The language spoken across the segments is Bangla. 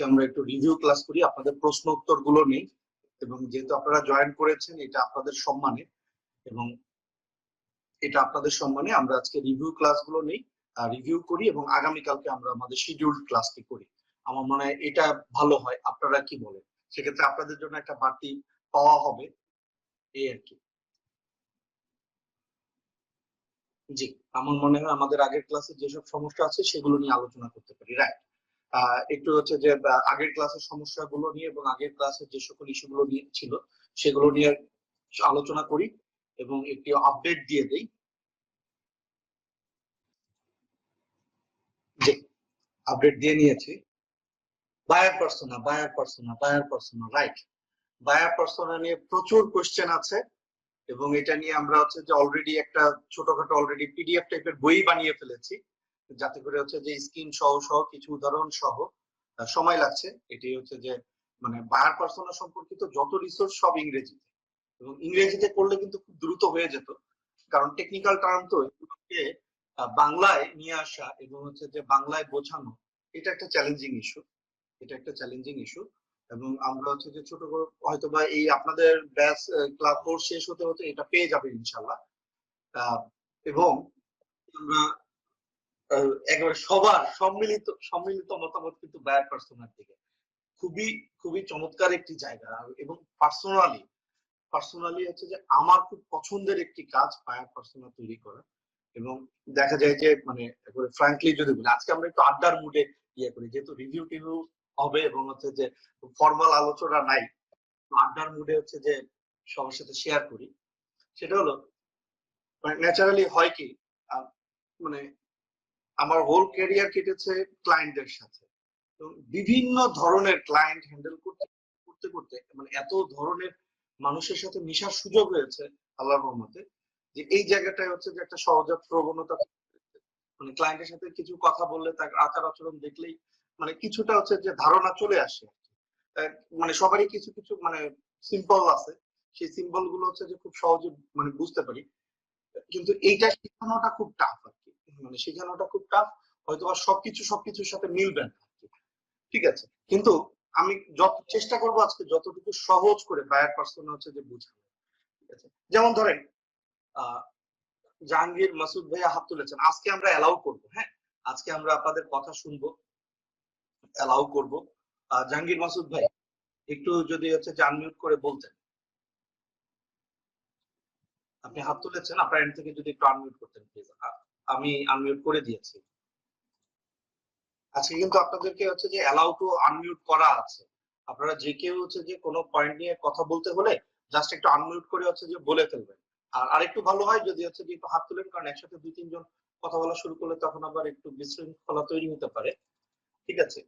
আজকে আমরা একটু রিভিউ ক্লাস করি, আপনাদের প্রশ্ন উত্তর গুলো নেই, এবং যেহেতু আপনারা জয়েন করেছেন এটা আপনাদের সম্মানে, এবং এটা আপনাদের সম্মানে আমরা আজকে রিভিউ ক্লাসগুলো নেই, রিভিউ করি, এবং আগামীকালকে আমরা আমাদের শিডিউলড ক্লাসটি করি। আমার মনে হয় এটা ভালো হয়, আপনারা কি বলেন? সেক্ষেত্রে আপনাদের জন্য একটা বাড়তি পাওয়া হবে, এই আর কি। জি, আমার মনে হয় আমাদের আগের ক্লাসে যেসব সমস্যা আছে সেগুলো নিয়ে আলোচনা করতে পারি, রাইট? একটু হচ্ছে যে আগের ক্লাসের সমস্যাগুলো নিয়ে এবং আগের ক্লাসের যে সকল ইস্যুগুলো নিয়ে ছিল সেগুলো নিয়ে আলোচনা করি এবং একটি আপডেট দিয়ে দেই। যে আপডেট দিয়ে নিয়েছি, buyer persona, right. Buyer persona নিয়ে প্রচুর কোশ্চেন আছে, এবং এটা নিয়ে আমরা হচ্ছে যে অলরেডি একটা ছোটখাটো অলরেডি পিডিএফ টাইপের বই বানিয়ে ফেলেছি, যাতে করে হচ্ছে যে স্ক্রিন সহ সহ কিছু উদাহরণ সহ, সময় লাগছে। এটি হচ্ছে যে মানে বায়ার পার্সোনা সম্পর্কিত যত রিসোর্স সব ইংরেজিতে, এবং ইংরেজিতে করলে কিন্তু খুব দ্রুত হয়ে যেত, কারণ টেকনিক্যাল টার্ম তো এগুলোকে বাংলায় নিয়ে আসা এবং হচ্ছে যে বাংলায় বোঝানো, এটা একটা চ্যালেঞ্জিং ইস্যু, এবং আমরা হচ্ছে যে ছোট করে হয়তো বা এই আপনাদের ব্যাচ ক্লাস কোর্স শেষ হতে হতে এটা পেয়ে যাবে ইনশাল্লাহ। এবং আমরা একেবারে সবার সম্মিলিত মতামত কিন্তু বায়ার পার্সোনার দিকে খুবই খুবই চমৎকার একটি জায়গা, এবং পার্সোনালি হচ্ছে যে আমার খুব পছন্দের একটি কাজ বায়ার পার্সোনা তৈরি করা। এবং দেখা যায় যে মানে একেবারে ফ্র্যাঙ্কলি যদি বলি, আজকে আমরা একটু আড্ডার মুডে ইয়ে করি, যেহেতু রিভিউ টিভিউ হবে এবং হচ্ছে যে ফর্মাল আলোচনা নাই, আড্ডার মুডে হচ্ছে যে সবার সাথে শেয়ার করি। সেটা হলো মানে ন্যাচারালি হয় কি, মানে আমার হোল ক্যারিয়ার কেটেছে ক্লায়েন্টদের সাথে, তো বিভিন্ন ধরনের ক্লায়েন্ট হ্যান্ডেল করতে করতে করতে মানে এত ধরনের মানুষের সাথে মিশার সুযোগ হয়েছে আল্লাহর রহমতে, যে এই জায়গাটায় হচ্ছে যে একটা সহজাত প্রবণতা, মানে ক্লায়েন্টের সাথে কিছু কথা বললে তার আচার আচরণ দেখলেই মানে কিছুটা হচ্ছে যে ধারণা চলে আসে। মানে সবারই কিছু কিছু মানে সিম্বল আছে, সেই সিম্বল গুলো হচ্ছে যে খুব সহজে মানে বুঝতে পারি, কিন্তু এইটা শেখানোটা খুব টাফ আর কি, মানে শেখানোটা খুব টাফ, হয়তো আর সবকিছুর সাথে মিলবে না, ঠিক আছে। কিন্তু আমি যত চেষ্টা করবো আজকে যতটুকু সহজ করে বায়ার পার্সোনা হচ্ছে যে বুঝানো, ঠিক আছে। যেমন ধরেন জাহাঙ্গীর মাসুদ ভাইয়া হাত তুলেছেন, আজকে আমরা অ্যালাউ করবো, হ্যাঁ আজকে আমরা আপনাদের কথা শুনবো, অ্যালাউ করবো। জাহাঙ্গীর মাসুদ ভাই একটু যদি হচ্ছে যে আনমিউট করে বলতেন, আপনি হাত তুলেছেন, আপনার এন্ড থেকে যদি একটু আনমিউট করতেন প্লিজ। আমি আনমিউট করে দিয়েছি। আজকে কিন্তু আপনাদেরকে হচ্ছে যে অ্যালাউ টু আনমিউট করা আছে, আপনারা যে কেউ হচ্ছে যে কোনো পয়েন্ট নিয়ে কথা বলতে হলে জাস্ট একটু আনমিউট করে হচ্ছে যে বলে ফেলবেন। আর আরেকটু ভালো হয় যদি হচ্ছে যে একটু হাত তুলেন, কারণ একসাথে দুই তিনজন কথা বলা শুরু করলে তখন আবার একটু বিশৃঙ্খলা তৈরি হতে পারে, ঠিক আছে।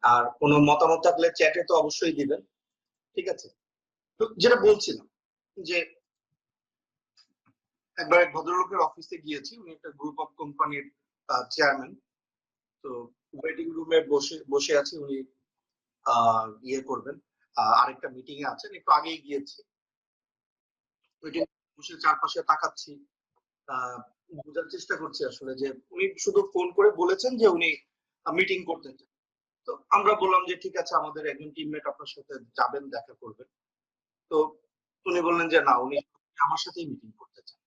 আর কোনো মতামত থাকলে চ্যাটে তো অবশ্যই দিবেন, ঠিক আছে। তো যেটা বলছিলাম যে একবার এক ভদ্রলোকের অফিসে গিয়েছি, উনি একটা গ্রুপ অফ কোম্পানির চেয়ারম্যান। তো ওয়েটিং রুমে বসে বসে আছি, উনি ইয়ে করবেন, আরেকটা মিটিং এ আছেন, একটু আগেই গিয়েছি, ওইটা বসে চারপাশে তাকাচ্ছি, বোঝার চেষ্টা করছি আসলে যে উনি শুধু ফোন করে বলেছেন যে উনি মিটিং করতে চান। তো আমরা বললাম যে ঠিক আছে, আমাদের একজন টিমমেট আপনার সাথে যাবেন, দেখা করবেন। তো উনি বললেন যে না, উনি আমার সাথেই মিটিং করতে চান।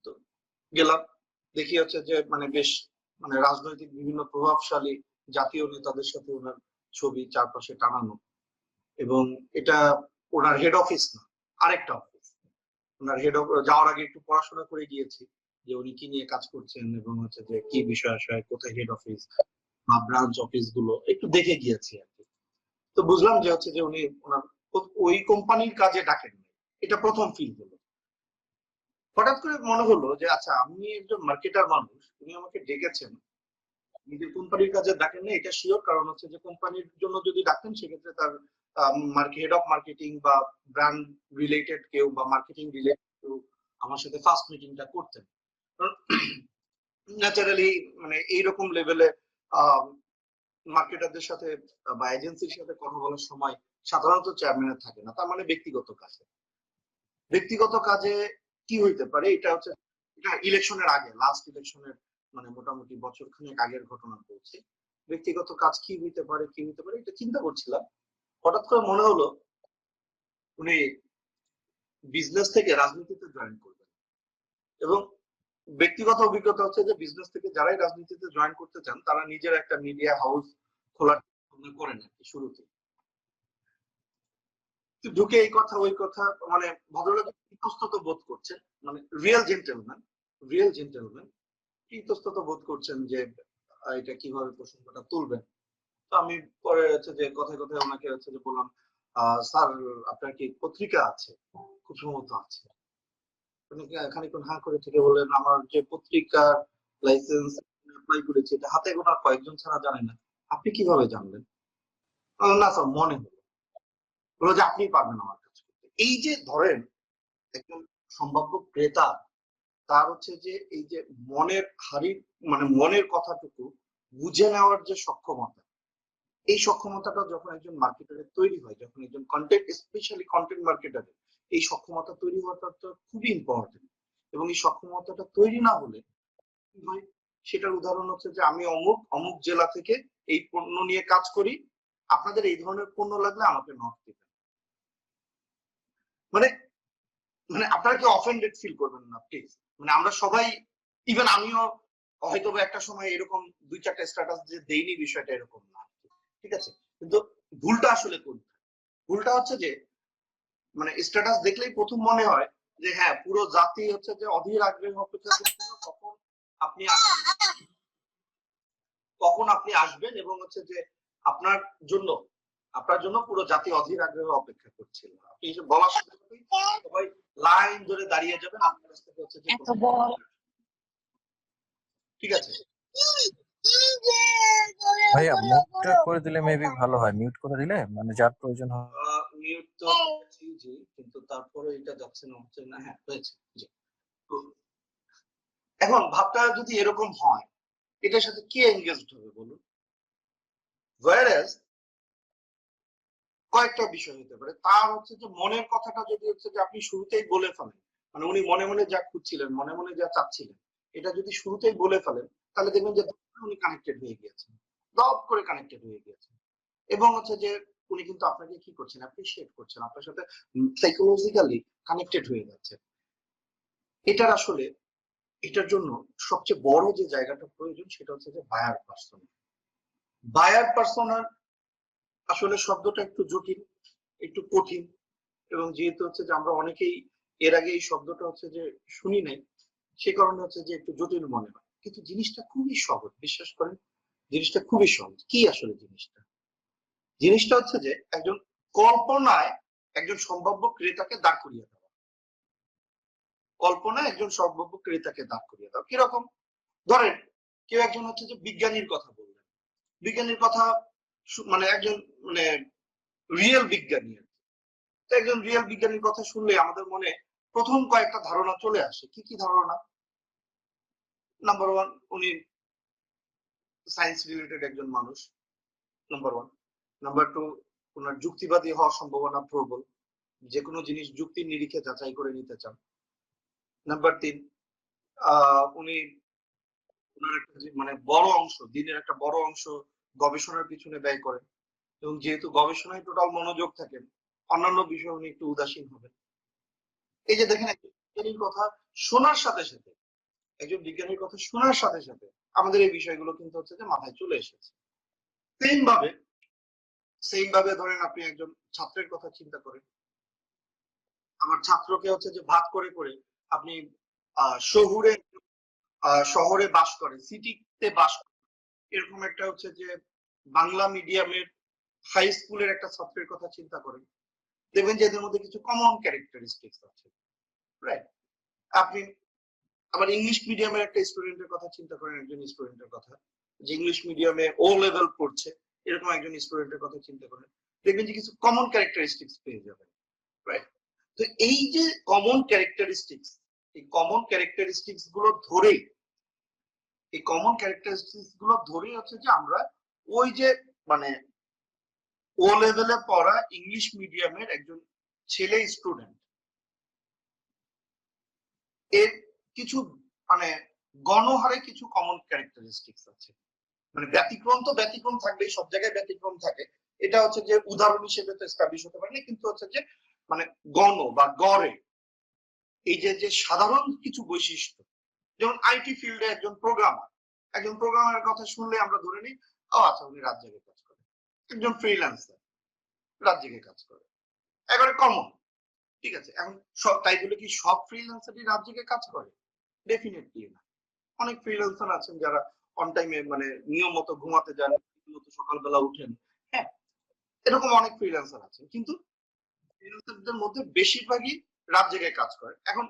তো গেলাম, দেখি হচ্ছে যে মানে বেশ মানে রাজনৈতিক বিভিন্ন প্রভাবশালী জাতীয় নেতাদের সাথে ওনার ছবি চারপাশে টানানো, এবং এটা ওনার হেড অফিস না, আরেকটা অফিস। ওনার হেড অফ যাওয়ার আগে একটু পড়াশোনা করে গিয়েছি যে উনি কি নিয়ে কাজ করছেন এবং হচ্ছে যে কি বিষয় আশয়, কোথায় হেড অফিস বা ব্রাঞ্চ অফিস গুলো একটু দেখে গিয়েছি আর কি। তো বুঝলাম যে হচ্ছে যে উনি ওনার ওই কোম্পানির কাজে ডাকেন, এটা প্রথম ফিল হলো। হঠাৎ করে মনে হলো যে আচ্ছা, আমি একজন মার্কেটার মানুষ, উনি আমাকে ডেকেছেন, নিজের কোম্পানির কাজে ডাকেন না এটা শিওর, কারণ হচ্ছে যে কোম্পানির জন্য যদি ডাকেন সেক্ষেত্রে তার হেড অফ মার্কেটিং বা ব্র্যান্ড রিলেটেড কেউ বা মার্কেটিং রিলেটেড কেউ আমার সাথে ফার্স্ট মিটিংটা করতেন। ন্যাচারালি মানে এইরকম লেভেলে মার্কেটারদের সাথে বা এজেন্সির সাথে কথা বলার সময় সাধারণত চেয়ারম্যানের থাকে না, তার মানে ব্যক্তিগত কাজে কি হইতে পারে, এটা হচ্ছে এটা ইলেকশনের আগে, লাস্ট ইলেকশনের মানে মোটামুটি বছর খানেক আগের ঘটনা বলছি। ব্যক্তিগত কাজ কি হইতে পারে এটা চিন্তা করছিলাম। হঠাৎ করে মনে হলো উনি বিজনেস থেকে রাজনীতিতে জয়েন করবেন, এবং ব্যক্তিগত অভিজ্ঞতা হচ্ছে যে বিজনেস থেকে যারাই রাজনীতিতে জয়েন করতে চান তারা নিজের একটা মিডিয়া হাউস খোলার চিন্তা করেন আর কি শুরুতে। ঢুকে এই কথা ওই কথা, মানে ভদ্রলোক ইতস্তত বোধ করছেন, মানে রিয়েল জেন্টেলম্যান ইতস্তত বোধ করছেন যে এটা কিভাবে প্রসঙ্গটা তুলবেন। তো আমি পরে হচ্ছে যে কথায় কথায় ওনাকে হচ্ছে যে বললাম, স্যার আপনার কি পত্রিকা আছে? খুব সম্ভবত আছে। খানিকক্ষণ হাঁ করে থেকে বললেন, আমার যে পত্রিকার লাইসেন্স অ্যাপ্লাই করেছি এটা হাতে গোনা কয়েকজন ছাড়া জানে না। আপনি কিভাবে জানলেন? না স্যার, মনে হলো। বললো যে আপনি পারবেন আমার কাজ করতে। এই যে ধরেন একজন সম্ভাব্য ক্রেতা, তার হচ্ছে যে এই যে মনের হাড়ির, মানে মনের কথাটুকু বুঝে নেওয়ার যে সক্ষমতা, এই সক্ষমতাটা যখন একজন মার্কেটারের তৈরি হয়, যখন একজন কন্টেন্ট, স্পেশালি কন্টেন্ট মার্কেটারের এই সক্ষমতা তৈরি হওয়াটা তো খুবই ইম্পর্টেন্ট। এবং এই সক্ষমতাটা তৈরি না হলে কি হয়, সেটার উদাহরণ হচ্ছে যে আমি অমুক অমুক জেলা থেকে এই পণ্য নিয়ে কাজ করি, আপনাদের এই ধরনের পণ্য লাগলে আমাকে নক দিবেন। মানে মানে আপনারা কি অফেন্ডেড ফিল করবেন না প্লিজ। মানে আমরা সবাই, ইভেন আমিও হয়তো একটা সময় এরকম 2-4টা স্ট্যাটাস যে দেইনি, বিষয়টা এরকম না, ঠিক আছে? কিন্তু ভুলটা আসলে কোনটা? ভুলটা হচ্ছে যে মানে স্ট্যাটাস দেখলেই প্রথম মনে হয় যে হ্যাঁ পুরো জাতি হচ্ছে যে অধীর আগ্রহে অপেক্ষা করছিল কখন আপনি আসবেন এবং হচ্ছে যে আপনার জন্য পুরো জাতি অধীর আগ্রহে অপেক্ষা করছিল। আপনি বলার সাথে সাথেই সবাই লাইন ধরে দাঁড়িয়ে যাবেন আপনার কাছ থেকে হচ্ছে যে, ঠিক আছে? ভাইয়া মিউটটা করে দিলে মেবি ভালো হয়, মিউট করে দিলে মানে যার প্রয়োজন হয়। মিউট তো করেছি জি, কিন্তু তারপরে এটা যাচ্ছে না, হচ্ছে না। হ্যাঁ হয়েছে জি। এখন ভাবটা যদি এরকম হয়, এটার সাথে কে এনগেজড হবে বলুন? whereas কয়েকটা বিষয় হতে পারে। তার হচ্ছে যে মনের কথাটা যদি হচ্ছে যে আপনি শুরুতেই বলে ফেলেন, মানে উনি মনে মনে যা খুঁজছিলেন, মনে মনে যা চাচ্ছিলেন, এটা যদি শুরুতেই বলে ফেলেন, তাহলে দেখবেন যে উনি কানেক্টেড হয়ে গিয়েছেন, দপ করে কানেক্টেড হয়ে গিয়েছেন। এবং হচ্ছে যে উনি কিন্তু আপনাকে কি করছেন, অ্যাপ্রিশিয়েট করছেন, আপনার সাথে সাইকোলজিক্যালি কানেক্টেড হয়ে যাচ্ছে। এটার আসলে, এটার জন্য সবচেয়ে বড় যে জায়গাটা প্রয়োজন সেটা হচ্ছে যে বায়ার পার্সোনা। বায়ার পার্সোনার আসলে শব্দটা একটু জটিল, একটু কঠিন, এবং যেহেতু হচ্ছে যে আমরা অনেকেই এর আগে এই শব্দটা হচ্ছে যে শুনি নাই, সে কারণে হচ্ছে যে একটু জটিল মনে হয়, কিন্তু জিনিসটা খুবই সহজ, বিশ্বাস করেন। জিনিসটা খুবই সহজ। কি আসলে জিনিসটা? জিনিসটা হচ্ছে যে একজন কল্পনায় একজন সম্ভাব্য ক্রেতাকে দাঁড় করিয়ে দেওয়া। কল্পনায় একজন সম্ভাব্য ক্রেতাকে দাঁড় করিয়ে দেওয়া কিরকম? ধরেন কেউ একজন হচ্ছে যে বিজ্ঞানীর কথা বললেন, বিজ্ঞানীর কথা মানে একজন মানে রিয়েল বিজ্ঞানী, একজন রিয়েল বিজ্ঞানীর কথা শুনলে আমাদের মনে প্রথম কয়েকটা ধারণা চলে আসে। কি কি ধারণা? নাম্বার ওয়ান, উনি সায়েন্স রিলেটেড একজন মানুষ, নাম্বার ওয়ান। নাম্বার টু, ওনার যুক্তিবাদী হওয়ার সম্ভাবনা প্রবল, যে কোনো জিনিস যুক্তির নিরিখে যাচাই করে নিতে চান। নাম্বার তিন, উনি ওনার একটা মানে বড় অংশ, দিনের একটা বড় অংশ গবেষণার পিছনে ব্যয় করেন, এবং যেহেতু গবেষণায় টোটাল মনোযোগ থাকেন, অন্যান্য বিষয় উনি একটু উদাসীন হবেন। এই যে দেখেন, একজন বিজ্ঞানীর কথা শোনার সাথে সাথে, একজন বিজ্ঞানীর কথা শোনার সাথে সাথে আমাদের এই বিষয়গুলো কিন্তু হচ্ছে যে মাথায় চলে এসেছে। সেম ভাবে ধরেন আপনি একজন ছাত্রের কথা চিন্তা করেন, আমার ছাত্রকে হচ্ছে যে ভাগ করে করে আপনি শহুরে শহরে বাস করে, সিটিতে বাস করে, এরকম একটা হচ্ছে যে বাংলা মিডিয়ামের হাই স্কুলের একটা ছাত্রের কথা চিন্তা করেন, দেখবেন যে এদের মধ্যে কিছু কমন ক্যারেক্টারিস্টিক্স আছে, রাইট? আপনি আবার ইংলিশ মিডিয়ামের একটা স্টুডেন্টের কথা চিন্তা করেন, একজন স্টুডেন্টের কথা যে ইংলিশ মিডিয়ামে ও লেভেল পড়ছে, এরকম একজন স্টুডেন্টের কথা চিন্তা করেন, দেখবেন যে কিছু কমন ক্যারেক্টারিস্টিক্স পেয়ে যাবেন, রাইট? তো এই যে কমন ক্যারেক্টারিস্টিক্স, এই কমন ক্যারেক্টারিস্টিক্স গুলো ধরেই, এই কমন ক্যারেক্টারিস্টিক্স গুলো ধরেই হচ্ছে যে আমরা ওই যে মানে ও লেভেলে পড়া ইংলিশ মিডিয়ামের একজন ছেলে স্টুডেন্ট, এর কিছু মানে গণহারে কিছু কমন ক্যারেক্টারিস্টিক্স আছে, মানে ব্যতিক্রম তো ব্যতিক্রম থাকবেই, সব জায়গায় ব্যতিক্রম থাকে, এটা হচ্ছে যে উদাহরণ হিসেবে তো এস্টাবলিশ হতে পারে না, কিন্তু হচ্ছে যে মানে গণ বা গড়ে এই যে সাধারণ কিছু বৈশিষ্ট্য, যেমন আইটি ফিল্ডে একজন প্রোগ্রামারের কথা শুনলে আমরা ধরে নিই, ও আচ্ছা উনি রাত জেগে কাজ করে। একজন ফ্রিল্যান্সার রাত জেগে কাজ করে, একেবারে কমন। ঠিক আছে, এখন সব তাই বলে কি সব ফ্রিল্যান্সারই রাত জেগে কাজ করে? ডেফিনেটলি না। অনেক ফ্রিল্যান্সার আছেন যারা অন টাইমে মানে নিয়ম মতো ঘুমাতে যান, মতো সকালবেলা উঠেন। হ্যাঁ, এরকম অনেক ফ্রিল্যান্সার আছেন, কিন্তু ফ্রিল্যান্সারদের মধ্যে বেশিরভাগই রাত জেগে কাজ করে। এখন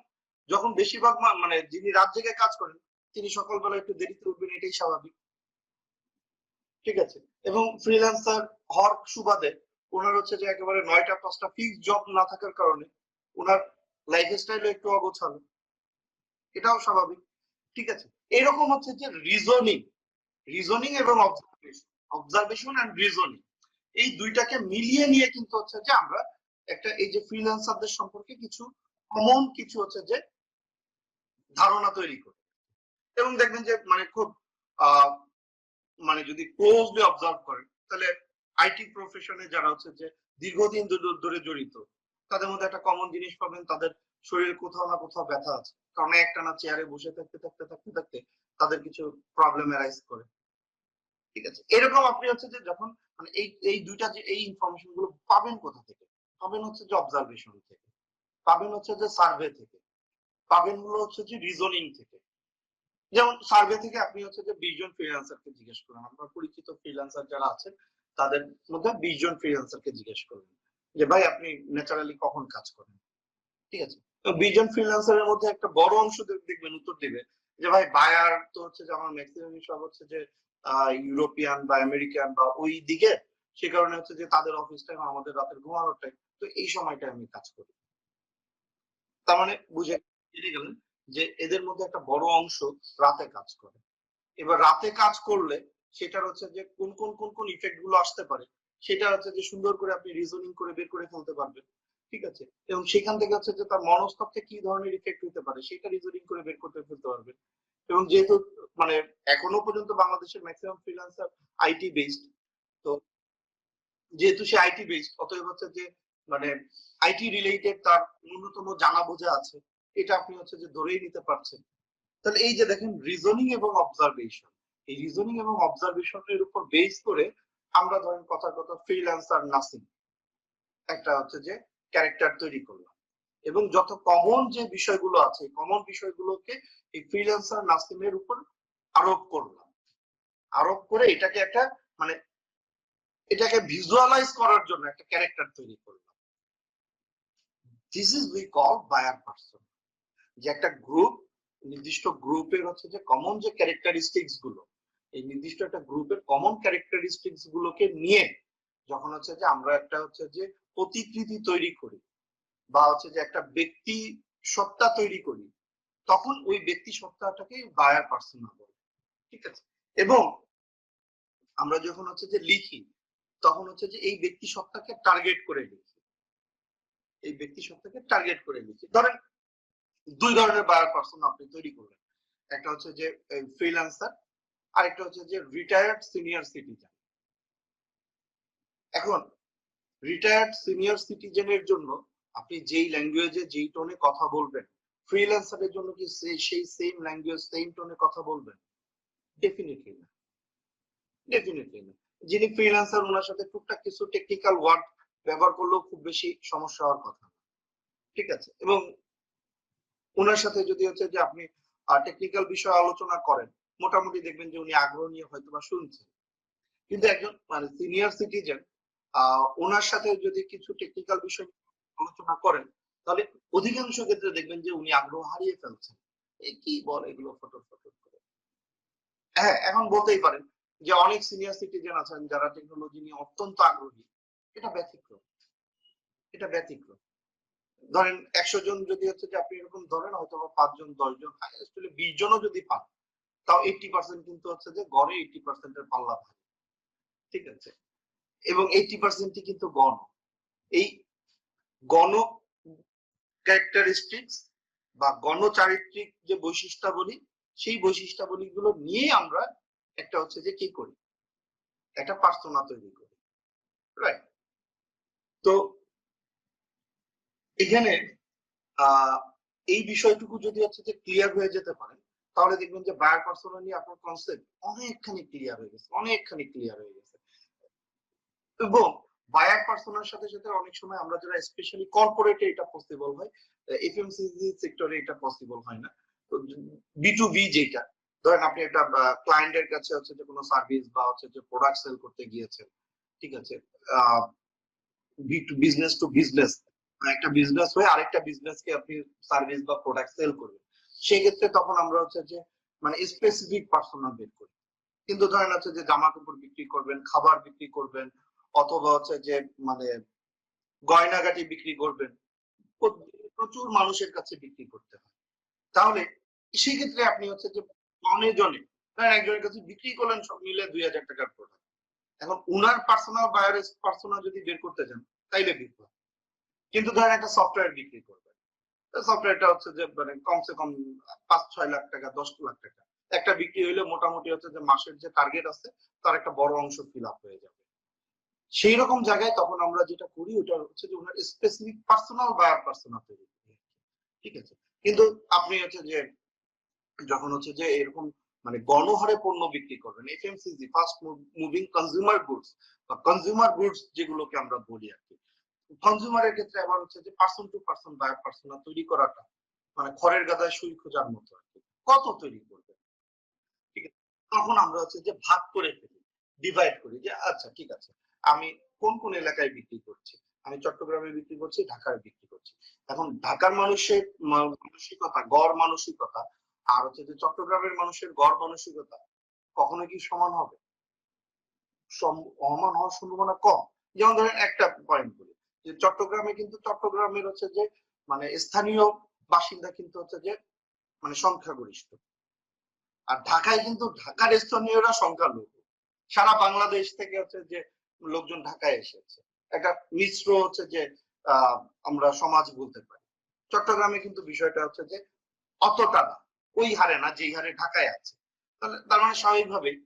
যখন বেশিরভাগ মানে যিনি রাত জেগে কাজ করেন তিনি সকালবেলা একটু দেরিতে উঠবেন, এটাই স্বাভাবিক। ঠিক আছে, এবং ফ্রিল্যান্সার হওয়ার সুবাদে ওনার হচ্ছে যে একেবারে 9টা 5টা ফিক্স জব না থাকার কারণে ওনার লাইফস্টাইল একটু অগোছালো, এটাও স্বাভাবিক। ঠিক আছে, এরকম হচ্ছে যে রিজনিং এবং অবজারভেশন এন্ড রিজনিং, এই দুইটাকে মিলিয়ে নিয়ে কিন্তু হচ্ছে যে আমরা একটা এই যে ফ্রিল্যান্সারদের সম্পর্কে কিছু কমন কিছু হচ্ছে যে ধারণা তৈরি করি। এবং দেখবেন যে মানে খুব মানে যদি ক্লোজলি অবজার্ভ করেন তাহলে আইটি প্রফেশনে যারা হচ্ছে যে দীর্ঘদিন ধরে জড়িত তাদের মধ্যে একটা কমন জিনিস পাবেন, তাদের শরীরে কোথাও না কোথাও ব্যথা আছে, কারণ একটানা চেয়ারে বসে থাকতে থাকতে থাকতে থাকতে তাদের কিছু প্রবলেম অ্যারাইজ করে। ঠিক আছে, এরকম আপনি হচ্ছে যে যখন মানে এই দুইটা যে এই ইনফরমেশন গুলো পাবেন কোথা থেকে? পাবেন হচ্ছে যে অবজারভেশন থেকে, পাবেন হচ্ছে যে সার্ভে থেকে, পাবেন হলো হচ্ছে যে রিজনিং থেকে। যেমন সার্ভে থেকে আপনি হচ্ছে যে 20 জন ফ্রিল্যান্সারকে জিজ্ঞেস করেন, আপনার পরিচিত ফ্রিল্যান্সার যারা আছেন তাদের মধ্যে 20 জন ফ্রিল্যান্সারকে জিজ্ঞেস করবেন যে ভাই আপনি ন্যাচারালি কখন কাজ করেন। ঠিক আছে, তো 20 জন ফ্রিল্যান্সারের মধ্যে একটা বড় অংশ দেখবেন উত্তর দিবে যে ভাই বায়ার তো হচ্ছে যে আমার ম্যাক্সিমাম সব হচ্ছে যে ইউরোপিয়ান বা আমেরিকান বা ওই দিকে, সে কারণে হচ্ছে যে তাদের অফিস টাইম আমাদের রাতের ঘুমানোর টাইম, তো এই সময়টা আমি কাজ করি। তার মানে বুঝে গেলেন যে এদের মধ্যে একটা বড় অংশ রাতে কাজ করে। এবার রাতে কাজ করলে সেটার হচ্ছে যে কোন ইফেক্ট গুলো আসতে পারে সেটা হচ্ছে যে সুন্দর করে আপনি রিজনিং করে বের করে ফেলতে পারবেন। ঠিক আছে, এবং সেখান থেকে হচ্ছে যে তার মনস্তত্ত্বে কি ধরনের ইফেক্ট হতে পারে সেটা রিজনিং করে বের করতে ফেলতে পারবেন। এবং যেহেতু মানে এখনো পর্যন্ত বাংলাদেশের ম্যাক্সিমাম ফ্রিল্যান্সার আইটি বেসড, তো যেহেতু সে আইটি বেসড অতএব হচ্ছে যে মানে আইটি রিলেটেড তার ন্যূনতম জানা বোঝা আছে, এটা আপনি হচ্ছে যে ধরেই নিতে পারছেন। তাহলে এই যে দেখেন রিজনিং এবং অবজারভেশন, এই রিজনিং এবং অবজারভেশনের উপর বেস করে আমরা ধরেন কথার কথা ফ্রিল্যান্সার নাসিম একটা হচ্ছে যে ক্যারেক্টার তৈরি করলাম, এবং যত কমন যে বিষয়গুলো আছে কমন বিষয়গুলোকে এই ফ্রিল্যান্সার নাসিমের উপর আরোপ করলাম, আরোপ করে এটাকে একটা মানে এটাকে ভিজুয়ালাইজ করার জন্য একটা ক্যারেক্টার তৈরি করলাম। This is we call buyer person, যে একটা গ্রুপ নির্দিষ্ট গ্রুপের হচ্ছে যে কমন যে ক্যারেক্টারিস্টিক্স গুলো, এই নির্দিষ্ট একটা গ্রুপের কমন ক্যারেক্টারিস্টিক্স গুলোকে নিয়ে যখন হচ্ছে যে আমরা একটা হচ্ছে যে প্রতিকৃতি তৈরি করি বা হচ্ছে যে একটা ব্যক্তি সত্তা তৈরি করি, তখন ওই ব্যক্তি সত্তাটাকে বায়ার পার্সোনা বলে। ঠিক আছে, এবং আমরা যখন হচ্ছে যে লিখি তখন হচ্ছে যে এই ব্যক্তি সত্তাকে টার্গেট করে লিখি, এই ব্যক্তি সত্তাকে টার্গেট করে লিখি। ধরেন দুই ধরনের বায়ার পার্সন আপনি তৈরি করলেন, একটা হচ্ছে যে ফ্রিল্যান্সার, আরেকটা হচ্ছে যে রিটায়ার্ড সিনিয়র সিটিজেন। এখন রিটায়ার্ড সিনিয়র সিটিজেনের জন্য আপনি যেই ল্যাঙ্গুয়েজে যেই টোনে কথা বলবেন, ফ্রিল্যান্সারের জন্য কি সেই সেম ল্যাঙ্গুয়েজ সেম টোনে কথা বলবেন? ডেফিনেটলি না, ডেফিনেটলি না। যিনি ফ্রিল্যান্সার ওনার সাথে টুকটাক কিছু টেকনিক্যাল ওয়ার্ড ব্যবহার করলেও খুব বেশি সমস্যা হওয়ার কথা। ঠিক আছে, এবং ওনার সাথে যদি হচ্ছে যে আপনি টেকনিক্যাল বিষয় আলোচনা করেন মোটামুটি দেখবেন যে উনি আগ্রহ নিয়ে হয়তো বা শুনছেন। কিন্তু একজন মানে সিনিয়র সিটিজেন ওনার সাথে যদি কিছু টেকনিক্যাল বিষয় আলোচনা করেন তাহলে অধিকাংশ ক্ষেত্রে দেখবেন যে উনি আগ্রহ হারিয়ে ফেলছেন, এই কি বল এগুলো ফটো ফটো করে। হ্যাঁ, এখন বলতেই পারেন যে অনেক সিনিয়র সিটিজেন আছেন যারা টেকনোলজি নিয়ে অত্যন্ত আগ্রহী, এটা ব্যতিক্রম, এটা ব্যতিক্রম। ধরেন 100 জন যদি হচ্ছে যে আপনি এরকম ধরেন হয়তো 5 জন 10 জন হাইয়েস্ট হলে 20 জনও যদি পান তাও 80% কিন্তু হচ্ছে যে গড়ে 80% এর পাল্লা থাকে। ঠিক আছে, এবং 80% কিন্তু গণ। এই গণ ক্যারেক্টারিস্টিক্স বা গণচারিত্রিক যে বৈশিষ্ট্যাবলী সেই বৈশিষ্ট্যাবলী গুলো নিয়ে আমরা একটা হচ্ছে যে কি করি, একটা পার্সোনা তৈরি করি, রাইট? তো এখানে এই বিষয়টুকু যদি হচ্ছে যে ক্লিয়ার হয়ে যেতে পারে, তাহলে দেখবেন যে বায়ার পার্সোনা নিয়ে আপনার কনসেপ্ট অনেকখানি ক্লিয়ার হয়ে গেছে, অনেকখানি ক্লিয়ার হয়ে গেছে। এবং বায়ার পার্সোনার সাথে সাথে অনেক সময় আমরা যারা স্পেশালি কর্পোরেটে এটা পসিবল হয়, এফএমসিজি সেক্টরে এটা পসিবল হয় না। তো বি2বি যেটা, ধরেন আপনি একটা ক্লায়েন্টের কাছে হচ্ছে যে কোনো সার্ভিস বা হচ্ছে যে প্রোডাক্ট সেল করতে গিয়েছেন, ঠিক আছে, বিজনেস টু বিজনেস, একটা বিজনেস হয়ে আরেকটা বিজনেসকে আপনি সার্ভিস বা প্রোডাক্ট সেল করবেন, সেক্ষেত্রে তখন আমরা হচ্ছে যে মানে স্পেসিফিক পার্সোনা বের করি। কিন্তু ধরেন হচ্ছে যে জামা কাপড় বিক্রি করবেন, খাবার বিক্রি করবেন, অথবা হচ্ছে যে মানে গয়নাগাটি বিক্রি করবেন, প্রচুর মানুষের কাছে বিক্রি করতে হয়। তাহলে সেই ক্ষেত্রে আপনি হচ্ছে যে জনে জনে ধরেন একজনের কাছে বিক্রি করলেন সব মিলে 2000 টাকার প্রোডাক্ট, এখন উনার পার্সোনাল বায়ার পার্সোনা যদি বের করতে চান তাইলে বিক্রি, কিন্তু ধরেন একটা সফটওয়্যার বিক্রি করবেন, সফটওয়্যারটা হচ্ছে যে মানে কমসে কম 5-6 লাখ টাকা, 10 লাখ টাকা একটা বিক্রি হইলে মোটামুটি হচ্ছে যে মাসের যে টার্গেট আছে তার একটা বড় অংশ ফিল আপ হয়ে যাবে। সেই রকম জায়গায় তখন আমরা যেটা করি ওটা হচ্ছে যে ওনার স্পেসিফিক পার্সোনাল বায়ার পার্সোনা তৈরি করি, ঠিক আছে। কিন্তু আপনি হচ্ছে যে যখন হচ্ছে যে এরকম মানে গণহারে পণ্য বিক্রি করবেন, FMCG fast moving consumer goods বা কনজিউমার গুডস যেগুলোকে আমরা বলি আর কি, কনজিউমারের ক্ষেত্রে আবার হচ্ছে যে person to person buyer persona তৈরি করাটা মানে খড়ের গাদায় সুই খোঁজার মতো আর কি। কত তৈরি করবে, ঠিক আছে। তখন আমরা হচ্ছে যে ভাগ করে ফেলি, ডিভাইড করি যে আচ্ছা ঠিক আছে, আমি কোন কোন এলাকায় বিক্রি করছি, আমি চট্টগ্রামে বিক্রি করছি, ঢাকায় বিক্রি করছি। এখন ঢাকার মানুষের মানসিকতা, গড় মানসিকতা আর হচ্ছে যে চট্টগ্রামের মানুষের গড় মানসিকতা কখনো কি সমান হবে? সমান হওয়ার সম্ভাবনা কম। যেমন ধরেন একটা পয়েন্ট বলি, যে চট্টগ্রামে কিন্তু চট্টগ্রামের হচ্ছে যে মানে স্থানীয় বাসিন্দা কিন্তু হচ্ছে যে মানে সংখ্যাগরিষ্ঠ, আর ঢাকায় কিন্তু ঢাকার স্থানীয়রা সংখ্যালঘু। সারা বাংলাদেশ থেকে হচ্ছে যে লোকজন ঢাকায় এসেছে, একটা মিশ্র হচ্ছে যে আমরা সমাজ বলতে পারি। চট্টগ্রামে কিন্তু বিষয়টা হচ্ছে যে অতটা না, ওই হারে না যেই হারে ঢাকায় আছে। তাহলে তার মানে স্বাভাবিকভাবেই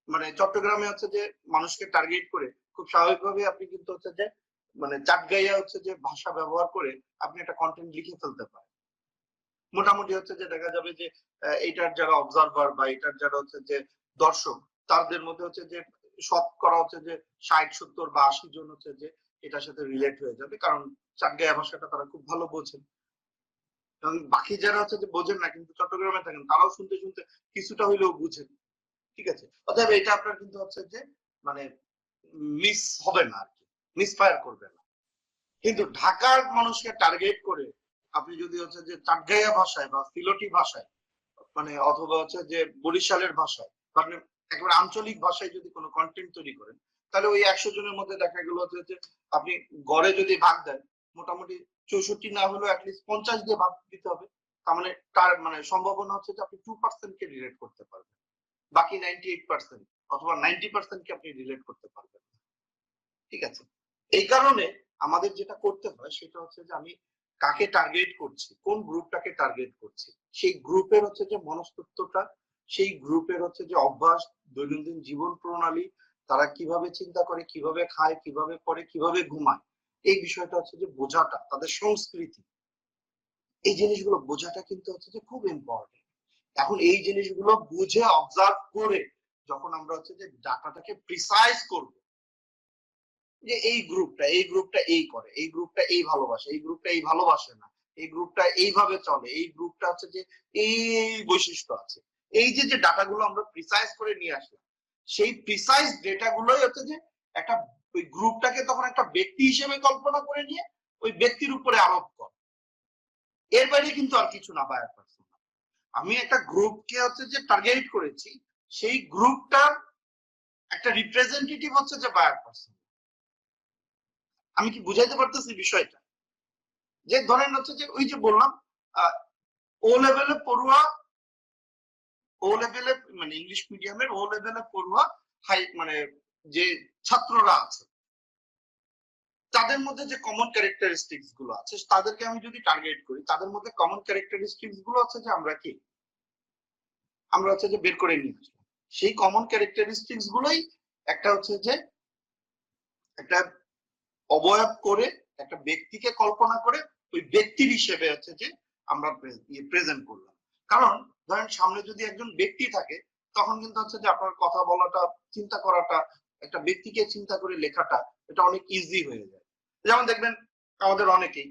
মানে চট্টগ্রামে হচ্ছে যে মানুষকে টার্গেট করে খুব স্বাভাবিকভাবে আপনি কিন্তু হচ্ছে যে মানে চাটগাইয়া হচ্ছে যে ভাষা ব্যবহার করে আপনি একটা কন্টেন্ট লিখে ফেলতে পারেন। মোটামুটি হচ্ছে যে দেখা যাবে যে এটার যারা অবজারভার বা এটার যারা হচ্ছে যে দর্শক, তাদের মধ্যে হচ্ছে যে শতকরা হচ্ছে যে 60-70 বা 80 জন হচ্ছে যে এটার সাথে রিলেট হয়ে যাবে, কারণ চাটগাঁয়া ভাষাটা তারা খুব ভালো বোঝেন। এবং বাকি যারা হচ্ছে যে বোঝেন না কিন্তু চট্টগ্রামে থাকেন, তারাও শুনতে শুনতে কিছুটা হইলেও বুঝেন, ঠিক আছে। অতএব এটা আপনার কিন্তু হচ্ছে যে মানে মিস হবে না আর কি, মিসফায়ার করবে না। কিন্তু ঢাকার মানুষকে টার্গেট করে আপনি যদি হচ্ছে যে চাটগাঁয়া ভাষায় বা সিলটি ভাষায় মানে অথবা হচ্ছে যে বরিশালের ভাষায় মানে একেবারে আঞ্চলিক ভাষায় যদি কোনো কন্টেন্ট তৈরি করেন, তাহলে ওই 100 জনের মধ্যে দেখা গেল যে আপনি গড়ে যদি ভাগ দেন মোটামুটি 64 না হলেও অ্যাটলিস্ট 50 দিয়ে ভাগ দিতে হবে। তার মানে তার মানে সম্ভাবনা হচ্ছে যে আপনি 2% কে রিলেট করতে পারবেন, বাকি 98% অথবা 90% কে আপনি রিলেট করতে পারবেন, ঠিক আছে। এই কারণে আমাদের যেটা করতে হয় সেটা হচ্ছে যে আমি কাকে টার্গেট করছি, কোন গ্রুপটাকে টার্গেট করছি, সেই গ্রুপের হচ্ছে যে মনস্তত্ত্বটা, সেই গ্রুপের হচ্ছে যে অভ্যাস, দৈনন্দিন জীবন প্রণালী, তারা কিভাবে চিন্তা করে, কিভাবে খায়, কিভাবে পড়ে, কিভাবে ঘুমায়, এই বিষয়টা হচ্ছে যে বোঝাটা, তাদের সংস্কৃতি, এই জিনিসগুলো বোঝাটা কিন্তু হচ্ছে যে খুব ইম্পর্টেন্ট। এখন এই জিনিসগুলো বুঝে অবজার্ভ করে যখন আমরা হচ্ছে যে ডাটাটাকে প্রিসাইজ করব যে এই গ্রুপটা এই করে, এই গ্রুপটা এই ভালোবাসে, এই গ্রুপটা এই ভালোবাসে না, এই গ্রুপটা এইভাবে চলে, এই গ্রুপটা হচ্ছে যে এই বৈশিষ্ট্য আছে, এই যে যে ডাটাগুলো আমরা প্রিসাইজ করে নিয়ে আসলাম, সেই প্রিসাইজ ডেটাগুলোই হচ্ছে যে একটা ওই গ্রুপটাকে তখন একটা ব্যক্তি হিসেবে কল্পনা করে নিয়ে ওই ব্যক্তির উপরে আরোপ কর। এর বাইরে কিন্তু আর কিছু না বায়ার পার্সন। আমি একটা গ্রুপকে হচ্ছে যে টার্গেট করেছি, সেই গ্রুপটার একটা রিপ্রেজেন্টেটিভ হচ্ছে যে বায়ার পার্সন। আমি কি বুঝাইতে পারতেছি বিষয়টা? যে ধরেন হচ্ছে যে ওই যে বললাম ও লেভেলে পড়ুয়া, ও লেভেলে মানে ইংলিশ মিডিয়ামের ও লেভেলে পড়ুয়া হাই মানে যে ছাত্ররা আছে, তাদের মধ্যে যে কমন ক্যারেক্টারিস্টিক্স গুলো আছে তাদেরকে আমি যদি টার্গেট করি, তাদের মধ্যে কমন ক্যারেক্টারিস্টিক্স গুলো হচ্ছে যে আমরা কি আমরা হচ্ছে যে বের করে নিয়ে আসলাম। সেই কমন ক্যারেক্টারিস্টিক্স গুলোই একটা হচ্ছে যে একটা অবয়ব করে একটা ব্যক্তিকে কল্পনা করে ওই ব্যক্তির হিসেবে হচ্ছে যে আমরা প্রেজেন্ট করলাম। কারণ ধরেন সামনে যদি একজন ব্যক্তি থাকে তখন কিন্তু হচ্ছে যে আপনার কথা বলাটা, চিন্তা করাটা, একটা ব্যক্তিকে চিন্তা করে লেখাটা এটা অনেক ইজি হয়ে যায়। যেমন দেখবেন আমাদের অনেকেই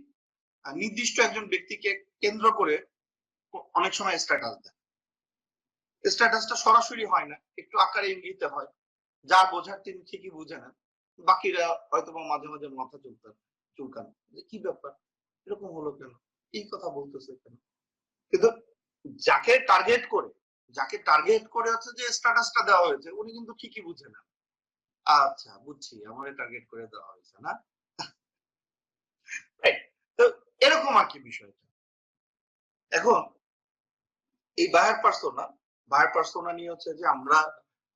নির্দিষ্ট একজন ব্যক্তিকে কেন্দ্র করে অনেক সময় স্ট্যাটাস দেয়। স্ট্যাটাসটা সরাসরি হয় না, একটু আকারে ইঙ্গিতে হয়, যা বোঝার তিনি ঠিকই বুঝে না, বাকিরা হয়তো মাঝে মাঝে মাথা চুলকান যে কি ব্যাপার, এরকম হলো কেন, এই কথা বলতেছে কেন। কিন্তু যাকে টার্গেট করে হচ্ছে যে স্ট্যাটাসটা দেওয়া হয়েছে উনি কিন্তু ঠিকই বুঝে না, আচ্ছা বুঝছি আমারে টার্গেট করে দেওয়া হয়েছে না। তো এরকম আর কি বিষয়টা। এখন এই বায়ার পার্সোনা নিয়ে হচ্ছে যে আমরা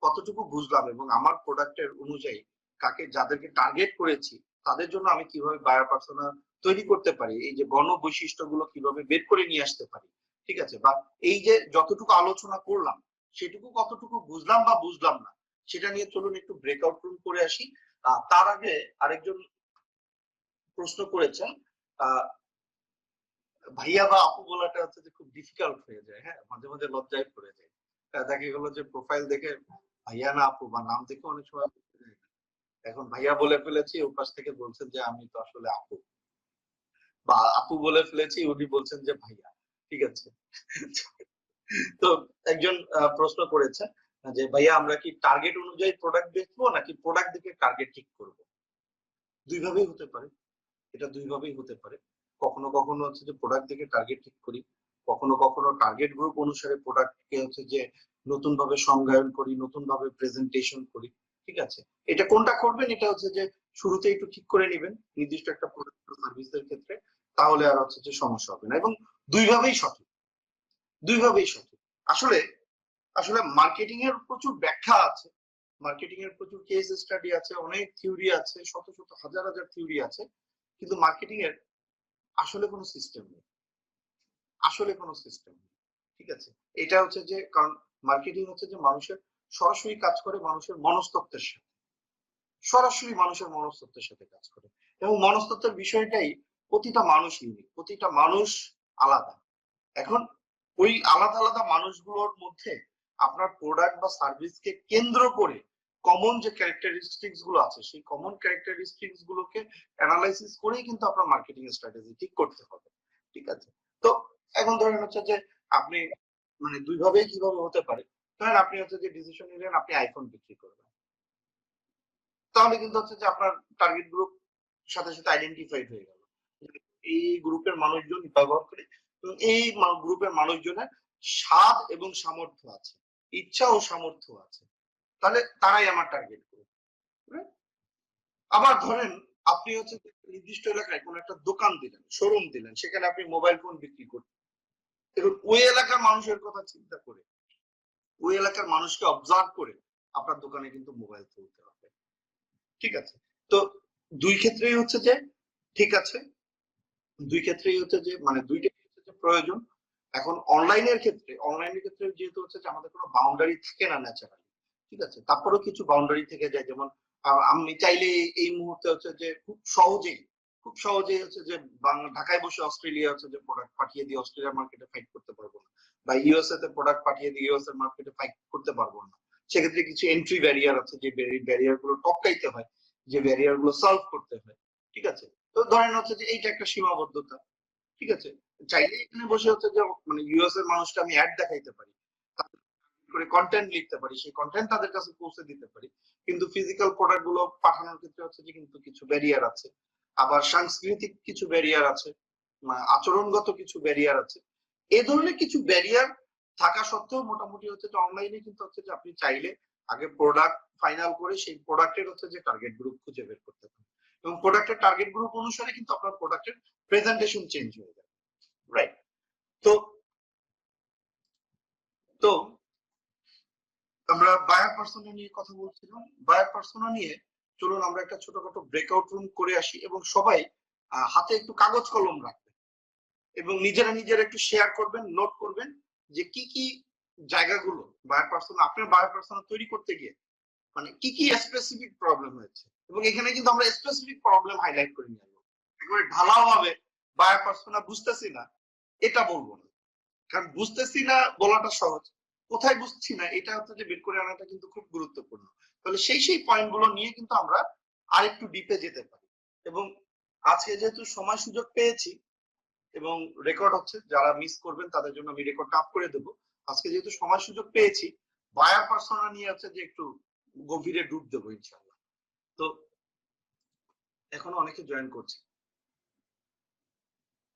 কতটুকু বুঝলাম এবং আমার প্রোডাক্টের অনুযায়ী যাদেরকে টার্গেট করেছি তাদের জন্য আমি কিভাবে বায়ার পার্সোনা তৈরি করতে পারি, এই যে গণ বৈশিষ্ট্যগুলো কিভাবে বের করে নিয়ে আসতে পারি, ঠিক আছে, বা এই যে যতটুকু আলোচনা করলাম সেটুকু কতটুকু বুঝলাম বা বুঝলাম না সেটা নিয়ে চলুন একটু ব্রেকআউট রুম করে আসি। তার আগে আরেকজন প্রশ্ন করেছেন, ভাইয়া বা আপু বলাটা হচ্ছে যে খুব ডিফিকাল্ট হয়ে যায়, হ্যাঁ মাঝে মাঝে লজ্জায় পড়ে যায়। দেখা গেল যে প্রোফাইল দেখে ভাইয়া না আপু বা নাম দেখে অনেক সময় এখন ভাইয়া বলে ফেলেছি, ওর পাশ থেকে বলছেন যে আমি তো আসলে আপু, বা আপু বলে ফেলেছি উনি বলছেন যে ভাইয়া, ঠিক আছে। তো একজন প্রশ্ন করেছে যে ভাইয়া আমরা কি টার্গেট অনুযায়ী প্রোডাক্ট বেচবো নাকি প্রোডাক্ট দেখে টার্গেট ঠিক করব? দুইভাবেই হতে পারে, এটা দুইভাবেই হতে পারে। কখনো কখনো হচ্ছে যে প্রোডাক্ট দেখে টার্গেট ঠিক করি, কখনো কখনো টার্গেট গ্রুপ অনুসারে প্রোডাক্টকে হচ্ছে যে নতুন ভাবে সংজ্ঞায়ন করি, নতুন ভাবে প্রেজেন্টেশন করি, ঠিক আছে। এটা কোনটা করবেন এটা হচ্ছে যে শুরুতে একটু ঠিক করে নেবেন নির্দিষ্ট একটা প্রোডাক্ট সার্ভিসের ক্ষেত্রে, তাহলে আর হচ্ছে যে সমস্যা হবে না। এবং দুইভাবেই সঠিক, দুইভাবেই সঠিক। আসলে আসলে মার্কেটিং এর প্রচুর ব্যাখ্যা আছে, মার্কেটিং এর প্রচুর কেস স্টাডি আছে, অনেক থিওরি আছে, শত শত হাজার হাজার থিওরি আছে, কিন্তু মার্কেটিং এর আসলে কোনো সিস্টেম নেই, আসলে কোনো সিস্টেম নেই, ঠিক আছে। এটা হচ্ছে যে কারণ মার্কেটিং হচ্ছে যে মানুষের সরাসরি কাজ করে মানুষের মনস্তত্ত্বের সাথে, সরাসরি মানুষের মনস্তত্ত্বের সাথে কাজ করে, এবং মনস্তত্ত্বের বিষয়টাই প্রতিটা মানুষ ইউনিক, প্রতিটা মানুষ আলাদা। এখন ওই আলাদা আলাদা মানুষগুলোর মধ্যে আপনার প্রোডাক্ট বা সার্ভিসকে কেন্দ্র করে কমন যে ক্যারেক্টারিস্টিক্স গুলো আছে সেই কমন ক্যারেক্টারিস্টিক্স গুলোকে অ্যানালাইসিস করেই কিন্তু আপনার মার্কেটিং স্ট্র্যাটেজি ঠিক করতে হবে, ঠিক আছে। তো এখন ধরেন হচ্ছে যে আপনি মানে দুইভাবেই কিভাবে হতে পারে, ধরেন আপনি হচ্ছে যে ডিসিশন নিলেন আপনি আইফোন বিক্রি করবেন, তাহলে কিন্তু হচ্ছে যে আপনার টার্গেট গ্রুপ সাথে সাথে আইডেন্টিফাইড হয়ে গেল, এই গ্রুপের মানুষজন ব্যবহার করে, এবং এই গ্রুপের মানুষজনের স্বাদ এবং সামর্থ্য আছে, ইচ্ছা ও সামর্থ্য আছে, তাহলে তারাই আমার টার্গেট গ্রুপ। আবার ধরেন আপনি হচ্ছে নির্দিষ্ট এলাকায় কোন একটা দোকান দিলেন, শোরুম দিলেন, সেখানে আপনি মোবাইল ফোন বিক্রি করছেন, এবং ওই এলাকার মানুষের কথা চিন্তা করে, ওই এলাকার মানুষকে অবজার্ভ করে আপনার দোকানে কিন্তু মোবাইল তুলতে হবে, ঠিক আছে। তো দুই ক্ষেত্রেই হচ্ছে যে ঠিক আছে, দুই ক্ষেত্রেই হচ্ছে যে মানে দুইটাই হচ্ছে যে প্রয়োজন। এখন অনলাইনের ক্ষেত্রে যেহেতু হচ্ছে যে আমাদের কোনো বাউন্ডারি থাকে না ন্যাচারালি, ঠিক আছে, তারপরেও কিছু বাউন্ডারি থেকে যায়, যেমন আমি চাইলে এই মুহূর্তে হচ্ছে যে খুব সহজেই হচ্ছে যে ঢাকায় বসে অস্ট্রেলিয়া হচ্ছে যে প্রোডাক্ট পাঠিয়ে দিয়ে অস্ট্রেলিয়ার মার্কেটে ফাইট করতে পারবো না, বা ইউএসএ তে প্রোডাক্ট পাঠিয়ে দিয়ে ইউএস এর মার্কেটে ফাইট করতে পারবো না। সেক্ষেত্রে কিছু এন্ট্রি ব্যারিয়ার আছে, যে ব্যারিয়ার গুলো টপকাইতে হয়, যে ব্যারিয়ার গুলো সলভ করতে হয়, ঠিক আছে। তো ধরেন হচ্ছে যে এইটা একটা সীমাবদ্ধতা, ঠিক আছে। চাইলে এখানে বসে হচ্ছে যে মানে ইউএস এর মানুষকে আমি অ্যাড দেখাইতে পারি, করে কন্টেন্ট লিখতে পারি, সেই কন্টেন্ট তাদের কাছে পৌঁছে দিতে পারি, কিন্তু ফিজিক্যাল প্রোডাক্ট গুলো পাঠানোর ক্ষেত্রে হচ্ছে যে কিন্তু কিছু ব্যারিয়ার আছে, আবার সাংস্কৃতিক কিছু ব্যারিয়ার আছে, আচরণগত কিছু ব্যারিয়ার আছে। এ ধরনের কিছু ব্যারিয়ার থাকা সত্ত্বেও মোটামুটি হচ্ছে যে অনলাইনে কিন্তু হচ্ছে যে আপনি চাইলে আগে প্রোডাক্ট ফাইনাল করে সেই প্রোডাক্টের হচ্ছে যে টার্গেট গ্রুপ খুঁজে বের করতে পারেন, এবং প্রোডাক্টের টার্গেট গ্রুপ অনুসারে কিন্তু আপনার প্রোডাক্টের প্রেজেন্টেশন চেঞ্জ হয়ে যাবে, রাইট। তো তো আমরা বায়ার পার্সোনা নিয়ে কথা বলছিলাম, বায়ার পার্সোনা নিয়ে চলুন আমরা একটা ছোটখাটো ব্রেকআউট রুম করে আসি, এবং সবাই হাতে একটু কাগজ কলম রাখবেন এবং নিজেরা নিজেরা একটু শেয়ার করবেন, নোট করবেন যে কি কি জায়গাগুলো বায়ার পার্সোনা, আপনার বায়ার পার্সোনা তৈরি করতে গিয়ে মানে কি কি স্পেসিফিক প্রবলেম হয়েছে, এবং এখানে কিন্তু আমরা স্পেসিফিক প্রবলেম হাইলাইট করে নিয়ে আসবো। একেবারে ঢালাও ভাবে বায়ার পার্সোনা বুঝতেছি না এটা বলবো না, কারণ বুঝতেছি না বলাটা সহজ, কোথায় বুঝছি না এটা হচ্ছে যে বের করে আনাটা কিন্তু খুব গুরুত্বপূর্ণ। তাহলে সেই পয়েন্ট গুলো নিয়ে কিন্তু আমরা আরেকটু ডিপে যেতে পারি। এবং আজকে যেহেতু সময় সুযোগ পেয়েছি এবং রেকর্ড হচ্ছে, যারা মিস করবেন তাদের জন্য আমি রেকর্ডটা আপ করে দেবো। আজকে যেহেতু সময় সুযোগ পেয়েছি, বায়ার পার্সোনা নিয়ে হচ্ছে যে একটু গভীরে ডুব দেবো ইনশাআল্লাহ। তো এখনো অনেকে জয়েন করছে,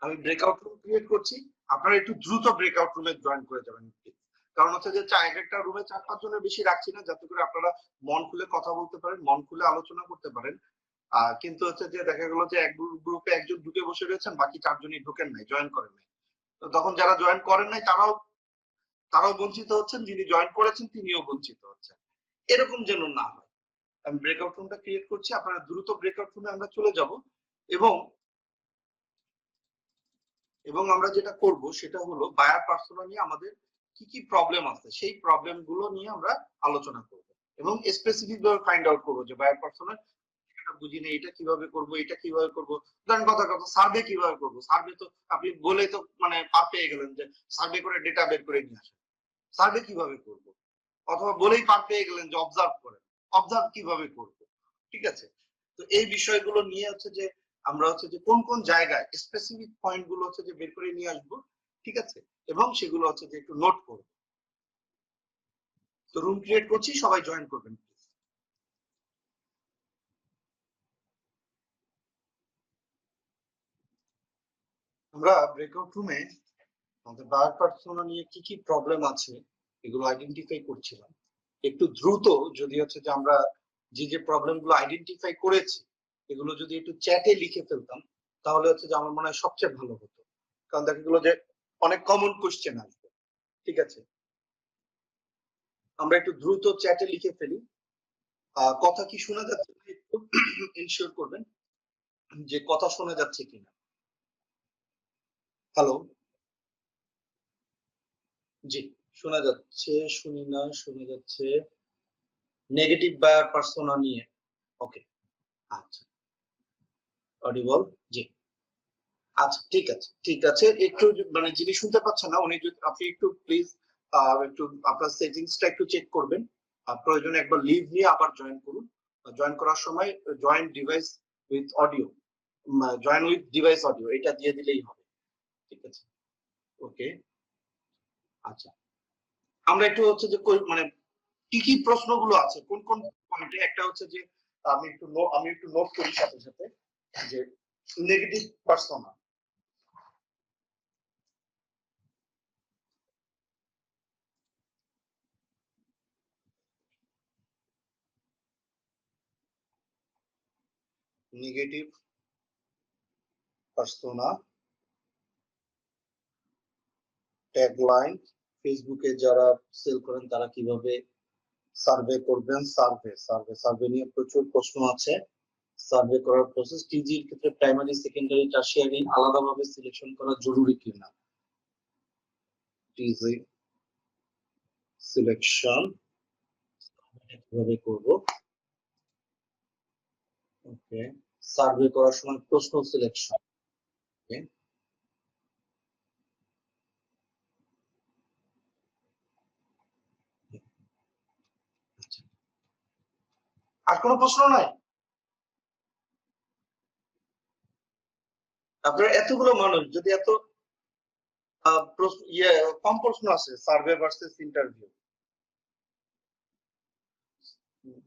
আমি ব্রেকআউট রুম ক্রিয়েট করছি, আপনারা একটু দ্রুত ব্রেকআউট রুমে জয়েন করে যাবেন। কারণ হচ্ছে যে এক একটা রুমে 4-5 জনের বেশি রাখছি না, যাতে করে আপনারা মন খুলে কথা বলতে পারেন, মন খুলে আলোচনা করতে পারেন। কিন্তু হচ্ছে যে দেখা গেল যে এক গ্রুপে একজন ঢুকে বসে রয়েছেন, বাকি 4 জনই ঢোকেন নাই, জয়েন করেন নাই। তো তখন যারা জয়েন করেন নাই তারাও বঞ্চিত হচ্ছেন, যিনি জয়েন করেছেন তিনিও বঞ্চিত হচ্ছেন। এরকম যেন না হয়। আমি ব্রেকআউট রুমটা ক্রিয়েট করছি, আপনারা দ্রুত ব্রেকআউট রুমে আমরা চলে যাব। এবং আমরা যেটা করব সেটা হলো বায়ার পার্সোনা নিয়ে আমাদের কি কি প্রবলেম আছে সেই প্রবলেম গুলো নিয়ে আমরা আলোচনা করব, এবং স্পেসিফিক ভাবে ফাইন্ড আউট করব যে বায়ার পার্সোনা এটা বুঝি না, এটা কিভাবে করব, এটা কিভাবে করব। ধরেন কথা সার্ভে কিভাবে করব, সার্ভে তো আপনি বলে তো মানে পার পেয়ে গেলেন যে সার্ভে করে ডেটা বের করে নিয়ে আসেন, সার্ভে কিভাবে করব, অথবা বলেই পার পেয়ে গেলেন যে অবজার্ভ করেন, অবজার্ভ কিভাবে করব। ঠিক আছে, তো এই বিষয়গুলো নিয়ে হচ্ছে যে আমরা হচ্ছে যে কোন কোন জায়গায় স্পেসিফিক পয়েন্ট গুলো হচ্ছে যে বের করে নিয়ে আসবো, ঠিক আছে, এবং সেগুলো হচ্ছে যে একটু নোট করব। তো রুম ক্রিয়েট করছি, সবাই জয়েন করবেন। আমরা ব্রেকআউট রুমে আমাদের বায়ার পার্সোনা নিয়ে কি কি প্রবলেম আছে এগুলো আইডেন্টিফাই করছিলাম। একটু দ্রুত যদি হচ্ছে যে আমরা যে প্রবলেম গুলো আইডেন্টিফাই করেছি এগুলো যদি একটু চ্যাটে লিখে ফেলতাম, তাহলে হচ্ছে যে আমার মনে হয় সবচেয়ে ভালো হতো। কারণ দেখা গেলো যে অনেক কমন কোশ্চেন আসবে। ঠিক আছে, আমরা একটু দ্রুত চ্যাটে লিখে ফেলি। কথা কি শোনা যাচ্ছে একটু ইনশিওর করবেন যে কথা শোনা যাচ্ছে কিনা। হ্যালো, জি শোনা যাচ্ছে, শুনি না, শোনা যাচ্ছে। নেগেটিভ বায়ার পার্সোনা নিয়ে, ওকে, আচ্ছা, অডিবল, জি, আচ্ছা ঠিক আছে ঠিক আছে। একটু মানে যিনি শুনতে পাচ্ছেন না উনি যদি আপনি একটু প্লিজ একটু আপনার সেটিংসটা একটু চেক করবেন, প্রয়োজনে একবার লিভ নিয়ে আবার জয়েন করুন। জয়েন করার সময় join device with audio, join with device audio এটা দিয়ে দিলেই হবে। ঠিক আছে, ওকে, আচ্ছা, আমরা একটু হচ্ছে যে মানে কি কি প্রশ্নগুলো আছে কোন কোন পয়েন্টে, একটা হচ্ছে যে আমি একটু নোট করি সাথে সাথে যে negative persona, negative persona tagline, ফেসবুকে যারা সেল করেন তারা কিভাবে সার্ভে করবেন, সার্ভে সার্ভে সার্ভে নিয়ে প্রচুর প্রশ্ন আছে। সার্ভে করার প্রসেস, টিজির ক্ষেত্রে প্রাইমারি সেকেন্ডারি টারশিয়ারি আলাদাভাবে সিলেকশন করা জরুরি কিনা, টিজি সিলেকশন কিভাবে করব, ওকে, সার্ভে করার সময় প্রশ্ন সিলেকশন, ওকে, আর কোনো প্রশ্ন নাই? আপনার এতগুলো মানুষ যদি এত কম প্রশ্ন আছে, সার্ভে ভার্সেস ইন্টারভিউ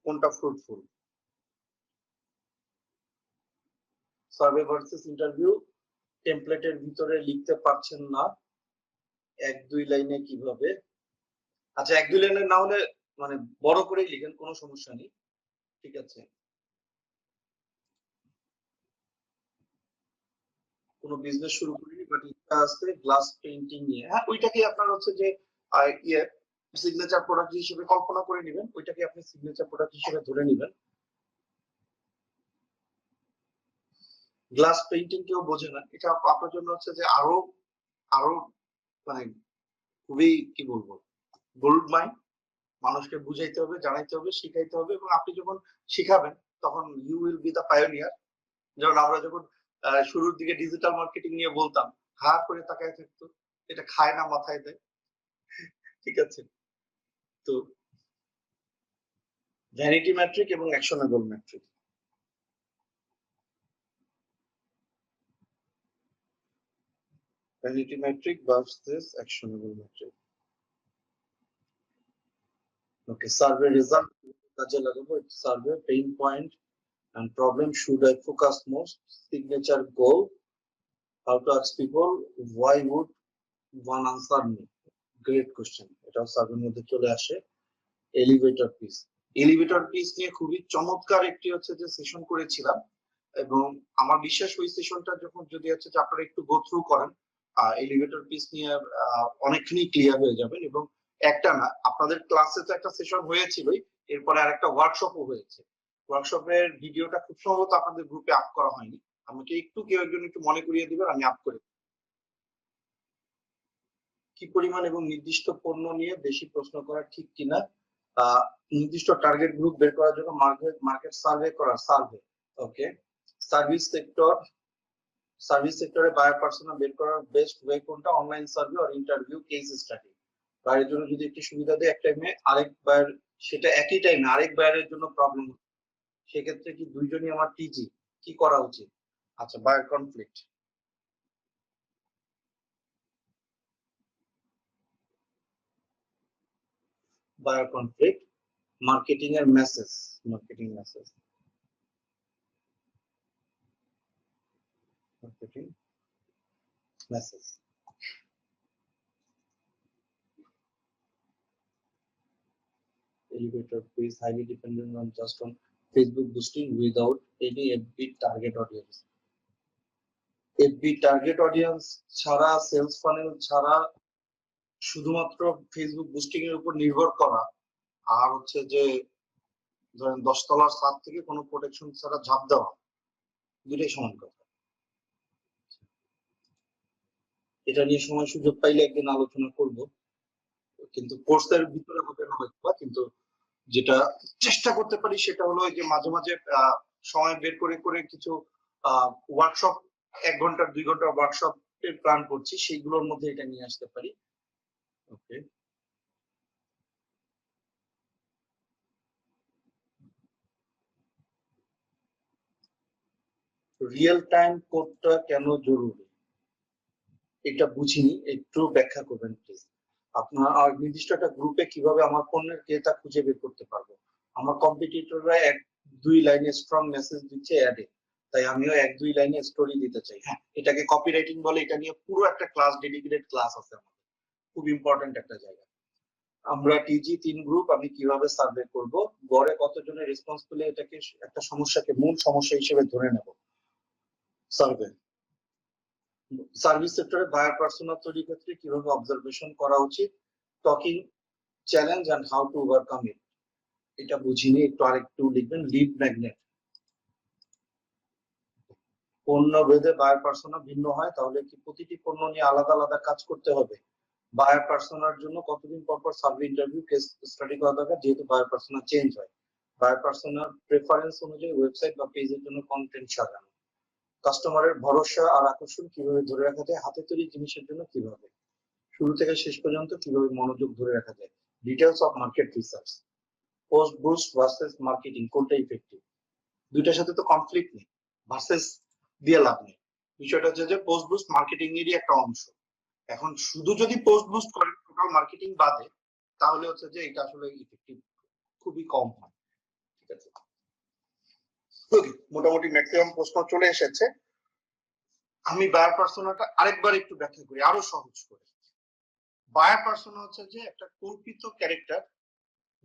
কোনটা ফ্রুটফুল, সার্ভে ভার্সেস ইন্টারভিউ টেমপ্লেটের ভিতরে লিখতে পারছেন না 1-2 লাইনে কিভাবে, আচ্ছা 1-2 লাইনে না হলে মানে বড় করেই লিখেন, কোনো সমস্যা নেই। ঠিক আছে, কোনো বিজনেস শুরু করিনি বাট ইচ্ছা আছে গ্লাস পেইন্টিং নিয়ে, হ্যাঁ ওইটাকে আপনার হচ্ছে যে ইয়ে সিগনেচার প্রোডাক্ট হিসেবে কল্পনা করে নেবেন, ওইটাকে আপনি সিগনেচার প্রোডাক্ট হিসেবে ধরে নেবেন। গ্লাস পেইন্টিং কেউ বোঝে না, এটা আপনার জন্য হচ্ছে যে আরো আরো মানে খুবই কি বলবো গোল্ড মাইন। মানুষকে বুঝাইতে হবে, জানাইতে হবে, শিখাইতে হবে, এবং আপনি যখন শিখাবেন তখন you will be the pioneer. যেমন আমরা যখন শুরুর দিকে ডিজিটাল মার্কেটিং নিয়ে বলতাম, হা করে তাকায় থাকতো, এটা খায় না মাথায় দেয়। ঠিক আছে? তো ভ্যানিটি ম্যাট্রিক এবং actionable metric. Vanity metric versus actionable metric. Okay, survey result কাজে লাগাবো। Survey pain point and problem should I focus most? Signature goal. How to ask people why would one answer me? Great question. এটাও সার্ভের মধ্যে চলে আসে। Elevator piece. এলিভেটর পিস নিয়ে খুবই চমৎকার একটি হচ্ছে যে সেশন করেছিলাম, এবং আমার বিশ্বাস ওই সেশনটা যখন যদি হচ্ছে যে আপনারা একটু গো থ্রু করেন, এলিভেটর পিস নিয়ে অনেকখানি ক্লিয়ার হয়ে যাবেন। এবং একটা না, আপনাদের ক্লাসে তো একটা সেশন হয়েছিলই, এরপরে আরেকটা ওয়ার্কশপও হয়েছে। ওয়ার্কশপের ভিডিওটা খুব সম্ভবত আপনাদের গ্রুপে আপ করা হয়নি, আমাকে একটু কেউ একজন একটু মনে করিয়ে দিবেন, আমি আপ করে। কি পরিমাণ এবং নির্দিষ্ট পণ্য নিয়ে বেশি প্রশ্ন করা ঠিক কিনা? নির্দিষ্ট টার্গেট গ্রুপ বের করার জন্য মার্কেট সার্ভে করা। সার্ভে, ওকে। সার্ভিস সেক্টরে বায়ার পার্সোনা বের করার বেস্ট ওয়ে কোনটা? অনলাইন সার্ভে আর ইন্টারভিউ কেস স্টাডি। বায়ারের জন্য যদি একটি সুবিধা দেয়, এক টাইমে আরেক বায়ার, সেটা একই টাইমে আরেক বায়ারের জন্য প্রবলেম, সেক্ষেত্রে কি দুইজনই আমার টিজি, কি করা উচিত? আচ্ছা, বায়ার কনফ্লিক্ট, মার্কেটিং এর message, marketing message, marketing message. Elevator is highly dependent on just on Facebook boosting without any FB target audience. FB target audience ছাড়া, সেলস ফানেল ছাড়া, শুধুমাত্র ফেসবুক বুস্টিং এর উপর নির্ভর করা, আর হচ্ছে যে ধরেন 10 তলার ছাদ থেকে কোনো প্রোটেকশন ছাড়া ঝাঁপ দেওয়া, দুটাই সমান কথা। এটা নিয়ে সময় সুযোগ পাইলে একদিন আলোচনা করব, কিন্তু কোর্সের ভিতরে হবে না হয়তো, কিন্তু যেটা চেষ্টা করতে পারি সেটা হলো যে মাঝে মাঝে সময় বের করে করে কিছু ওয়ার্কশপ, 1 ঘন্টার 2 ঘন্টার ওয়ার্কশপ এর প্ল্যান করছি, সেইগুলোর মধ্যে এটা নিয়ে আসতে পারি। ওকে, রিয়েল টাইম কোডটা কেন জরুরি? এটা বুঝিনি, একটু ব্যাখ্যা করবেন প্লিজ। আপনার আর নির্দিষ্ট একটা গ্রুপে কিভাবে আমার পণ্যের ক্রেতা খুঁজে বের করতে পারবো? আমার কম্পিটিটররা 1-2 লাইনে স্ট্রং মেসেজ দিচ্ছে অ্যাডে, তাই আমিও 1-2 লাইনে স্টোরি দিতে চাই। হ্যাঁ, এটাকে কপিরাইটিং বলে। এটা নিয়ে পুরো একটা ক্লাস, ডেডিকেটেড ক্লাস আছে আমাদের, খুব ইম্পর্টেন্ট একটা জায়গা। আমরা টিজি 3 গ্রুপ, আমি কিভাবে সার্ভে করব, গড়ে কতজনের রেসপন্স পেলে এটাকে একটা সমস্যাকে মূল সমস্যা হিসেবে ধরে নেব। সার্ভে, সার্ভিস সেক্টরে বায়ার পার্সোনা তৈরির ক্ষেত্রে কিভাবে অবজারভেশন করা উচিত? Talking challenge and how to overcome it. এটা বুঝিনি, একটু আরেকটু লিখবেন। লিড ম্যাগনেট, পণ্য ভেদে বায়ার পার্সোনা ভিন্ন হয়, তাহলে কি প্রতিটি পণ্য নিয়ে আলাদা আলাদা কাজ করতে হবে? বায়ার পার্সোনার জন্য কতদিন পর পর সার্ভে ইন্টারভিউ কেস স্টাডি করা দরকার, যেহেতু বায়ার পার্সোনা চেঞ্জ হয়? বায়ার পার্সোনার প্রেফারেন্স অনুযায়ী ওয়েবসাইট বা পেজের জন্য কন্টেন্ট সাজানো। কাস্টমারের ভরসা আর আকর্ষণ কিভাবে ধরে রাখা যায়? হাতে তৈরি জিনিসের জন্য কিভাবে শুরু থেকে শেষ পর্যন্ত কিভাবে মনোযোগ ধরে রাখা যায়? Details of market research. Post boost versus marketing, কোনটা ইফেক্টিভ? দুইটার সাথে তো কনফ্লিক্ট নেই, ভার্সেস দিয়ে লাভ নেই। বিষয়টা হচ্ছে যে পোস্ট বুস্ট মার্কেটিং এরই একটা অংশ। এখন শুধু যদি পোস্ট বুস্ট করেন টোটাল মার্কেটিং বাদে, তাহলে হচ্ছে যে এটা আসলে ইফেক্টিভ খুবই কম হয়। ঠিক আছে, মোটামুটি ম্যাক্সিমাম প্রশ্ন চলে এসেছে। আমি বায়ার পার্সোনাটা আরেকবার একটু ব্যাখ্যা করি আরো সহজ করে। বায়ার পার্সোনা হচ্ছে যে একটা কল্পিত ক্যারেক্টার,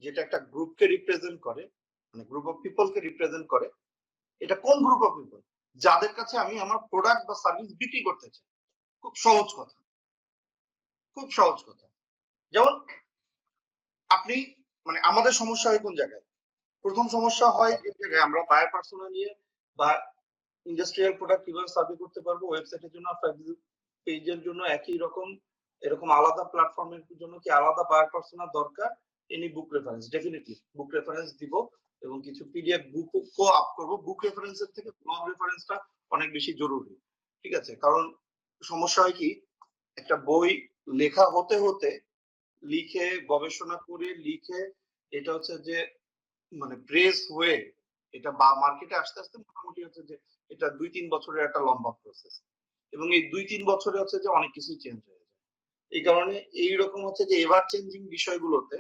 যেটা একটা গ্রুপকে রিপ্রেজেন্ট করে, মানে গ্রুপ অফ পিপলকে রিপ্রেজেন্ট করে। এটা কোন গ্রুপ অফ পিপল? যাদের কাছে আমি আমার প্রোডাক্ট বা সার্ভিস বিক্রি করতে চাই। খুব সহজ কথা, খুব সহজ কথা। যেমন আপনি, মানে আমাদের সমস্যা হয় কোন জায়গায়? প্রথম সমস্যা হয় যে জায়গায় আমরা বায়ার পার্সোনা নিয়ে বা ইন্ডাস্ট্রিয়াল প্রোডাক্ট কিভাবে সার্ভে করতে পারবো, ওয়েবসাইটের জন্য, পেজের জন্য একই রকম এরকম আলাদা প্ল্যাটফর্মের জন্য কি আলাদা বায়ার পার্সোনা দরকার? এনি বুক রেফারেন্স, ডেফিনিটলি বুক রেফারেন্স দিব এবং কিছু পিডিএফ বুকও আপ করব। বুক রেফারেন্সের থেকে ব্লগ রেফারেন্সটা অনেক বেশি জরুরি, ঠিক আছে? কারণ সমস্যা হয় কি, একটা বই লেখা হতে হতে লিখে গবেষণা করে লিখে এটা হচ্ছে যে মানে প্রেস হয়ে এটা বা মার্কেটে আসতে আসতে মোটামুটি হচ্ছে যে এটা 2-3 বছরের একটা লম্বা প্রসেস, এবং এই 2-3 বছরে হচ্ছে যে অনেক কিছু চেঞ্জ হয়ে যায়। এই কারণে এইরকম হচ্ছে যে এভার চেঞ্জিং বিষয়গুলোতে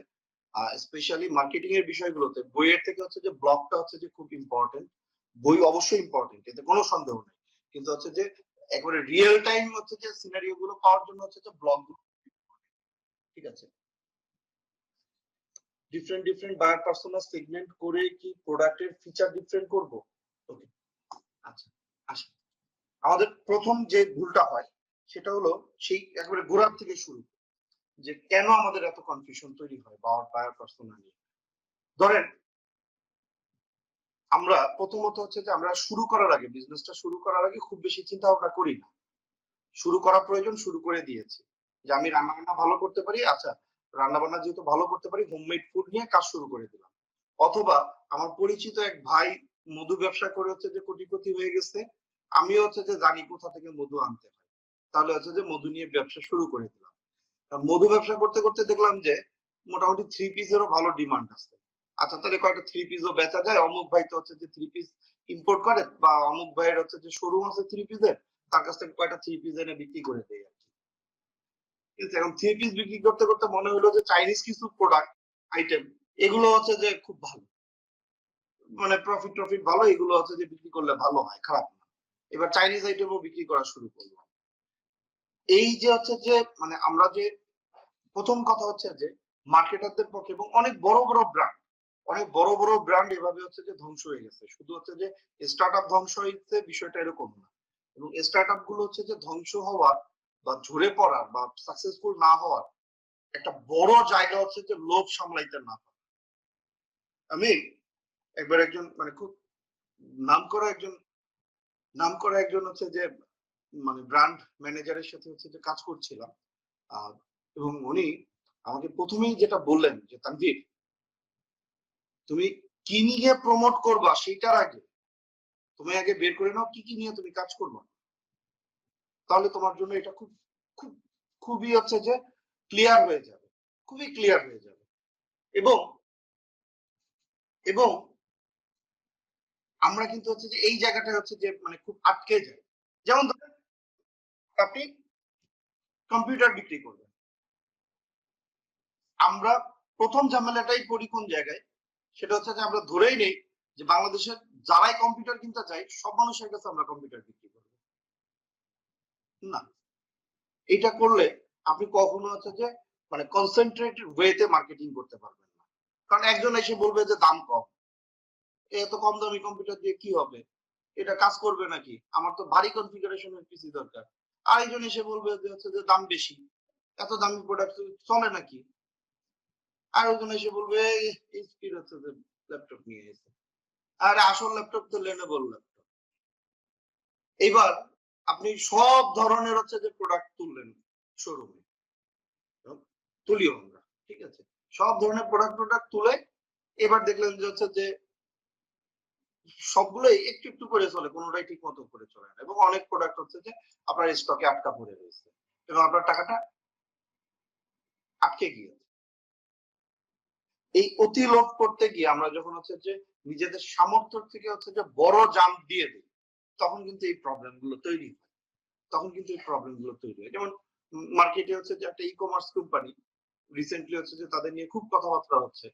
স্পেশালি মার্কেটিং এর বিষয়গুলোতে বইয়ের থেকে হচ্ছে যে ব্লগটা হচ্ছে যে খুব ইম্পর্টেন্ট। বই অবশ্যই ইম্পর্টেন্ট, এতে কোনো সন্দেহ নেই, কিন্তু হচ্ছে যে একবারে রিয়েল টাইম হচ্ছে যে সিনারিও গুলো পাওয়ার জন্য হচ্ছে যে ব্লগ, ঠিক আছে? ডিফারেন্ট বায়ার পার্সোনা সেগমেন্ট করে কি প্রোডাক্টের ফিচার ডিফারেন্ট করব? ওকে, আচ্ছা আসি। আমাদের প্রথম যে ভুলটা হয় সেটা হলো সেই একেবারে গোড়ার থেকে শুরু, যে কেন আমাদের এত কনফিউশন তৈরি হয় বায়ার পার্সোনা নিয়ে। ধরেন আমরা প্রথমত হচ্ছে যে আমরা শুরু করার আগে, বিজনেসটা শুরু করার আগে খুব বেশি চিন্তা ভাবনা করি না। শুরু করা প্রয়োজন, শুরু করে দিয়েছি। যে আমি রান্না বান্না ভালো করতে পারি, আচ্ছা রান্না বান্না যেহেতু ভালো করতে পারি, হোমমেড ফুড নিয়ে কাজ শুরু করে দিলাম। অথবা আমার পরিচিত এক ভাই মধু ব্যবসা করে হচ্ছে যে কোটিপতি হয়ে গেছে, আমিও হচ্ছে যে জানি কোথা থেকে মধু আনতে হয়, তাহলে হচ্ছে যে মধু নিয়ে ব্যবসা শুরু করে দিলাম। মধু ব্যবসা করতে করতে দেখলাম যে মোটামুটি থ্রি পিসেরও ভালো ডিমান্ড আছে। আচ্ছা তাহলে কয়েকটা থ্রি পিসও বেচা যায়, অমুক ভাই তো হচ্ছে যে থ্রি পিস ইম্পোর্ট করে, বা অমুক ভাইয়ের হচ্ছে যে শোরুম আছে থ্রি পিসের, তার কাছ থেকে কয়েকটা থ্রি পিস এনে বিক্রি করে দেয় আর কি। ঠিক আছে, এখন থ্রি পিস বিক্রি করতে করতে মনে হলো যে চাইনিজ কিছু প্রোডাক্ট আইটেম এগুলো হচ্ছে যে খুব ভালো, মানে প্রফিট ভালো, এগুলো হচ্ছে যে বিক্রি করলে ভালো হয়, খারাপ না। এবার চাইনিজ আইটেমও বিক্রি করা শুরু করলাম। এই যে হচ্ছে যে মানে আমরা যে প্রথম কথা হচ্ছে যে মার্কেটারদের পক্ষে, এবং অনেক বড় বড় ব্র্যান্ড এভাবে হচ্ছে যে ধ্বংস হয়ে গেছে। শুধু হচ্ছে যে স্টার্টআপ ধ্বংস হয়েছে বিষয়টা এরকম না, এবং স্টার্টআপ গুলো হচ্ছে যে ধ্বংস হওয়ার বা ঝরে পড়ার বা সাকসেসফুল না হওয়ার একটা বড় জায়গা হচ্ছে যে লোভ সামলাইতে না পারা। আমি একবার একজন মানে খুব নাম করা একজন হচ্ছে যে মানে ব্র্যান্ড ম্যানেজারের সাথে হচ্ছে যে কাজ করছিলাম, এবং উনি আমাকে প্রথমেই যেটা বললেন যে তানভীর, তুমি কি নিয়ে প্রমোট করবা সেটার আগে তুমি আগে বের করে নাও কি কি নিয়ে তুমি কাজ করবা, তাহলে তোমার জন্য এটা খুব খুব খুবই হচ্ছে যে ক্লিয়ার হয়ে যাবে, খুবই ক্লিয়ার হয়ে যাবে। এবং এবং আমরা কিন্তু হচ্ছে যে এই জায়গাটা হচ্ছে যে মানে খুব আটকে যায়। যেমন ধরেন আপনি কম্পিউটার বিক্রি করবেন, আমরা প্রথম ঝামেলাটাই করি কোন জায়গায়, সেটা হচ্ছে যে আমরা ধরেই নেই যে বাংলাদেশের যারাই কম্পিউটার কিনতে চায় সব মানুষের কাছে আমরা কম্পিউটার বিক্রি করবো। না, এটা করলে আপনি কখনো হচ্ছে যে মানে কনসেন্ট্রেটেড ওয়েতে মার্কেটিং করতে পারবেন না। কারণ একজন এসে বলবে যে দাম কম, এত কম দামি কম্পিউটার দিয়ে কি হবে, এটা কাজ করবে নাকি, আমার তো ভারী কনফিগারেশনের পিসি দরকার। আরেকজন এসে বলবে যে হচ্ছে যে দাম বেশি, এত দামি প্রোডাক্ট চলে নাকি। আরেকজন এসে বলবে এইচপির হচ্ছে যে ল্যাপটপ নিয়ে এসে, আরে আসল ল্যাপটপ তো লেনোভোর ল্যাপটপ। এইবার আপনি সব ধরনের হচ্ছে যে প্রোডাক্ট তুললেন শোরুমে, তুলিও আমরা, ঠিক আছে, সব ধরনের প্রোডাক্ট তুলে এবার দেখলেন যে হচ্ছে যে সবগুলোই একটু একটু করে চলে, কোনোটাই ঠিক মতো করে চলে না, এবং অনেক প্রোডাক্ট হচ্ছে যে আপনার স্টকে আটকা পড়ে রয়েছে এবং আপনার টাকাটা আটকে গিয়েছে। এই অতি লোভ করতে গিয়ে আমরা যখন হচ্ছে যে নিজেদের সামর্থ্য থেকে হচ্ছে যে বড় জাম্প দিয়ে দিই, তখন কিন্তু এই প্রবলেম গুলো তৈরি হয়, যেমন মার্কেটে হচ্ছে যে একটা ই কমার্স কোম্পানি রিসেন্টলি হচ্ছে যে তাদের নিয়ে খুব কথাবার্তা হচ্ছে,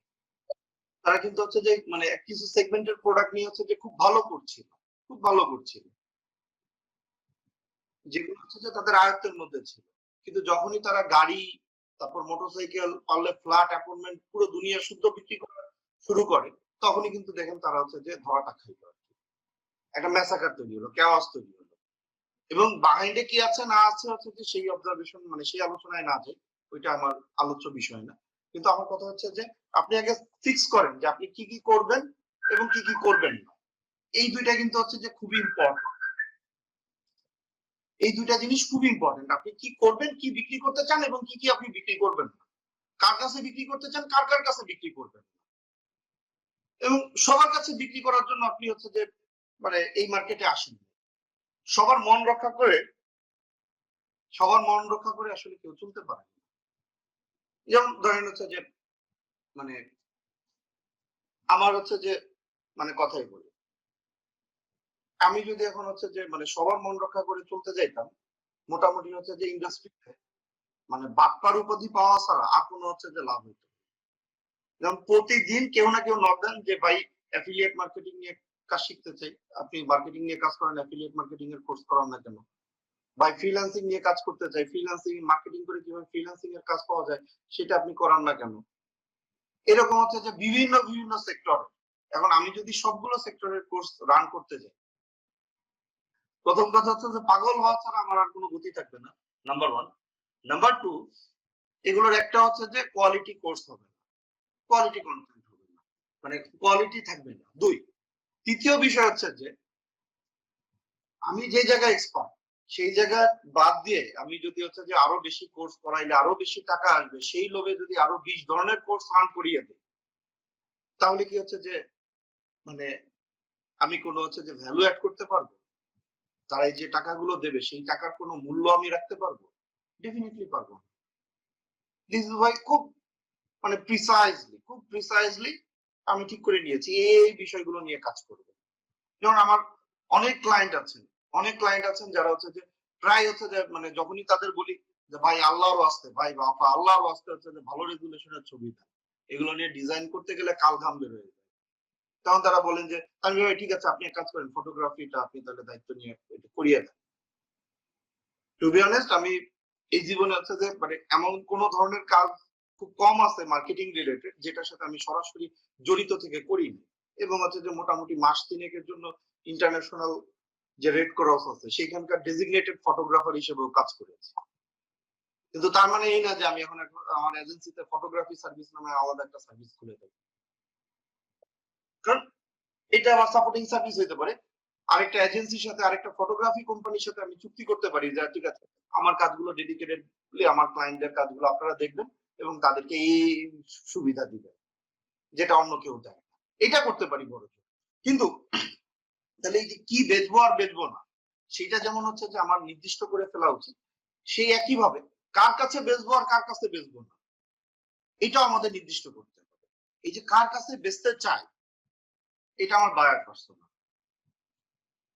তারা কিন্তু হচ্ছে যে মানে কিছু সেগমেন্টের প্রোডাক্ট নিয়ে হচ্ছে যে খুব ভালো করছিল, যেগুলো হচ্ছে যে তাদের আয়ত্তের মধ্যে ছিল। কিন্তু যখনই তারা গাড়ি, তারপর মোটরসাইকেল, পারলে ফ্ল্যাট, অ্যাপার্টমেন্ট, পুরো দুনিয়া শুদ্ধ বিক্রি করা শুরু করে, তখনই কিন্তু দেখেন তারা হচ্ছে যে ধরাটা খাইল, একটা ম্যাসাকার তৈরি হলো, কেওয়াস তৈরি হলো। এবং বাহিরে কি আছে না আছে হচ্ছে যে সেই অবজারভেশন মানে সেই আলোচনায় না যাই, ওইটা আমার আলোচ্য বিষয় না। কিন্তু আমার কথা হচ্ছে যে আপনি আগে ফিক্স করেন যে আপনি কি কি করবেন এবং কি কি করবেন না, এই দুইটা কিন্তু হচ্ছে যে খুবই ইম্পর্টেন্ট। এই দুইটা জিনিস খুব ইম্পর্টেন্ট। আপনি কি করবেন, কি বিক্রি করতে চান এবং কি আপনি বিক্রি করবেন না, কার কাছে বিক্রি করতে চান, কার কাছে বিক্রি করবেন, এবং সবার কাছে বিক্রি করার জন্য আপনি হচ্ছে যে মানে এই মার্কেটে আসেন। সবার মন রক্ষা করে আসলে কেউ চলতে পারে না। যেমন ধরেন হচ্ছে যে মানে আমার হচ্ছে যে মানে কথাই বলি, আমি যদি এখন হচ্ছে যে মানে সবার মন রক্ষা করে চলতে যাইতাম, মোটামুটি হচ্ছে যে ইন্ডাস্ট্রিতে মানে বাটপার উপাধি পাওয়া ছাড়া আর কোনো হচ্ছে যে লাভ হইতো না। যেমন প্রতিদিন কেউ না কেউ নক দেন যে ভাই অ্যাফিলিয়েট মার্কেটিং নিয়ে কাজ শিখতে চাই, আপনি মার্কেটিং নিয়ে কাজ করেন, অ্যাফিলিয়েট মার্কেটিং এর কোর্স করান না কেন, ভাই ফ্রিল্যান্সিং নিয়ে কাজ করতে চাই, ফ্রিল্যান্সিং মার্কেটিং করে কিভাবে ফ্রিল্যান্সিং এর কাজ পাওয়া যায় সেটা আপনি করান না কেন। এরকম হচ্ছে যে বিভিন্ন সেক্টর। এখন আমি যদি সবগুলো সেক্টরের কোর্স রান করতে যাই, প্রথম কথা হচ্ছে যে পাগল হওয়া ছাড়া আমার আর কোনো গতি থাকবে না, নাম্বার ওয়ান। নাম্বার টু, এগুলোর একটা হচ্ছে যে কোয়ালিটি কোর্স হবে না, কোয়ালিটি কন্টেন্ট হবে না, মানে কোয়ালিটি থাকবে না। দুই, তৃতীয় বিষয় হচ্ছে যে আমি যে জায়গায় এক্সপার্ট সেই জায়গা বাদ দিয়ে আমি যদি হচ্ছে যে আরো বেশি কোর্স করাইলে আরো বেশি টাকা আসবে সেই লোভে যদি আরো 20 ধরনের কোর্স রান করিয়ে দিই, তাহলে কি হচ্ছে যে মানে আমি কোনো হচ্ছে যে ভ্যালু অ্যাড করতে পারবো? তারা এই যে টাকাগুলো দেবে সেই টাকার কোনো মূল্য আমি রাখতে পারবো? ডেফিনেটলি পারবো না। দিস ইজ ওয়াই মানে খুব প্রিসাইজলি আমি ঠিক করে নিয়েছি এই বিষয়গুলো নিয়ে কাজ করব। যেমন আমার অনেক ক্লায়েন্ট আছেন যারা হচ্ছে যে প্রায় হচ্ছে যে মানে যখনই তাদের বলি যে ভাই আল্লাহর ওয়াস্তে, ভাই বাবা আল্লাহর ওয়াস্তে হচ্ছে যে ভালো রেজুলেশনের ছবি দেন, এগুলো নিয়ে ডিজাইন করতে গেলে কাল ঘাম বের হয়ে যায়। তখন তারা বলেন যে আমি ভাই ঠিক আছে আপনি এক কাজ করেন, ফটোগ্রাফিটা আপনি তাহলে দায়িত্ব নিয়ে এটা করিয়ে দেন। টু বি অনেস্ট, আমি এই জীবনে হচ্ছে যে মানে এমন কোন ধরনের কাজ খুব কম আছে মার্কেটিং রিলেটেড যেটার সাথে আমি সরাসরি জড়িত থেকে করিনি, এবং হচ্ছে যে মোটামুটি মাস তিনেকের জন্য ইন্টারন্যাশনাল যে রেড ক্রস আছে সেখানকার ডেজিগনেটেড ফটোগ্রাফার হিসেবেও কাজ করেছি। কিন্তু তার মানে এই না যে আমি এখন আমার এজেন্সিতে ফটোগ্রাফি সার্ভিস নামে আলাদা একটা সার্ভিস খুলে দেব, কারণ এটা আমার সাপোর্টিং সার্ভিস হতে পারে। আরেকটা এজেন্সির সাথে আরেকটা ফটোগ্রাফি কোম্পানির সাথে আমি চুক্তি করতে পারি যে ঠিক আছে আমার কাজগুলো ডেডিকেটেডলি আমার ক্লায়েন্টদের কাজগুলো আপনারা দেখবেন এবং তাদেরকে এই সুবিধা দিবেন যেটা অন্য কেউ দেয় না। এটা করতে পারি বড় জোর। কিন্তু তাহলে এই যে কি বেচবো আর বেচবো না সেটা যেমন হচ্ছে যে আমার নির্দিষ্ট করে ফেলা উচিত, সেই একই ভাবে কার কাছে বেচবো আর কার কাছে বেচবো না এটাও আমাদের নির্দিষ্ট করতে হবে। এই যে কার কাছে বেচতে চাই এটা আমার বায়ার পার্সোনা,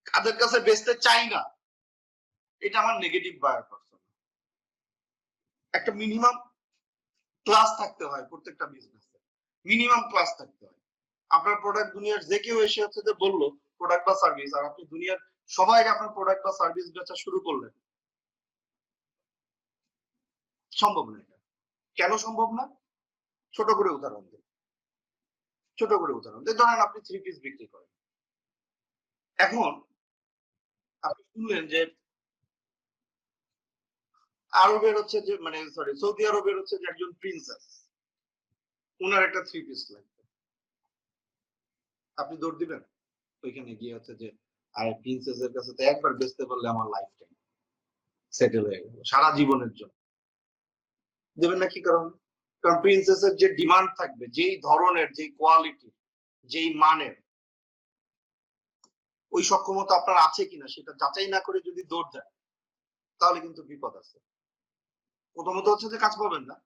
কাদের কাছে বেচতে চাই না এটা আমার নেগেটিভ বায়ার পার্সোনা। একটা মিনিমাম ক্লাস থাকতে হয় প্রত্যেকটা বিজনেসে, মিনিমাম ক্লাস থাকতে হয়। আপনার প্রোডাক্ট দুনিয়ার যে কেউ এসে হচ্ছে যে বললো প্রোডাক্ট বা সার্ভিস, আর আপনি দুনিয়ার সবাই আপনার প্রোডাক্ট বা সার্ভিস বেচা শুরু করলেন, সম্ভব না। এটা কেন সম্ভব না? ছোট করে উদাহরণ দিই, ধরেন আপনি 3 পিস বিক্রি করেন। এখন আপনি শুনলেন যে আরবের হচ্ছে যে মানে সরি সৌদি আরবের হচ্ছে যে একজন প্রিন্সেস, ওনার একটা 3 পিস লাগবে, আপনি দৌড় দিবেন ওইখানে গিয়ে হচ্ছে যে আর প্রিন্সেসের কাছে তো একবার বেচতে পারলে আমার লাইফ টাইম সেটেল হয়ে গেল, সারা জীবনের জন্য দেবেন না। কি কারণ? কারণ প্রিন্সেসের যে ডিমান্ড থাকবে, যেই ধরনের, যেই কোয়ালিটি, যেই মানের, ওই সক্ষমতা আপনার আছে কিনা সেটা যাচাই না করে যদি দৌড় যায় তাহলে কিন্তু বিপদ আছে। প্রথমত হচ্ছে যে কাজ পাবেন না,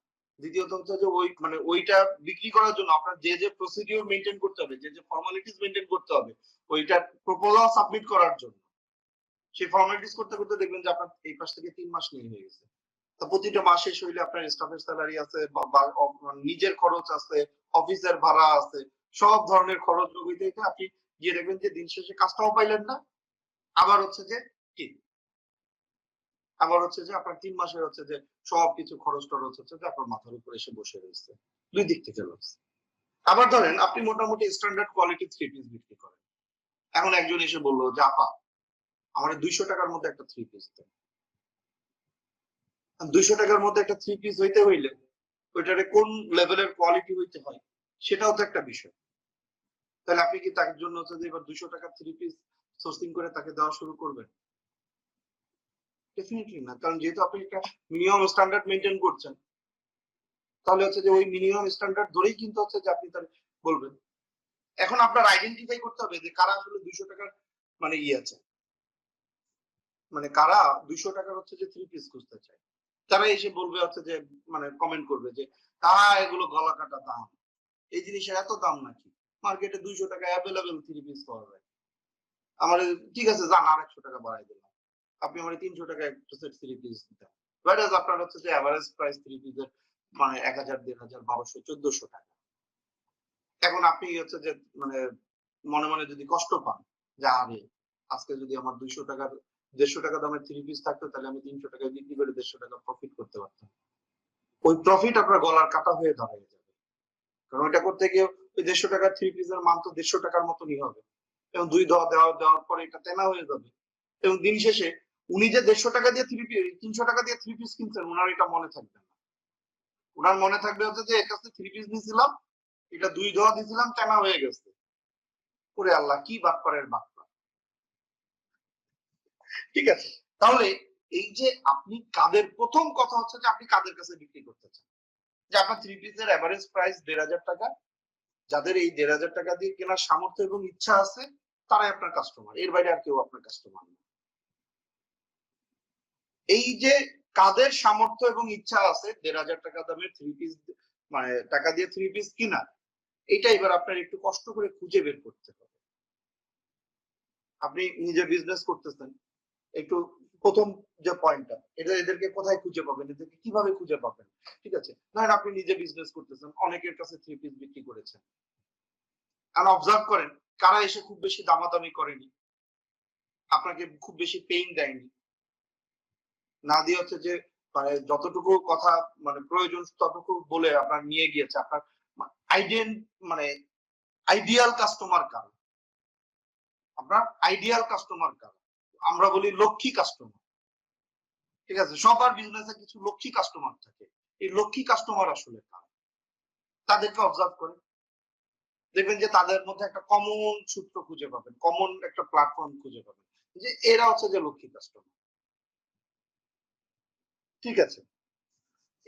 দ্বিতীয়ত হচ্ছে যে ওই মানে ওইটা বিক্রি করার জন্য আপনার যে যে প্রসিডিউর মেনটেন করতে হবে, যে যে ফর্মালিটিস মেনটেন করতে হবে ওইটা প্রপোজাল সাবমিট করার জন্য, সেই ফর্মালিটিস করতে করতে দেখবেন যে আপনার এই পাশ থেকে 3 মাস নিয়ে হয়ে গেছে। তো প্রতিটা মাস শেষ হইলে আপনার স্টাফের স্যালারি আছে বা নিজের খরচ আছে, অফিসের ভাড়া আছে, সব ধরনের খরচ যোগ হইতে হইতে আপনি গিয়ে দেখবেন যে দিন শেষে কাজটাও পাইলেন না, আবার হচ্ছে যে কি আবার হচ্ছে যে আপনার 3 মাসের হচ্ছে যে সবকিছু খরচ টরচ হচ্ছে যে আপনার মাথার উপর এসে বসে রয়েছে, দুই দিক থেকে লস। আবার ধরেন আপনি মোটামুটি স্ট্যান্ডার্ড কোয়ালিটি 3 পিস বিক্রি করেন, এখন একজন এসে বললো যে আপা আমার 200 টাকার মধ্যে একটা 3 পিস দেন। 200 টাকার মধ্যে একটা 3 পিস হইতে হইলে ওইটারে কোন লেভেলের কোয়ালিটি হইতে হয় সেটাও তো একটা বিষয়। তাহলে আপনি কি তার জন্য হচ্ছে যে এবার 200 টাকা 3 পিস সোর্সিং করে তাকে দেওয়া শুরু করবেন? ডেফিনেটলি না, কারণ যেহেতু আপনি একটা মিনিমাম স্ট্যান্ডার্ড মেনটেন করছেন, তাহলে হচ্ছে যে ওই মিনিমাম স্ট্যান্ডার্ড ধরেই কিন্তু হচ্ছে যে আপনি তার বলবেন। এখন আপনার আইডেন্টিফাই করতে হবে যে কারা আসলে 200 টাকার মানে আছে, মানে কারা 200 টাকার হচ্ছে যে 3 পিস খুঁজতে চায়। তারা এসে বলবে হচ্ছে যে মানে কমেন্ট করবে যে এগুলো গলা কাটা দাম, এই জিনিসের এত দাম নাকি, মার্কেটে 200 টাকায় অ্যাভেলেবেল 3 পিস পাওয়া যায়। আমার ঠিক আছে, যান আর 100 টাকা বাড়াই দিলাম, আপনি আমার 300 টাকা একটা সেট 3 পিস দিতেন, whereas আপনার হচ্ছে যে এভারেজ প্রাইস 3 পিসের মানে 1000, 1500, 1200, 1400 টাকা। এখন আপনি হচ্ছে যে মানে মনে মনে যদি কষ্ট পান যে আরে আজকে যদি আমার 200 টাকার 150 টাকা দামের 3 পিস থাকতো, তাহলে আমি 300 টাকায় বিক্রি করে 150 টাকা প্রফিট করতে পারতাম। ওই প্রফিট আপনার গলার কাটা হয়ে দাঁড়িয়ে যাবে, কারণ ওইটা করতে গিয়ে ওই 150 টাকার 3 পিসের মান তো 150 টাকার মতনই হবে, এবং 2 দেওয়ার পরে এটা তেনা হয়ে যাবে, এবং দিন শেষে উনি যে 150 টাকা দিয়ে 300 টাকা দিয়ে 3 পিস কিনছেন, ওনার এটা মনে থাকবে না। ওনার মনে থাকবে হচ্ছে যে এর কাছে 3 পিস নিয়েছিলাম, এটা 2 দেওয়া দিয়েছিলাম, তেনা হয়ে গেছে। ওরে আল্লাহ, কি বাটপারের বাটপার। ঠিক আছে, তাহলে এই যে আপনি কাদের, প্রথম কথা হচ্ছে যে আপনি কাদের কাছে বিক্রি করতে চান, যে আপনার 3 পিসের এভারেজ প্রাইস 1500 টাকা, যাদের এই 1500 টাকা দিয়ে কেনার সামর্থ্য এবং ইচ্ছা আছে, তারাই আপনার কাস্টমার, এর বাইরে আর কেউ আপনার কাস্টমার না। এই যে কাদের সামর্থ্য এবং ইচ্ছা আছে 1500 টাকা দামের 3 পিস মানে টাকা দিয়ে 3 পিস কিনা, এটা এবার আপনার একটু কষ্ট করে খুঁজে বের করতে হবে। আপনি নিজে বিজনেস করতেছেন, একটু প্রথম যে পয়েন্টটা, এটা এদেরকে কোথায় খুঁজে পাবেন, এদেরকে কিভাবে খুঁজে পাবেন। ঠিক আছে, ধরেন আপনি নিজে বিজনেস করতেছেন, অনেকের কাছে 3 পিস বিক্রি করেছেন, আর অবজার্ভ করেন কারা এসে খুব বেশি দামাদামি করেনি, আপনাকে খুব বেশি পেইন দেয়নি, না দিয়ে হচ্ছে যে মানে যতটুকু কথা মানে প্রয়োজন ততটুকু বলে আপনার নিয়ে গিয়েছে। আপনার মানে আইডিয়াল কাস্টমার কারা, আপনার আইডিয়াল কাস্টমার কারা, আমরা বলি লক্ষ্মী কাস্টমার। ঠিক আছে, সবার বিজনেসে কিছু লক্ষ্মী কাস্টমার থাকে, এই লক্ষ্মী কাস্টমার আসলে কারা, তাদেরকে অবজার্ভ করে দেখবেন যে তাদের মধ্যে একটা কমন সূত্র খুঁজে পাবেন, কমন একটা প্ল্যাটফর্ম খুঁজে পাবেন, যে এরা হচ্ছে যে লক্ষ্মী কাস্টমার। ঠিক আছে,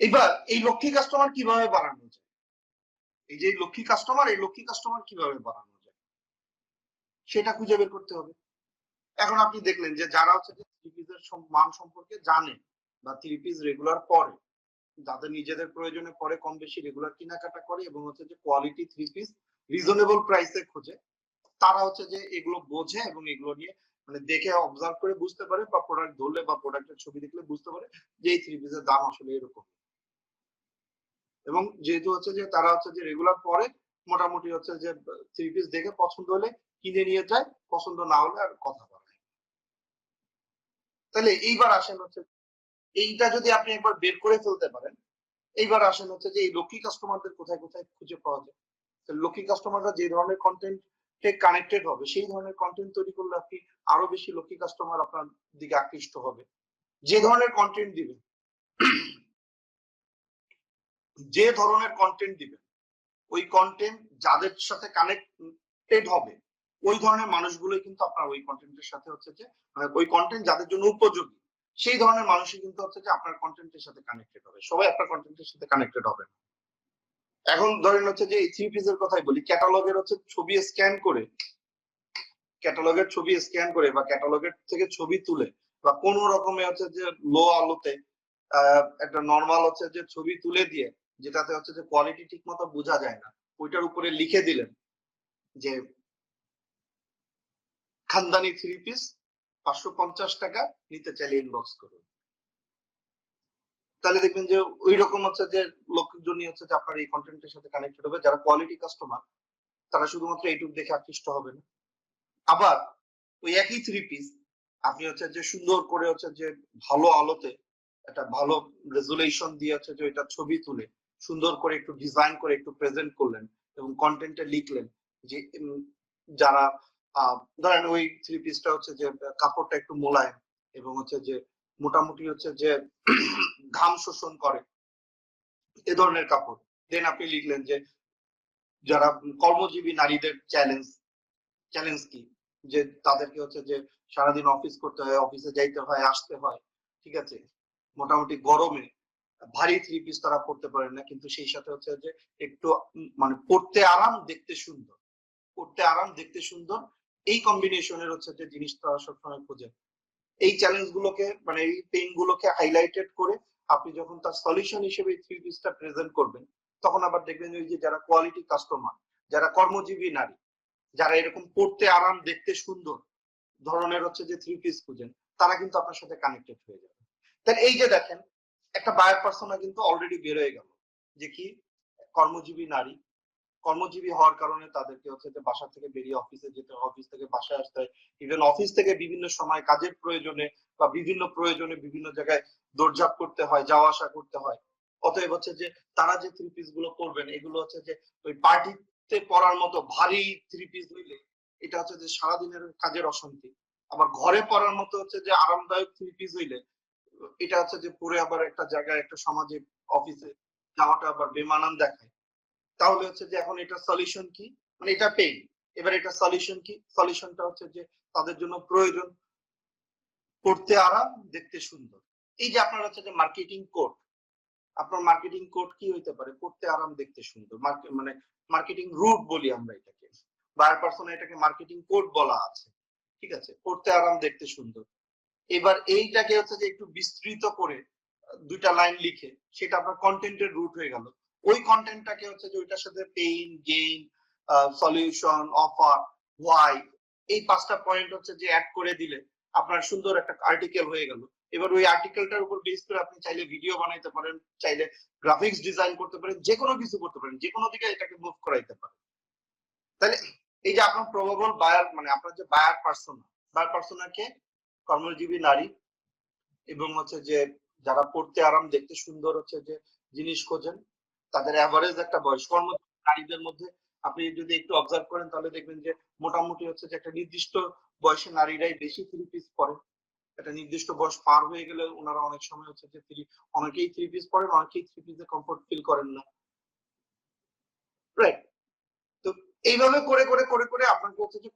এবার এই লক্ষ্মী কাস্টমার কিভাবে বাড়ানো যায়, এই যে লক্ষ্মী কাস্টমার, এই লক্ষ্মী কাস্টমার কিভাবে বাড়ানো যায় সেটা খুঁজে বের করতে হবে। এখন আপনি দেখলেন যে যারা হচ্ছে যে 3 পিসের মান সম্পর্কে জানে বা 3 পিস রেগুলার পরে, যাদের নিজেদের প্রয়োজনে পরে কম বেশি রেগুলার কেনাকাটা করে এবং হচ্ছে যে কোয়ালিটি 3 পিস রিজনেবল প্রাইসে খোঁজে, তারা হচ্ছে যে এগুলো বোঝে এবং এগুলো নিয়ে মানে দেখে অবজার্ভ করে বুঝতে পারে, বা প্রোডাক্ট ধরলে বা প্রোডাক্টের ছবি দেখলে বুঝতে পারে যে এই 3 পিসের দাম আসলে এরকম। এবং যেহেতু হচ্ছে যে তারা হচ্ছে যে রেগুলার পরে, মোটামুটি হচ্ছে যে 3 পিস দেখে পছন্দ হলে কিনে নিয়ে যায়, পছন্দ না হলে আর কথা বলে। তাহলে এইবার আসেন হচ্ছে এইটা যদি আপনি একবার বের করে ফেলতে পারেন, এইবার আসেন হচ্ছে যে এই লক্ষ্মী কাস্টমারদের কোথায় কোথায় খুঁজে পাওয়া যায়। লক্ষ্মী কাস্টমাররা যে ধরনের কন্টেন্ট কানেক্টেড হবে, সেই ধরনের কন্টেন্ট তৈরি করলে আপনি আরো বেশি লক্ষ্মী কাস্টমার আপনার দিকে আকৃষ্ট হবে। যে ধরনের কন্টেন্ট দিবেন, যে ধরনের কন্টেন্ট দিবেন, ওই কন্টেন্ট যাদের সাথে কানেক্টেড হবে, ওই ধরনের মানুষগুলোই কিন্তু আপনার ওই কন্টেন্টের সাথে হচ্ছে যে মানে ওই কন্টেন্ট যাদের জন্য উপযোগী, সেই ধরনের মানুষই কিন্তু হচ্ছে যে আপনার কন্টেন্টের সাথে কানেক্টেড হবে। সবাই আপনার কন্টেন্টের সাথে কানেক্টেড হবে না। এখন ধরেন হচ্ছে যে এই 3 পিসের কথাই বলি, ক্যাটালগের হচ্ছে ছবি স্ক্যান করে, ক্যাটালগের ছবি স্ক্যান করে বা ক্যাটালগের থেকে ছবি তুলে বা কোন রকমে হচ্ছে যে লো আলোতে একটা নরমাল হচ্ছে যে ছবি তুলে দিয়ে, যেটাতে হচ্ছে যে কোয়ালিটি ঠিক মতো বোঝা যায় না, ওইটার উপরে লিখে দিলেন যে খানদানি 3 পিস 550 টাকা, নিতে চাইলে ইনবক্স করুন। তাহলে দেখবেন যে ওই রকম হচ্ছে যে লোকজনই হচ্ছে যে আপনার এই কন্টেন্টের সাথে কানেক্টেড হবে। যারা কোয়ালিটি কাস্টমার, তারা শুধুমাত্র এইটুকু দেখে আকৃষ্ট হবে না। আবার ওই একই 3 পিস আপনি হচ্ছে যে সুন্দর করে হচ্ছে যে ভালো আলোতে একটা ভালো রেজুলেশন দিয়ে হচ্ছে যে এটা ছবি তুলে সুন্দর করে একটু ডিজাইন করে একটু প্রেজেন্ট করলেন এবং কন্টেন্টে লিখলেন যে যারা ধরেন ওই 3 পিসটা হচ্ছে যে কাপড়টা একটু মোলায়েম এবং হচ্ছে যে মোটামুটি হচ্ছে যে ঘাম শোষণ করে, এ ধরনের কাপড়। দেন আপনি লিখলেন যে যারা কর্মজীবী নারীদের চ্যালেঞ্জ, চ্যালেঞ্জ কি, যে তাদেরকে হচ্ছে যে সারাদিন অফিস করতে হয়, অফিসে যাইতে হয়, আসতে হয়, ঠিক আছে, মোটামুটি গরমে ভারী থ্রি পিস তারা পড়তে পারেন না, কিন্তু সেই সাথে হচ্ছে যে একটু মানে পড়তে আরাম, দেখতে সুন্দর, পড়তে আরাম, দেখতে সুন্দর, এই কম্বিনেশনের হচ্ছে যে জিনিস তারা সবসময় খোঁজে। এই চ্যালেঞ্জ গুলোকে মানে এই পেইন গুলোকে হাইলাইটেড করে আপনি যখন তার সলিউশন হিসেবে থ্রি পিসটা প্রেজেন্ট করবেন, তখন আবার দেখবেন ওই যে যারা কোয়ালিটি কাস্টমার, যারা কর্মজীবী নারী, যারা এরকম পড়তে আরাম, দেখতে সুন্দর ধরনের হচ্ছে যে থ্রি পিস খুঁজেন, তারা কিন্তু আপনার সাথে কানেক্টেড হয়ে যাবে। তাহলে এই যে দেখেন, একটা বায়ার পার্সোনা কিন্তু অলরেডি বের হয়ে গেল, যে কি কর্মজীবী নারী, কর্মজীবী হওয়ার কারণে তাদেরকে হচ্ছে যে বাসা থেকে বেরিয়ে অফিসে যেতে হয়, অফিস থেকে বাসায় আসতে হয়, ইভেন অফিস থেকে বিভিন্ন সময় কাজের প্রয়োজনে বা বিভিন্ন প্রয়োজনে বিভিন্ন জায়গায় দৌড়ঝাঁপ করতে হয়, যাওয়া আসা করতে হয়। অতএব হচ্ছে যে তারা যে থ্রি পিস গুলো পরবেন, এগুলো হচ্ছে যে ওই পার্টিতে পরার মতো ভারী থ্রি পিস হইলে এটা হচ্ছে যে সারাদিনের কাজের অশান্তি, আবার ঘরে পরার মতো হচ্ছে যে আরামদায়ক থ্রি পিস হইলে এটা হচ্ছে যে পরে আবার একটা জায়গায়, একটা সমাজে, অফিসে যাওয়াটা আবার বেমানান দেখায়। তাহলে হচ্ছে যে এখন এটা সলিউশন কি, মানে এটা পেইন, এবার এটা সলিউশন কি, সলিউশনটা হচ্ছে যে তাদের জন্য প্রয়োজন পড়তে আরাম, দেখতে সুন্দর। এই যে আপনার হচ্ছে যে মার্কেটিং কোড, আপনার মার্কেটিং কোড কি হইতে পারে, পড়তে আরাম, দেখতে সুন্দর, মানে মার্কেটিং রুট বলি আমরা এটাকে, বায়ার পার্সোনা এটাকে মার্কেটিং কোড বলা আছে, ঠিক আছে, পড়তে আরাম, দেখতে সুন্দর। এবার এইটাকে হচ্ছে যে একটু বিস্তৃত করে দুইটা লাইন লিখে সেটা আপনার কন্টেন্টের রুট হয়ে গেল। ওই কন্টেন্টটাকে হচ্ছে যে ওইটার সাথে pain, gain, solution, offer, why, এই পাঁচটা পয়েন্ট হচ্ছে যে অ্যাড করে দিলে আপনার সুন্দর একটা আর্টিকেল হয়ে গেল। এবার ওই আর্টিকেলটার উপর বেস করে আপনি চাইলে ভিডিও বানাইতে পারেন, চাইলে গ্রাফিক্স ডিজাইন করতে পারেন, যে কোনো কিছু করতে পারেন, যে কোনো দিকে এটাকে মুভ করাইতে পারেন। তাহলে এই যে আপনার প্রবাবল বায়ার, মানে আপনার যে বায়ার পার্সোনা, বায়ার পার্সোনাকে কর্মজীবী নারী এবং হচ্ছে যে যারা পড়তে আরাম, দেখতে সুন্দর হচ্ছে যে জিনিস খোঁজেন, তাদের অ্যাভারেজ একটা বয়স, নারীদের মধ্যে আপনি যদি একটু অবজার্ভ করেন তাহলে দেখবেন যে মোটামুটি হচ্ছে যে একটা নির্দিষ্ট বয়সে নারীরাই বেশি থ্রি পিস পরে। একটা নির্দিষ্ট বয়স পার হয়ে গেলে ওনারা অনেক সময় হচ্ছে যে অনেকেই থ্রি পিস পরেন, অনেকেই থ্রি পিসে কমফোর্ট ফিল করেন না, রাইট? তো এইভাবে করে করে করে করে আপনাকে হচ্ছে যে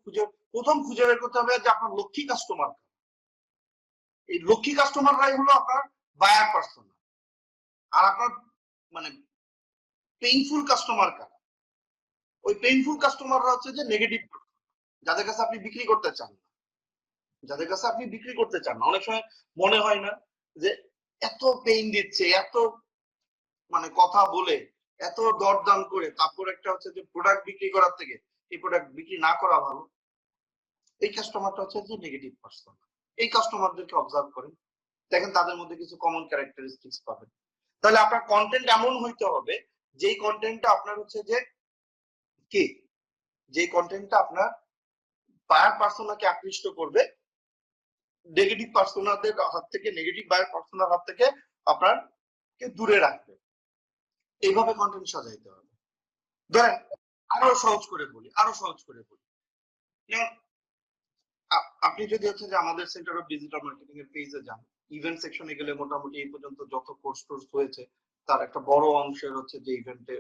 প্রথম খুঁজে বের করতে হবে যে আপনার লক্ষ্মী কাস্টমার, এই লক্ষ্মী কাস্টমাররাই হলো আপনার বায়ার পার্সোনা। আর আপনার মানে পেইনফুল কাস্টমার কারা, ওই পেইনফুল কাস্টমাররা হচ্ছে যে নেগেটিভ, যাদের কাছে আপনি বিক্রি করতে চান না, যাদের কাছে আপনি বিক্রি করতে চান না। অনেক সময় মনে হয় না যে এত পেইন দিচ্ছে, এত মানে কথা বলে, এত দরদাম করে তারপর একটা হচ্ছে যে প্রোডাক্ট বিক্রি করার থেকে এই প্রোডাক্ট বিক্রি না করা ভালো। এই কাস্টমারটা হচ্ছে যে নেগেটিভ পার্সন। এই কাস্টমারদেরকে অবজার্ভ করেন, দেখেন তাদের মধ্যে কিছু কমন ক্যারেক্টারিস্টিক্স পাবেন। তাহলে আপনার কন্টেন্ট এমন হইতে হবে যেই কন্টেন্টটা আপনার হচ্ছে যে কি, যে কন্টেন্টটা আপনার বায়ার পার্সোনাকে আকৃষ্ট করবে, নেগেটিভ পার্সোনাদের হাত থেকে, নেগেটিভ বায়ার পার্সোনার হাত থেকে আপনার কে দূরে রাখবে। এইভাবে কন্টেন্ট সাজাইতে হবে। ধরেন আরো সহজ করে বলি, আরো সহজ করে বলি, যেমন আপনি যদি হচ্ছে যে আমাদের সেন্টার অফ ডিজিটাল মার্কেটিং এর পেজে যান, ইভেন্ট সেকশনে গেলে মোটামুটি এই পর্যন্ত যত কোর্স টোর্স হয়েছে তার একটা বড় অংশের হচ্ছে যে ইভেন্টে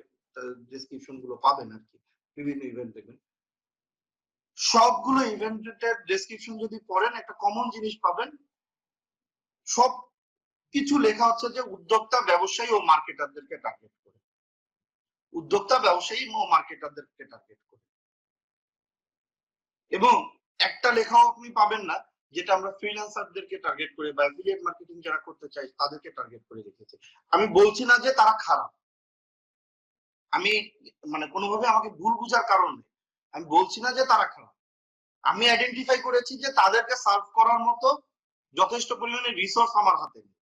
ডেসক্রিপশন গুলো পাবেন আর কি, বিভিন্ন ইভেন্ট দেখবেন। সবগুলো ইভেন্টের ডেসক্রিপশন যদি পড়েন একটা কমন জিনিস পাবেন, সব কিছু লেখা হচ্ছে যে উদ্যোক্তা, ব্যবসায়ী ও মার্কেটারদেরকে টার্গেট করে, উদ্যোক্তা, ব্যবসায়ী ও মার্কেটারদেরকে টার্গেট করে। এবং একটা লেখাও আপনি পাবেন না যেটা আমরা ফ্রিল্যান্সারদেরকে টার্গেট করে বা অ্যাফিলিয়েট মার্কেটিং যারা করতে চাই তাদেরকে টার্গেট করে রেখেছে। আমি বলছি না যে তারা খারাপ, আমি মানে কোনোভাবে আমাকে ভুল বুঝার কারণ নেই, আমি বলছি না যে তারা খারাপ, আমি আইডেন্টিফাই করেছি যে তাদেরকে সার্ভ করার মতো যথেষ্ট পরিমাণে রিসোর্স আমার হাতে নেই,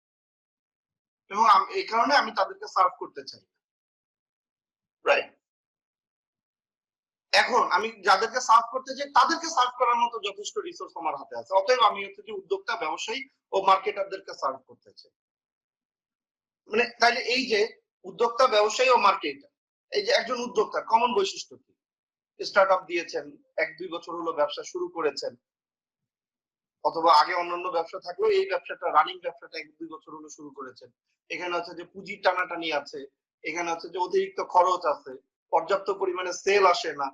এবং এই কারণে আমি তাদেরকে সার্ভ করতে চাই, রাইট? এখন আমি যাদেরকে সার্ভ করতে চাই তাদেরকে সার্ভ করার মতো যথেষ্ট রিসোর্স আমার হাতে আছে, অতএব আমি হচ্ছে যে উদ্যোক্তা, ব্যবসায়ী ও মার্কেটারদেরকে সার্ভ করতে চাই। মানে তাইলে এই যে উদ্যোক্তা, ব্যবসায়ী ও মার্কেটার, এই যে একজন উদ্যোক্তার কমন বৈশিষ্ট্য কি, স্টার্টআপ দিয়েছেন, 1-2 বছর হলো ব্যবসা শুরু করেছেন, অথবা আগে অন্যান্য ব্যবসা থাকলেও এই ব্যবসাটা, রানিং ব্যবসাটা 1-2 বছর হলো শুরু করেছেন। এখানে হচ্ছে যে পুঁজির টানাটানি আছে, এখানে হচ্ছে যে অতিরিক্ত খরচ আছে, পর্যাপ্ত পরিমাণে সেল আসে না,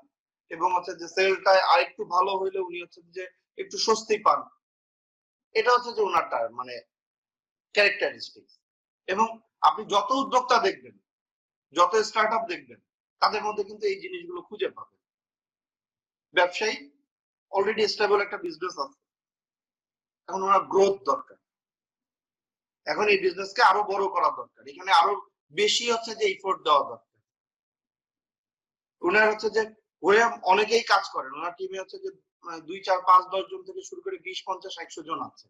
এবং হচ্ছে যে সেলটা আরেকটু ভালো হইলে উনি হচ্ছে যে একটু স্বস্তি পান। এটা হচ্ছে যে ওনারটা মানে ক্যারেক্টারিস্টিক্স। এবং আপনি যত উদ্যোক্তা দেখবেন, যত স্টার্টআপ দেখবেন, তাদের মধ্যে কিন্তু এই জিনিসগুলো খুঁজে পাবেন। ব্যবসায়ী অলরেডি স্টেবল একটা বিজনেস আছে, এখন ওনার গ্রোথ দরকার, এখন এই বিজনেসকে আরো বড় করা দরকার, এখানে আরো বেশি হচ্ছে যে এফোর্ট দেওয়া দরকার। ওনার হচ্ছে যে ওরা অনেকেই কাজ করেন, ওনার টিমে হচ্ছে যে 2, 4, 5, 10 জন থেকে শুরু করে 20, 50, 100 জন আছে,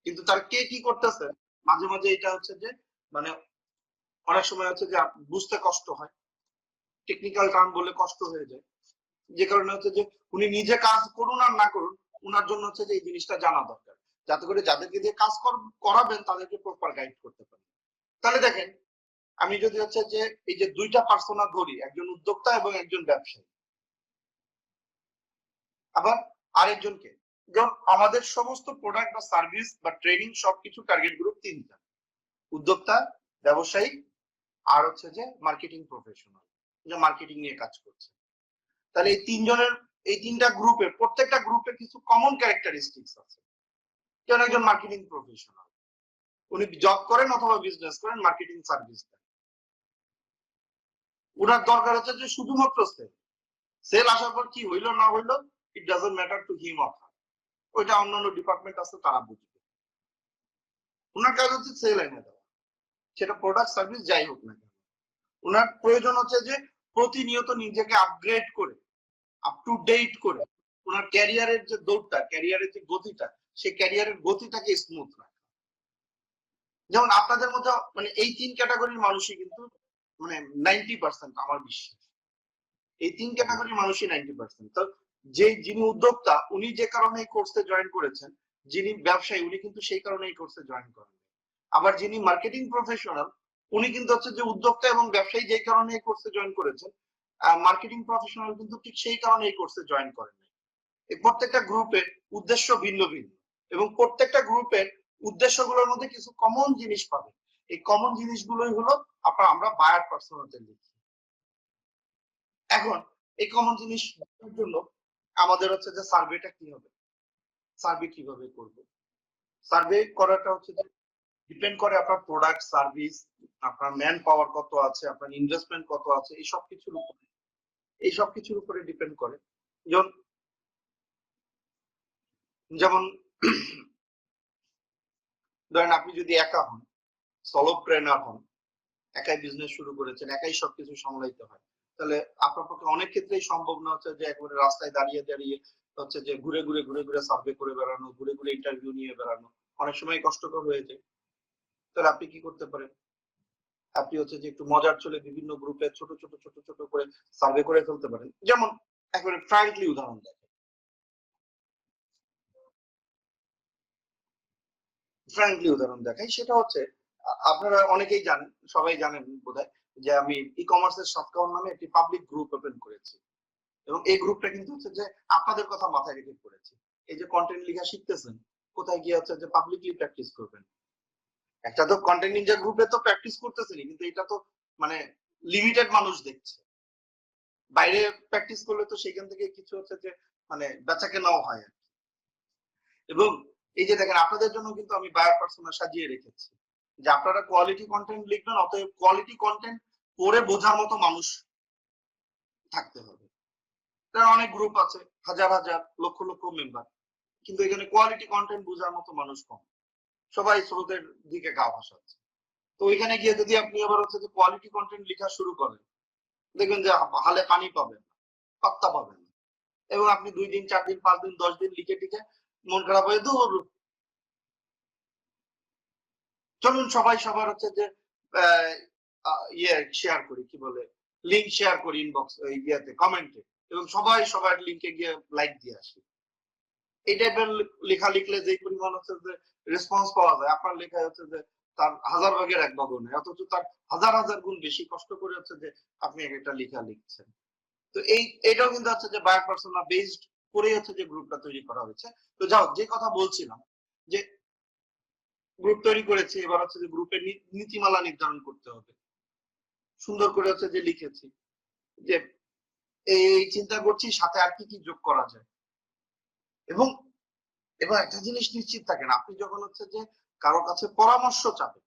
কিন্তু তার কে কি করতেছে মাঝে মাঝে এটা হচ্ছে যে মানে অনেক সময় হচ্ছে যে বুঝতে কষ্ট হয়, টেকনিক্যাল টার্ম বলে কষ্ট হয়ে যায়, যে কারণে হচ্ছে যে উনি নিজে কাজ করুন আর না করুন, ওনার জন্য হচ্ছে যে এই জিনিসটা জানা দরকার, যাতে করে যাদেরকে দিয়ে কাজ করাবেন তাদেরকে প্রপার গাইড করতে পারেন। তাহলে দেখেন, আমি যদি হচ্ছে যে এই যে দুইটা পার্সোনা ধরি, একজন উদ্যোক্তা এবং একজন ব্যবসায়ী, আবার আরেকজনকে, যেমন আমাদের সমস্ত প্রোডাক্ট বা সার্ভিস বা ট্রেনিং সবকিছু টার্গেট গ্রুপ তিনটা: উদ্যোক্তা, ব্যবসায়ী, আর হচ্ছে যে মার্কেটিং প্রফেশনাল, যে মার্কেটিং নিয়ে কাজ করছে। তাহলে এই তিনজনের, এই তিনটা গ্রুপের প্রত্যেকটা গ্রুপে কিছু কমন ক্যারেক্টারিস্টিক্স আছে। যেমন একজন মার্কেটিং প্রফেশনাল, উনি জব করেন অথবা বিজনেস করেন, মার্কেটিং সার্ভিস দেন, ওনার দরকার হচ্ছে যে শুধুমাত্র সেল। সেল আসার পর কি হইলো না হইলো, it doesn't matter to him or her, ওইটা অন্যান্য ডিপার্টমেন্ট আছে তারা বুঝবে। ওনার কাজ হচ্ছে সেল এনে দেওয়া, সেটা প্রোডাক্ট সার্ভিস যাই হোক না কেন। ওনার প্রয়োজন হচ্ছে যে প্রতিনিয়ত নিজেকে আপগ্রেড করে, আপ টু ডেট করে, ওনার ক্যারিয়ারের যে দৌড়টা, ক্যারিয়ারের যে গতিটা, সেই ক্যারিয়ারের গতিটাকে স্মুথ রাখা। যেমন আপনাদের মধ্যে মানে এই তিন ক্যাটাগরির মানুষই কিন্তু মানে 90% আমার বিশ্বাস, এই তিন ক্যাটাগরির মানুষই 90%। তো যিনি উদ্যোক্তা উনি যে কারণে এই কোর্সে জয়েন করেছেন, যিনি ব্যবসায়ী উনি কিন্তু সেই কারণে এই কোর্সে জয়েন করেন। আবার যিনি মার্কেটিং প্রফেশনাল উনি কিন্তু হচ্ছে যে উদ্যোক্তা এবং ব্যবসায়ী যে কারণে এই কোর্সে জয়েন করেছেন, মার্কেটিং প্রফেশনাল কিন্তু ঠিক সেই কারণে এই কোর্সে জয়েন করেন। এই প্রত্যেকটা গ্রুপের উদ্দেশ্য ভিন্ন ভিন্ন, এবং প্রত্যেকটা গ্রুপের উদ্দেশ্যগুলোর মধ্যে কিছু কমন জিনিস পাবে। এই কমন জিনিসগুলোই হলো আমরা বায়ার পার্সোনাতে লিখি। এখন এই কমন জিনিসের জন্য আমাদের হচ্ছে যে সার্ভেটা কি হবে, সার্ভে কিভাবে করব। সার্ভে করাটা হচ্ছে যে ডিপেন্ড করে আপনার প্রোডাক্ট সার্ভিস, আপনার ম্যান পাওয়ার কত আছে, আপনার ইনভেস্টমেন্ট কত আছে, এই সব কিছুর উপরে ডিপেন্ড করে। যেমন ধরেন আপনি যদি একা হন, সলোপ্রেনার হন, একাই বিজনেস শুরু করেছেন, একাই সবকিছু সামলাইতে হয়, তাহলে আপনার পক্ষে অনেক ক্ষেত্রেই সম্ভব না হচ্ছে যে একবারে রাস্তায় দাঁড়িয়ে দাঁড়িয়ে হচ্ছে যে ঘুরে ঘুরে সার্ভে করে বেড়ানো, ঘুরে ঘুরে ইন্টারভিউ নিয়ে বেড়ানো, অনেক সময় কষ্টকর হয়ে যায়। তাহলে আপনি কি করতে পারেন, আপনি হচ্ছে যে একটু মজার চলে বিভিন্ন গ্রুপে ছোট ছোট করে সার্ভে করে ফেলতে পারেন। যেমন একবারে ফ্র্যাঙ্কলি উদাহরণ দেখেন, দেখাই, সেটা হচ্ছে আপনারা অনেকেই জানেন, সবাই জানেন বোধহয়, যে আমি ই কমার্সের সাতকাউন নামে একটি পাবলিক গ্রুপ ওপেন করেছি, এবং এই গ্রুপটা কিন্তু হচ্ছে যে আপনাদের কথা মাথায় রেখে করেছি। এই যে কন্টেন্ট লেখা শিখতেছেন, কোথায় গিয়ে হচ্ছে যে পাবলিকলি প্র্যাকটিস করবেন। একটা তো কন্টেন্ট নিনজা গ্রুপে তো প্র্যাকটিস করতেছেন, কিন্তু এটা তো মানে লিমিটেড মানুষ দেখছে, বাইরে প্র্যাকটিস করলে তো সেখান থেকে কিছু হচ্ছে যে মানে বেচা কেনাও হয়। এবং এই যে দেখেন, আপনাদের জন্য কিন্তু আমি বায়ার পার্সোনা সাজিয়ে রেখেছি, যে আপনারা কোয়ালিটি কন্টেন্ট লিখবেন, অতএব কোয়ালিটি কন্টেন্ট পড়ে বোঝার মতো মানুষ থাকতে হবে। অনেক গ্রুপ আছে, হাজার হাজার লক্ষ লক্ষ মেম্বার, কিন্তু এখানে কোয়ালিটি কন্টেন্ট বোঝার মতো মানুষ কম, সবাই স্রোতের দিকে গা ভাসাচ্ছে। তো ওইখানে গিয়ে যদি আপনি আবার হচ্ছে যে কোয়ালিটি কন্টেন্ট লেখা শুরু করেন, দেখবেন যে হালে পানি পাবেন না, পাত্তা পাবেন না, এবং আপনি 2 দিন 4 দিন 5 দিন 10 দিন লিখে টিকে মন খারাপ হয়ে দূর। চলুন সবাই সবার হচ্ছে যে ইয়ে শেয়ার করি, কি বলে, লিংক শেয়ার করি ইনবক্স ইয়েতে, কমেন্টে, এবং সবাই সবার লিংকে গিয়ে লাইক দিয়ে আসি। এই টাইপের লেখা লিখলে যে পরিমাণ হচ্ছে যে রেসপন্স পাওয়া যায়, আপনার লেখায় হচ্ছে যে তার 1000 ভাগের 1 ভাগও নেই, অথচ তার হাজার হাজার গুণ বেশি কষ্ট করে হচ্ছে যে আপনি একটা লেখা লিখছেন। তো এইটাও কিন্তু হচ্ছে যে বায়ার পার্সোনা বেসড করে হচ্ছে যে গ্রুপটা তৈরি করা হয়েছে। তো যাও, যে কথা বলছিলাম, যে গ্রুপ তৈরি করেছি, এবার হচ্ছে যে গ্রুপের নীতিমালা নির্ধারণ করতে হবে। সুন্দর করে হচ্ছে যে লিখেছি যে এই চিন্তা করছি সাথে আর কি কি যোগ করা যায়। এবং একটা জিনিস নিশ্চিত থাকেন, আপনি যখন হচ্ছে যে কারো কাছে পরামর্শ চাবেন,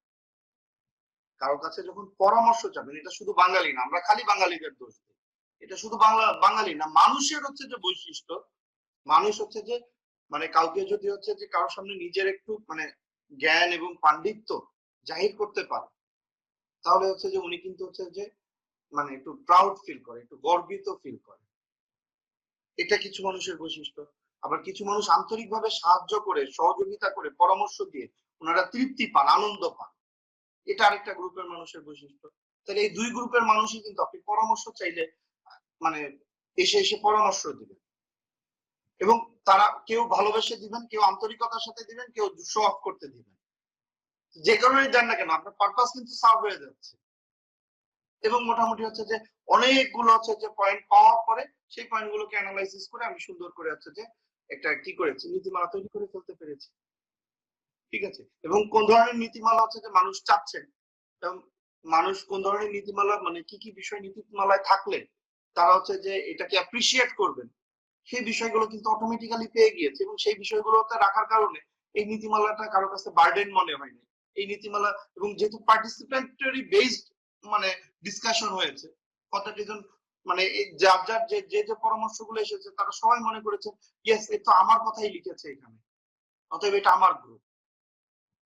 কারো কাছে যখন পরামর্শ চাবেন, এটা শুধু বাঙালি না, আমরা খালি বাঙালিদের দোষ দিই, এটা শুধু বাঙালি না, মানুষের হচ্ছে যে বৈশিষ্ট্য, মানুষ হচ্ছে যে মানে কাউকে যদি হচ্ছে যে কারোর সামনে নিজের একটু মানে জ্ঞান এবং পাণ্ডিত্য জাহির করতে পারে, তাহলে হচ্ছে যে উনি কিন্তু হচ্ছে যে মানে একটু প্রাউড ফিল করে, একটু গর্বিত ফিল করে। এটা কিছু মানুষের বৈশিষ্ট্য। আবার কিছু মানুষ আন্তরিকভাবে সাহায্য করে, সহযোগিতা করে, পরামর্শ দিয়ে ওনারা তৃপ্তি পান, আনন্দ পান। এটা আরেকটা গ্রুপের মানুষের বৈশিষ্ট্য। তাহলে এই দুই গ্রুপের মানুষই কিন্তু আপনি পরামর্শ চাইলে মানে এসে পরামর্শ দিবেন, এবং তারা কেউ ভালোবেসে দিবেন, কেউ আন্তরিকতার সাথে দিবেন, কেউ শো অফ করতে দিবেন। যে কারণেই দেন না কেন, আপনার পারপাস কিন্তু সার্ভ হয়ে যাচ্ছে। এবং মোটামুটি হচ্ছে যে অনেকগুলো হচ্ছে যে পয়েন্ট পাওয়ার পরে সেই পয়েন্ট গুলোকে অ্যানালাইসিস করে আমি সুন্দর করে হচ্ছে যে একটা কি করেছি, নীতিমালা তৈরি করে ফেলতে পেরেছি। ঠিক আছে, এবং কোন ধরনের নীতিমালা হচ্ছে যে মানুষ চাচ্ছেন, এবং মানুষ কোন ধরনের নীতিমালা মানে কি কি বিষয় নীতিমালায় থাকলে তারা হচ্ছে যে এটাকে অ্যাপ্রিসিয়েট করবেন, সেই বিষয়গুলো কিন্তু অটোমেটিক্যালি পেয়ে গিয়েছে, এবং সেই বিষয়গুলোতে রাখার কারণে এই নীতিমালাটা কারো কাছে বার্ডেন মনে হয়নি। এই নীতিমালা, এবং যেহেতু পার্টিসিপেটরি বেসড মানে ডিসকাশন হয়েছে, কতজন মানে যার যার যে যে পরামর্শগুলো এসেছে তারা সবাই মনে করেছে ইয়েস, এ তো আমার কথাই লিখেছে এখানে, অতএব এটা আমার গ্রুপ,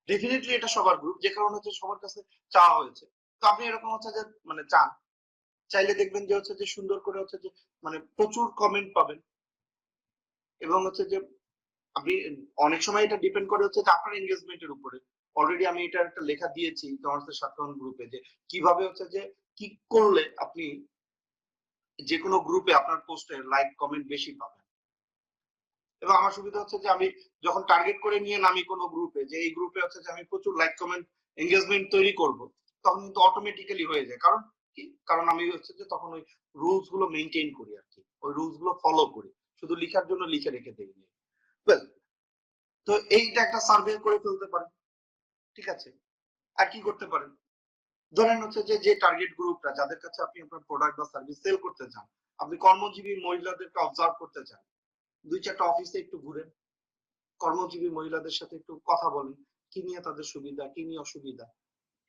ডেফিনেটলি এটা সবার গ্রুপ, যে কারণে হচ্ছে সবার কাছে চাওয়া হয়েছে। তো আপনি এরকম হচ্ছে যে মানে চান, চাইলে দেখবেন যে হচ্ছে যে সুন্দর করে হচ্ছে যে মানে প্রচুর কমেন্ট পাবেন, এবং হচ্ছে যে আপনি অনেক সময় এটা ডিপেন্ড করে হচ্ছে যে আপনার এনগেজমেন্টের উপরে। অলরেডি আমি এটা একটা লেখা দিয়েছি তোমাদের সাধারণ গ্রুপে, যে কিভাবে হচ্ছে যে কি করলে আপনি যে কোনো গ্রুপে আপনার পোস্টে লাইক কমেন্ট বেশি পাবেন। এবং আমার সুবিধা হচ্ছে যে আমি যখন টার্গেট করে নিয়ে নামি কোনো গ্রুপে, যে এই গ্রুপে হচ্ছে যে আমি প্রচুর লাইক কমেন্ট এনগেজমেন্ট তৈরি করব, তখন কিন্তু অটোমেটিক্যালি হয়ে যায়। কারণ কি, কারণ আমি হচ্ছে যে তখন ওই রুলস গুলো মেনটেন করি আর কি, ওই রুলস গুলো ফলো করি, শুধু লিখার জন্য লিখে রেখে দেই। ওয়েল, তো এইটা একটা সার্ভে করে ফেলতে পারেন। ঠিক আছে, আর কি করতে পারেন, ধরেন হচ্ছে যে যে টার্গেট গ্রুপটা যাদের কাছে আপনি আপনার প্রোডাক্ট বা সার্ভিস সেল করতে চান, আপনি কর্মজীবী মহিলাদেরকে অবজার্ভ করতে চান, দুই চারটা অফিসে একটু ঘুরেন, কর্মজীবী মহিলাদের সাথে একটু কথা বলেন, কি নিয়ে তাদের সুবিধা, কি নিয়ে অসুবিধা।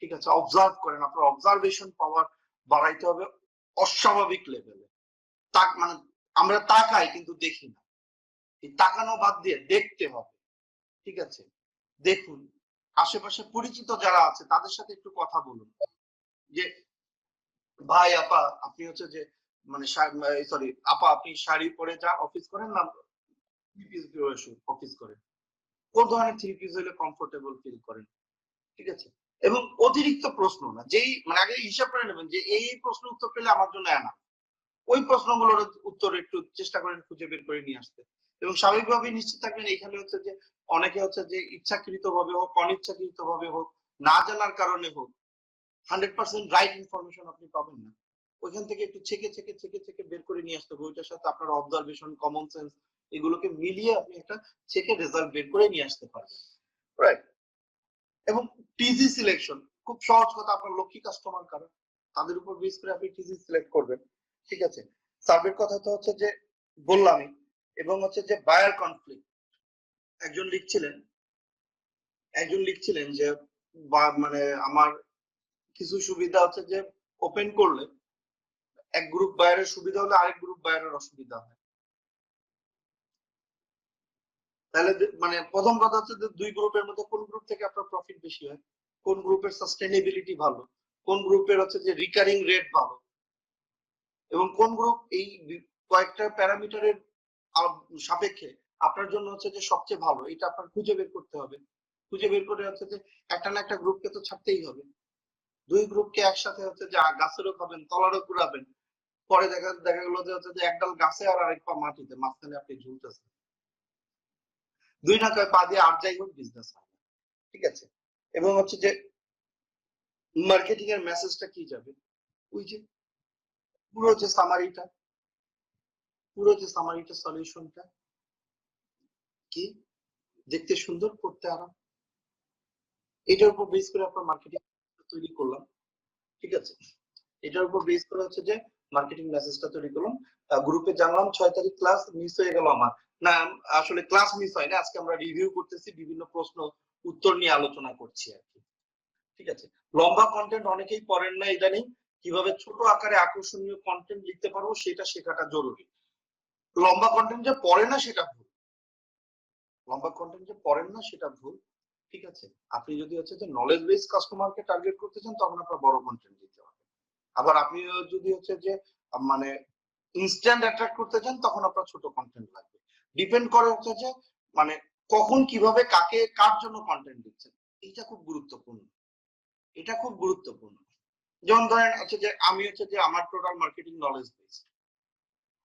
ঠিক আছে, অবজার্ভ করেন, আপনার অবজারভেশন পাওয়ার বাড়াইতে হবে অস্বাভাবিক লেভেলে। তাক মানে আমরা তাকাই কিন্তু দেখি না, এই তাকানো বাদ দিয়ে দেখতে হবে। ঠিক আছে, দেখুন আশেপাশে পরিচিত যারা আছে তাদের সাথে একটু কথা বলুন, যে ভাই আপা আপনি হচ্ছে যে মানে সরি আপা আপনি শাড়ি পরে যা অফিস করেন না থ্রি পিস দিয়ে অফিস করেন, কোন ধরনের থ্রি পিস হলে কমফোর্টেবল ফিল করেন। ঠিক আছে, এবং অতিরিক্ত প্রশ্ন না, যেই মানে আগে হিসাব করে নেবেন যে এই প্রশ্ন উত্তর পেলে আমার জন্য এনা, ওই প্রশ্নগুলোর উত্তর একটু চেষ্টা করেন খুঁজে বের করে নিয়ে আসতে। এবং স্বাভাবিকভাবে নিশ্চিত থাকবেন এখানে হচ্ছে যে অনেকে হচ্ছে যে ইচ্ছাকৃত ভাবে হোক, অনিচ্ছাকৃত ভাবে হোক, না জানার কারণে হোক, 100% রাইট ইনফরমেশন আপনি পাবেন না। ওইখান থেকে একটু ছেকে বের করে নিয়ে আসতে হবে, ওইটার সাথে আপনার অবজারভেশন, কমন সেন্স এগুলোকে মিলিয়ে আপনি একটা ছেকে রেজাল্ট বের করে নিয়ে আসতে পারবেন। রাইট, এবং টিজি সিলেকশন খুব সহজ কথা, আপনার লক্ষ্মী কাস্টমার কারা তাদের উপর বেস করে আপনি টিজি সিলেক্ট করবেন। ঠিক আছে, সার্ভের কথা তো হচ্ছে যে বললামই, এবং হচ্ছে যে বায়ার কনফ্লিক্ট, একজন লিখছিলেন যে মানে আমার কিছু সুবিধা হচ্ছে যে ওপেন করলে এক গ্রুপ বায়ারের সুবিধা হলে আরেক গ্রুপ বায়ারের অসুবিধা হয়। তাহলে মানে প্রথম কথা হচ্ছে যে দুই গ্রুপের মধ্যে কোন গ্রুপ থেকে আপনার প্রফিট বেশি হয়, কোন গ্রুপের সাস্টেনেবিলিটি ভালো, কোন গ্রুপের হচ্ছে যে রিকারিং রেট ভালো, এবং কোন গ্রুপ এই কয়েকটা প্যারামিটারের সাপেক্ষে আপনার জন্য হচ্ছে যে সবচেয়ে ভালো, এটা আপনার খুঁজে বের করতে হবে। খুঁজে বের করে হচ্ছে যে একটা না একটা গ্রুপকে তো ছাড়তেই হবে। দুই গ্রুপকে একসাথে হচ্ছে যে গাছেরও খাবেন, তলারও ঘুরাবেন, পরে দেখা গেলো যে হচ্ছে যে একডাল গাছে আর আরেক পা মাটিতে, মাঝখানে আপনি ঝুলতেছেন, দুই না কয় পা দিয়ে আর যাই হোক বিজনেস হয়। ঠিক আছে, এবং হচ্ছে যে মার্কেটিং এর মেসেজটা কি যাবে, ওই যে পুরো যে সামারিটা সলিউশনটা কি, দেখতে সুন্দর, করতে আরাম, এটার উপর বেস করে আপনার মার্কেটিং তৈরি করলাম। ঠিক আছে, এটার উপর বেস করে হচ্ছে যে মার্কেটিং মেসেজটা তৈরি করলাম। গ্রুপে জানলাম 6 তারিখ ক্লাস মিস হয়ে গেল আমার, না আসলে ক্লাস মিস হয় না, আজকে আমরা রিভিউ করতেছি, বিভিন্ন প্রশ্ন উত্তর নিয়ে আলোচনা করছি আর কি। ঠিক আছে, লম্বা কন্টেন্ট অনেকেই পড়েন না ইদানিং, কিভাবে ছোট আকারে আকর্ষণীয় কন্টেন্ট লিখতে পারবো সেটা শেখাটা জরুরি। লম্বা কন্টেন্ট যে পড়ে না সেটা ভুল, লম্বা কন্টেন্ট যে পড়েন না সেটা ভুল। ঠিক আছে, আপনি যদি হচ্ছে যে নলেজ বেস কাস্টমারকে টার্গেট করতে চান তখন আপনার বড় কন্টেন্ট দিতে হবে। আবার আপনি যদি হচ্ছে যে মানে ইনস্ট্যান্ট অ্যাট্রাক্ট করতে চান তখন আপনার ছোট কন্টেন্ট লাগবে। ডিপেন্ড করে হচ্ছে যে মানে কখন কিভাবে কাকে কার জন্য কন্টেন্ট দিচ্ছেন, এটা খুব গুরুত্বপূর্ণ, এটা খুব গুরুত্বপূর্ণ। যেমন ধরেন হচ্ছে যে আমি হচ্ছে যে আমার টোটাল মার্কেটিং নলেজ বেস,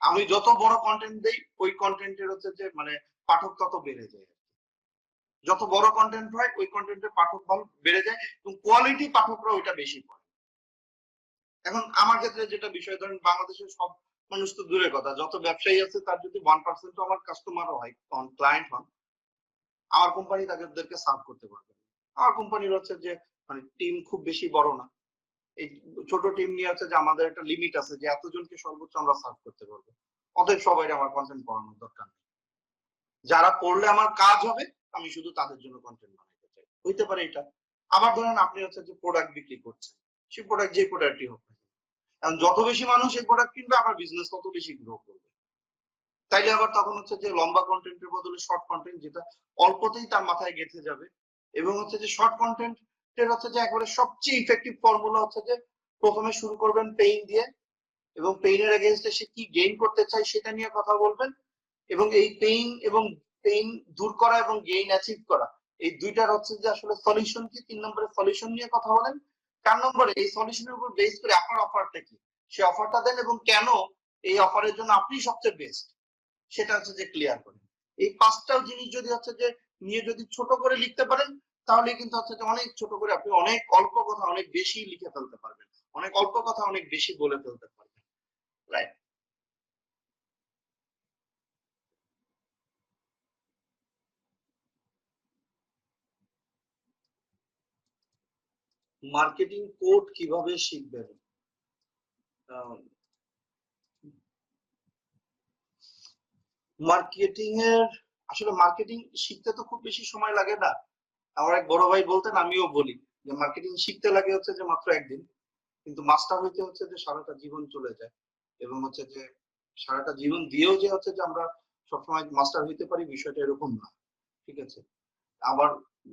আমি যত বড় কন্টেন্ট দেই ওই কন্টেন্টের হচ্ছে যে মানে পাঠক তত বেড়ে যায়। যত বড় কন্টেন্ট হয় ওই কন্টেন্টের পাঠক বল বেড়ে যায় এবং কোয়ালিটি পাঠকরা ওইটা বেশি পড়ে। এখন আমার ক্ষেত্রে যেটা বিষয়, ধরেন বাংলাদেশের সব মানুষ তো দূরের কথা, যত ব্যবসায়ী আছে তার যদি 1% আমার কাস্টমারও হয়, ক্লায়েন্ট হন, আমার কোম্পানি তাদেরকে সার্ভ করতে পারবে। আমার কোম্পানির হচ্ছে যে মানে টিম খুব বেশি বড় না, এই ছোট টিম নিয়ে হচ্ছে যে আমাদের একটা লিমিট আছে যে এতজনকে সর্বোচ্চ আমরা সার্ভ করতে পারবো। অতএব সবাই আমার কন্টেন্ট পড়ানোর দরকার নেই, যারা পড়লে আমার কাজ হবে আমি শুধু তাদের জন্য কন্টেন্ট বানাইতে চাই, হইতে পারে এটা। আবার ধরেন আপনি হচ্ছে যে প্রোডাক্ট বিক্রি করছেন, সেই প্রোডাক্ট যে প্রোডাক্টই হোক, এখন যত বেশি মানুষ এই প্রোডাক্ট কিনবে আমার বিজনেস তত বেশি গ্রো করবে। তাইলে আবার তখন হচ্ছে যে লম্বা কন্টেন্টের বদলে শর্ট কন্টেন্ট, যেটা অল্পতেই তার মাথায় গেঁথে যাবে। এবং হচ্ছে যে শর্ট কন্টেন্ট এর হচ্ছে যে একবারে সবচেয়ে ইফেক্টিভ ফর্মুলা হচ্ছে যে প্রথমে শুরু করবেন পেইন দিয়ে, এবং পেইনের এগেইনস্টে সে কি গেইন করতে চায় সেটা নিয়ে কথা বলবেন, এবং এই পেইন দূর করা এবং গেইন অ্যাচিভ করা, এই দুইটার হচ্ছে যে আসলে সলিউশন কি, 3 নম্বরে সলিউশন নিয়ে কথা বলেন। 4 নম্বরে এই সলিউশনের উপর বেস করে আপনার অফারটা কি, সেই অফারটা দেন এবং কেন এই অফারের জন্য আপনি সবচেয়ে বেস্ট সেটা হচ্ছে যে ক্লিয়ার করেন। এই 5টা জিনিস যদি হচ্ছে যে নিয়ে যদি ছোট করে লিখতে পারেন, তাহলে কিন্তু হচ্ছে যে অনেক ছোট করে আপনি অনেক অল্প কথা অনেক বেশি লিখে ফেলতে পারবেন, অনেক অল্প কথা অনেক বেশি বলে ফেলতে পারবেন, রাইট? মার্কেটিং কোড কিভাবে শিখবেন? মার্কেটিং এর আসলে মার্কেটিং শিখতে তো খুব বেশি সময় লাগে না। আমার এক বড় ভাই বলতেন, আমিও বলি যে মার্কেটিং শিখতে লাগে হচ্ছে যে মাত্র একদিন, কিন্তু মাস্টার হইতে হচ্ছে যে সারাটা জীবন চলে যায়। এবং হচ্ছে যে সারাটা জীবন দিয়েও যে হচ্ছে যে আমরা সবসময় মাস্টার হইতে পারি বিষয়টা এরকম না। ঠিক আছে, আবার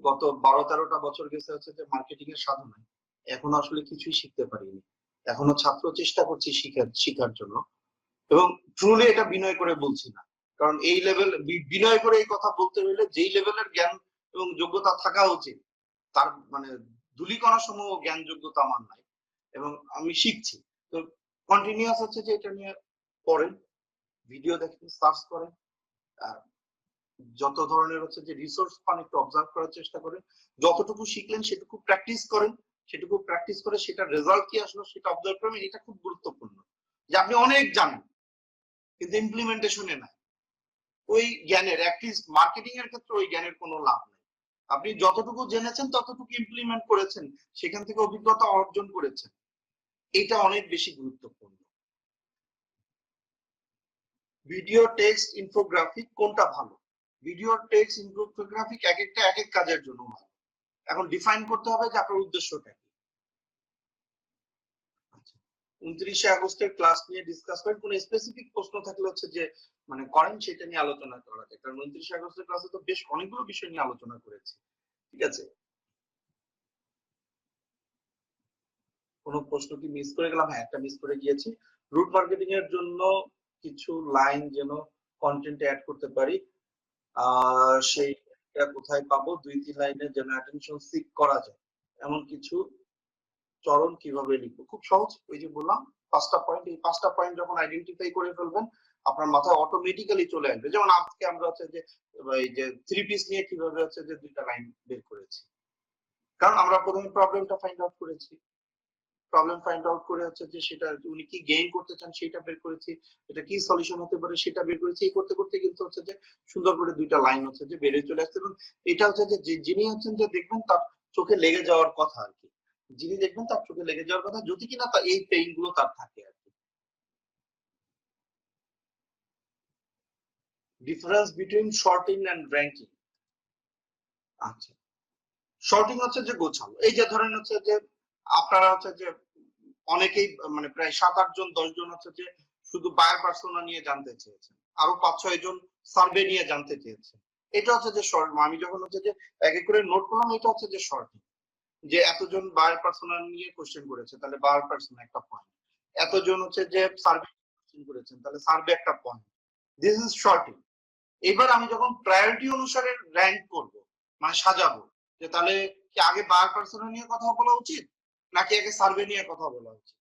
গত 12-13টা বছর গেছে হচ্ছে যে মার্কেটিং এর সাধনায়, এখনো আসলে কিছুই শিখতে পারিনি। এখনো ছাত্র চেষ্টা করছি শিখার জন্য। এবং ট্রুলি এটা বিনয় করে বলছি না, কারণ এই লেভেল বিনয় করে এই কথা বলতে হলে যেই লেভেলের জ্ঞান এবং যোগ্যতা থাকা উচিত তার মানে ধূলিকণা সমূহ জ্ঞান যোগ্যতা আমার নাই, এবং আমি শিখছি। তো কন্টিনিউয়াস হচ্ছে যে এটা নিয়ে পড়েন, ভিডিও দেখেন, সার্চ করেন, আর যত ধরনের হচ্ছে যে রিসোর্স পান একটু অবজার্ভ করার চেষ্টা করেন, যতটুকু শিখলেন সেটুকু প্র্যাকটিস করেন, সেটুকু প্র্যাকটিস করে সেটার রেজাল্ট কি আসলো সেটা অবজার্ভ করবেন। এটা খুব গুরুত্বপূর্ণ যে আপনি অনেক জানেন কিন্তু ইমপ্লিমেন্টেশনে নাই, ওই জ্ঞানের অ্যাটলিস্ট মার্কেটিং এর ক্ষেত্রে ওই জ্ঞানের কোনো লাভ নেই। আপনি যতটুকু জেনেছেন ততটুকু ইমপ্লিমেন্ট করেছেন, সেখান থেকে অভিজ্ঞতা অর্জন করেছেন, এটা অনেক বেশি গুরুত্বপূর্ণ। ভিডিও, টেক্সট, ইনফোগ্রাফিক কোনটা ভালো? ভিডিও, টেক্সট, ইনফোগ্রাফিক এক একটা এক এক কাজের জন্য ভালো। এখন ডিফাইন করতে হবে যে আপনার উদ্দেশ্যটা কি। 29শে আগস্টের ক্লাস নিয়ে ডিসকাস করেন, কোন স্পেসিফিক প্রশ্ন থাকলে হচ্ছে যে মানে করেন সেটা নিয়ে আলোচনা করা যায়, কারণ 29শে আগস্টের ক্লাসে তো বেশ অনেকগুলো বিষয় নিয়ে আলোচনা করেছি। ঠিক আছে, কোনো প্রশ্ন কি মিস করে গেলাম? হ্যাঁ, একটা মিস করে গিয়েছি। রুট মার্কেটিং এর জন্য কিছু লাইন যেন কন্টেন্টে অ্যাড করতে পারি, সেইটা কোথায় পাবো? 2-3 লাইনে যেন অ্যাটেনশন সিক করা যায় এমন কিছু চরণ কিভাবে লিখবো? খুব সহজ, ওই যে বললাম 5টা পয়েন্ট, এই 5টা পয়েন্ট যখন আইডেন্টিফাই করে ফেলবেন আপনার মাথায় অটোমেটিক্যালি চলে আসবে। যেমন আজকে আমরা হচ্ছে যে এই যে 3 পিস নিয়ে কিভাবে হচ্ছে যে 2টা লাইন বের করেছি, কারণ আমরা প্রথমে প্রবলেমটা ফাইন্ড আউট করেছি, প্রবলেম ফাইন্ড আউট করে হচ্ছে যে সেটা উনি কি গেইন করতে চান সেটা বের করেছি, এটা কি সলিউশন হতে পারে সেটা বের করেছি। এই করতে করতে কিন্তু হচ্ছে যে সুন্দর করে 2টা লাইন হচ্ছে যে বেড়ে চলে আসছে, এবং এটা হচ্ছে যে যিনি হচ্ছেন যে দেখবেন তার চোখে লেগে যাওয়ার কথা আর কি, যিনি দেখবেন তার চোখে লেগে যাওয়ার কথা, যদি কিনা এই পেইন গুলো তার থাকে আর কি। Difference between sorting and ranking. আচ্ছা, শর্টিং হচ্ছে যে গোছালো। এই যে ধরেন হচ্ছে যে আপনারা হচ্ছে যে অনেকেই মানে প্রায় 7-8 জন 10 জন হচ্ছে যে শুধু বায়ার পার্সোনা নিয়ে জানতে চেয়েছেন, আরো 5-6 জন সার্ভে নিয়ে জানতে চেয়েছেন। এটা হচ্ছে যে শর্ট। আমি যখন হচ্ছে যে এক এক করে নোট করলাম, এটা হচ্ছে যে শর্টিং। যে এতজন বায়ার পার্সোনা নিয়ে কোশ্চেন করেছে, তাহলে বায়ার পার্সোনা একটা পয়েন্ট। এতজন হচ্ছে যে সার্ভে কোশ্চেন করেছেন, তাহলে সার্ভে একটা পয়েন্ট। This is sorting. এবার আমি যখন প্রায়োরিটি অনুসারে র্যাঙ্ক করব, মানে সাজাবো, যে তাহলে কি আগে বায়ার পার্সোনা নিয়ে কথা বলা উচিত নাকি আগে সার্ভে নিয়ে কথা বলা উচিত।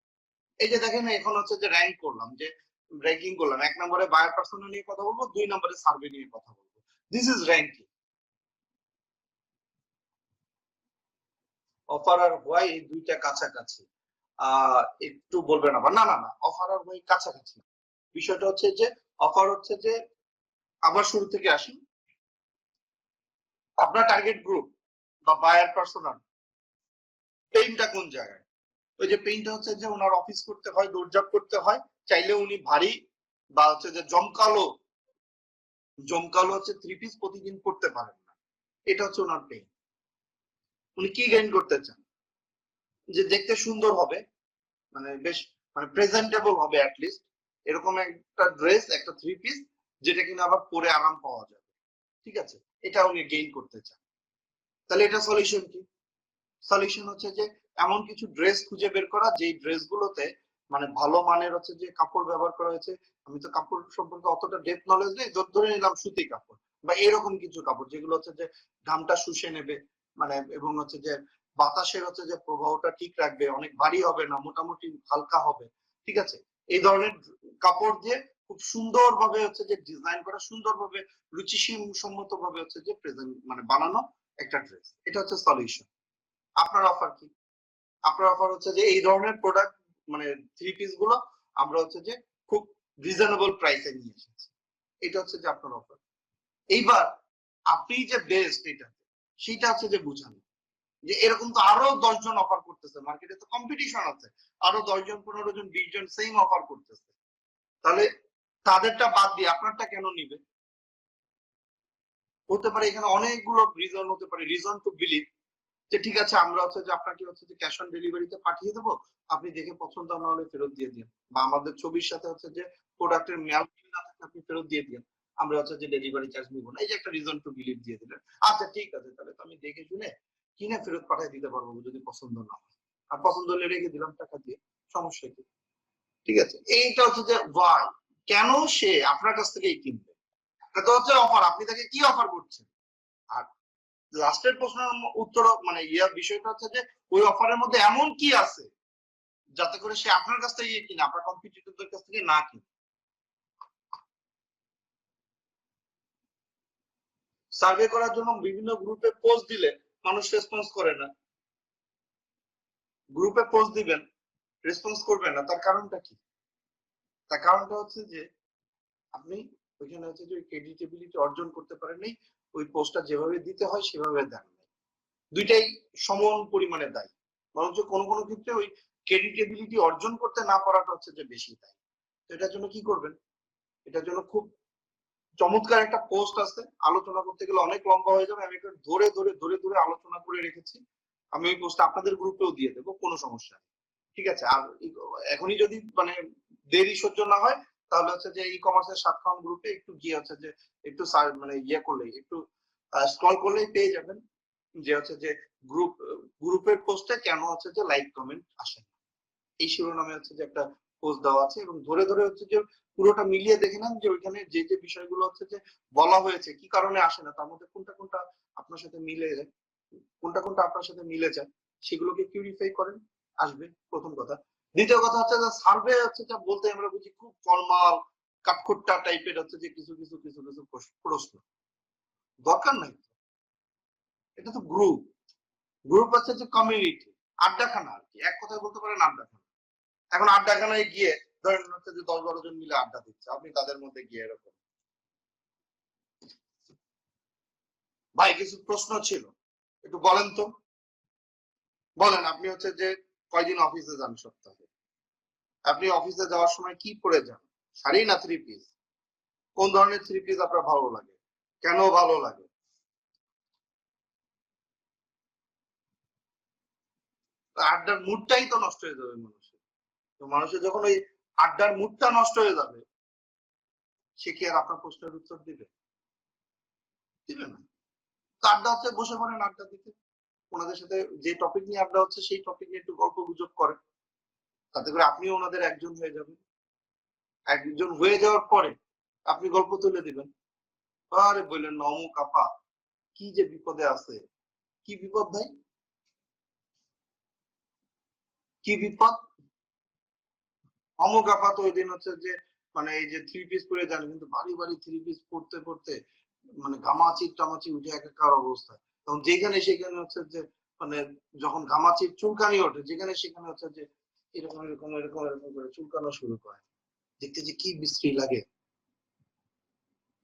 এই যে দেখেন এখন হচ্ছে যে র্যাঙ্ক করলাম, যে র্যাঙ্কিং করলাম, 1 নম্বরে বায়ার পার্সোনা নিয়ে কথা বলবো, 2 নম্বরে সার্ভে নিয়ে কথা বলবো। This is ranking. অফার আর হোয়াই এই দুইটা কাছাকাছি। একটু বলবেন আবার, না না না, অফার আর হোয়াই কাছাকাছি। বিষয়টা হচ্ছে যে অফার হচ্ছে যে, আবার শুরু থেকে আসি, আপনার টার্গেট গ্রুপ বা বায়ার পার্সোনাল পেইনটা কোন জায়গায়। ওই যে পেইনটা হচ্ছে যে ওনার অফিস করতে হয়, দৌড়ঝাঁপ করতে হয়, চাইলে উনি ভারী বা হচ্ছে যে জমকালো জমকালো হচ্ছে 3 পিস প্রতিদিন পড়তে পারেন না। এটা হচ্ছে ওনার পেইন। উনি কি গেইন করতে চান, যে দেখতে সুন্দর হবে, মানে বেশ মানে প্রেজেন্টেবল হবে অ্যাটলিস্ট, এরকম একটা ড্রেস, একটা 3 পিস যেটা কিনা আবার পরে আরাম পাওয়া যাবে। ঠিক আছে, এটা উনি গেইন করতে চান। তাহলে এটা সলিউশন কি? সলিউশন হচ্ছে যে এমন কিছু ড্রেস খুঁজে বের করা, যেই ড্রেসগুলোতে মানে ভালো মানের হচ্ছে যে কাপড় ব্যবহার করা হয়েছে। আমি তো কাপড় সম্পর্কে অতটা ডেপথ নলেজ নেই, ধরে নিলাম সুতি কাপড় বা এরকম কিছু কাপড় যেগুলো হচ্ছে যে ঘামটা শুষে নেবে, মানে এবং হচ্ছে যে বাতাসের হচ্ছে যে প্রবাহটা ঠিক রাখবে, অনেক ভারী হবে না, মোটামুটি হালকা হবে। ঠিক আছে, এই ধরনের কাপড় দিয়ে খুব সুন্দরভাবে হচ্ছে যে ডিজাইন করা, সুন্দরভাবে রুচিসম্মত ভাবে হচ্ছে যে প্রেজেন্ট মানে বানানো একটা ড্রেস, এটা হচ্ছে সলিউশন। আপনার অফার কি? আপনার অফার হচ্ছে যে এই ধরনের প্রোডাক্ট, মানে 3 পিস গুলো আমরা হচ্ছে যে খুব রিজনেবল প্রাইসে নিয়ে এসেছি। এটা হচ্ছে যে আপনার অফার। এইবার আপনি যে বেস্ট এটা, সেটা হচ্ছে যে বুঝানো, যে এরকম তো আরো 10 জন অফার করতেছে, মার্কেটে তো কম্পিটিশন আছে, আরো 10 জন 15 জন 20 জন সেম অফার করতেছে, তাহলে তাদেরটা বাদ দিয়ে আপনারটা কেন নিবে? হতে পারে এখানে অনেকগুলো রিজন হতে পারে, রিজন টু বিলিভ যে ঠিক আছে আমরা হচ্ছে যে আপনাকে হচ্ছে যে ক্যাশ অন ডেলিভারিতে পাঠিয়ে দেবো, আপনি দেখে পছন্দ না হলে ফেরত দিয়ে দিন, বা আমাদের ছবির সাথে হচ্ছে যে প্রোডাক্টের মেয়াদ না থাকলে আপনি ফেরত দিয়ে দিন, আমরা হচ্ছে যে ডেলিভারি চার্জ নিব না। এই যে একটা রিজন টু বিলিভ দিয়ে দিলেন, আচ্ছা ঠিক আছে, তাহলে তো আমি দেখে শুনে কিনে ফেরত পাঠিয়ে দিতে পারবো যদি পছন্দ না হয়, আর পছন্দ হলে রেখে দিলাম টাকা দিয়ে, সমস্যা কি? ঠিক আছে, এইটা হচ্ছে যে ওয়াই, কেন সে আপনার কাছ থেকেই কিনবে। এটা তো হচ্ছে অফার, আপনি তাকে কি অফার করছেন। আর লাস্টের প্রশ্নের উত্তর মানে বিষয়টা হচ্ছে যে ওই অফারের মধ্যে এমন কি আছে যাতে করে সে আপনার কাছ থেকে কিনে, আপনার কম্পিটিটরদের কাছ থেকে না কিনে। সার্ভে করার জন্য বিভিন্ন গ্রুপে পোস্ট দিলে মানুষ রেসপন্স করে না। গ্রুপে পোস্ট দিবেন, রেসপন্স করবেন না, তার কারণটা কি? তার কারণটা হচ্ছে যে আপনি ওইখানে হচ্ছে যে ক্রেডিটেবিলিটি অর্জন করতে পারেননি, ওই পোস্টটা যেভাবে দিতে হয় সেভাবে দেন নাই। দুইটাই সমান পরিমাণে দায়ী, বরঞ্চ কোনো কোনো ক্ষেত্রে ওই ক্রেডিটেবিলিটি অর্জন করতে না পারাটা হচ্ছে যে বেশি দায়ী। তো এটার জন্য কি করবেন? এটার জন্য খুব চমৎকার একটা পোস্ট আছে, আলোচনা করতে গেলে অনেক লম্বা হয়ে যাবে, আমি একটু ধরে ধরে ধরে ধরে আলোচনা করে রেখেছি। আমি ওই পোস্ট আপনাদের গ্রুপেও দিয়ে দেবো, কোনো সমস্যা নেই। ঠিক আছে, আর এখনই যদি মানে দেরি সহ্য না হয়, তাহলে হচ্ছে যে ই কমার্সের সাতক্ষণ গ্রুপে একটু গিয়ে হচ্ছে যে একটু মানে ইয়ে করলেই, একটু স্ক্রল করলেই পেয়ে যাবেন যে হচ্ছে যে গ্রুপের পোস্টে কেন হচ্ছে যে লাইক কমেন্ট আসে না। এই শিরোনামে হচ্ছে যে একটা পোস্ট দেওয়া আছে, এবং ধরে ধরে হচ্ছে যে পুরোটা মিলিয়ে দেখে নেন যে ওইখানে যে যে বিষয়গুলো হচ্ছে যে বলা হয়েছে কি কারণে আসে না, তার মধ্যে কোনটা কোনটা আপনার সাথে মিলে যায়, কোনটা কোনটা আপনার সাথে মিলে যায়, সেগুলোকে কিউরিফাই করেন, আসবে প্রথম কথা। দ্বিতীয় কথা হচ্ছে যে সার্ভে হচ্ছে যে বলতে আমরা বুঝি খুব ফর্মাল কাঠখোট্টা টাইপের হচ্ছে যে কিছু কিছু কিছু কিছু প্রশ্ন, দরকার নাই। এটা তো গ্রুপ, গ্রুপ হচ্ছে যে কমিউনিটি, আড্ডাখানা আর কি, এক কথায় বলতে পারেন আড্ডাখানা। এখন আড্ডাখানায় গিয়ে ধরেন হচ্ছে যে 10-12 জন মিলে আড্ডা দিচ্ছে, আপনি তাদের মধ্যে গিয়ে এরকম, ভাই কিছু প্রশ্ন ছিল একটু বলেন তো, বলেন আপনি হচ্ছে যে কয়দিন অফিসে যান সপ্তাহে, আপনি অফিসে যাওয়ার সময় কি পরে যান, শাড়ি না 3 পিস, কোন ধরনের 3 পিস আপনার ভালো লাগে, কেন ভালো লাগে। আড্ডার মুডটাই তো নষ্ট হয়ে যাবে মানুষের। তো মানুষের যখন ওই আড্ডার মুডটা নষ্ট হয়ে যাবে, সে কি আর আপনার প্রশ্নের উত্তর দিবে? দিবে না। তো আড্ডা হচ্ছে বসে পড়েন আড্ডা দিতে, ওনাদের সাথে যে টপিক নিয়ে আড্ডা হচ্ছে সেই টপিক নিয়ে একটু গল্প গুজব করেন, তাতে করে আপনিও ওনাদের একজন হয়ে যাবেন। একজন হয়ে যাওয়ার পরে আপনি গল্প তুলে দিবেন, আরে বললেন না অমুক আপা কি যে বিপদে আছে। কি বিপদ ভাই? কি বিপদ? অমুক আপা তো ওই দিন হচ্ছে যে মানে এই যে 3 পিস পরে যান, কিন্তু ভারী ভারী 3 পিস পরতে পরতে মানে ঘামাচি টামাচি উঠে একাকার অবস্থা। তখন যেখানে সেখানে হচ্ছে যে মানে যখন ঘামাচির চুলকানি ওঠে, যেখানে সেখানে হচ্ছে যে এরকম এরকম এরকম এরকম করে চুলকানো শুরু করে, দেখতে যে কি বিশ্রী লাগে।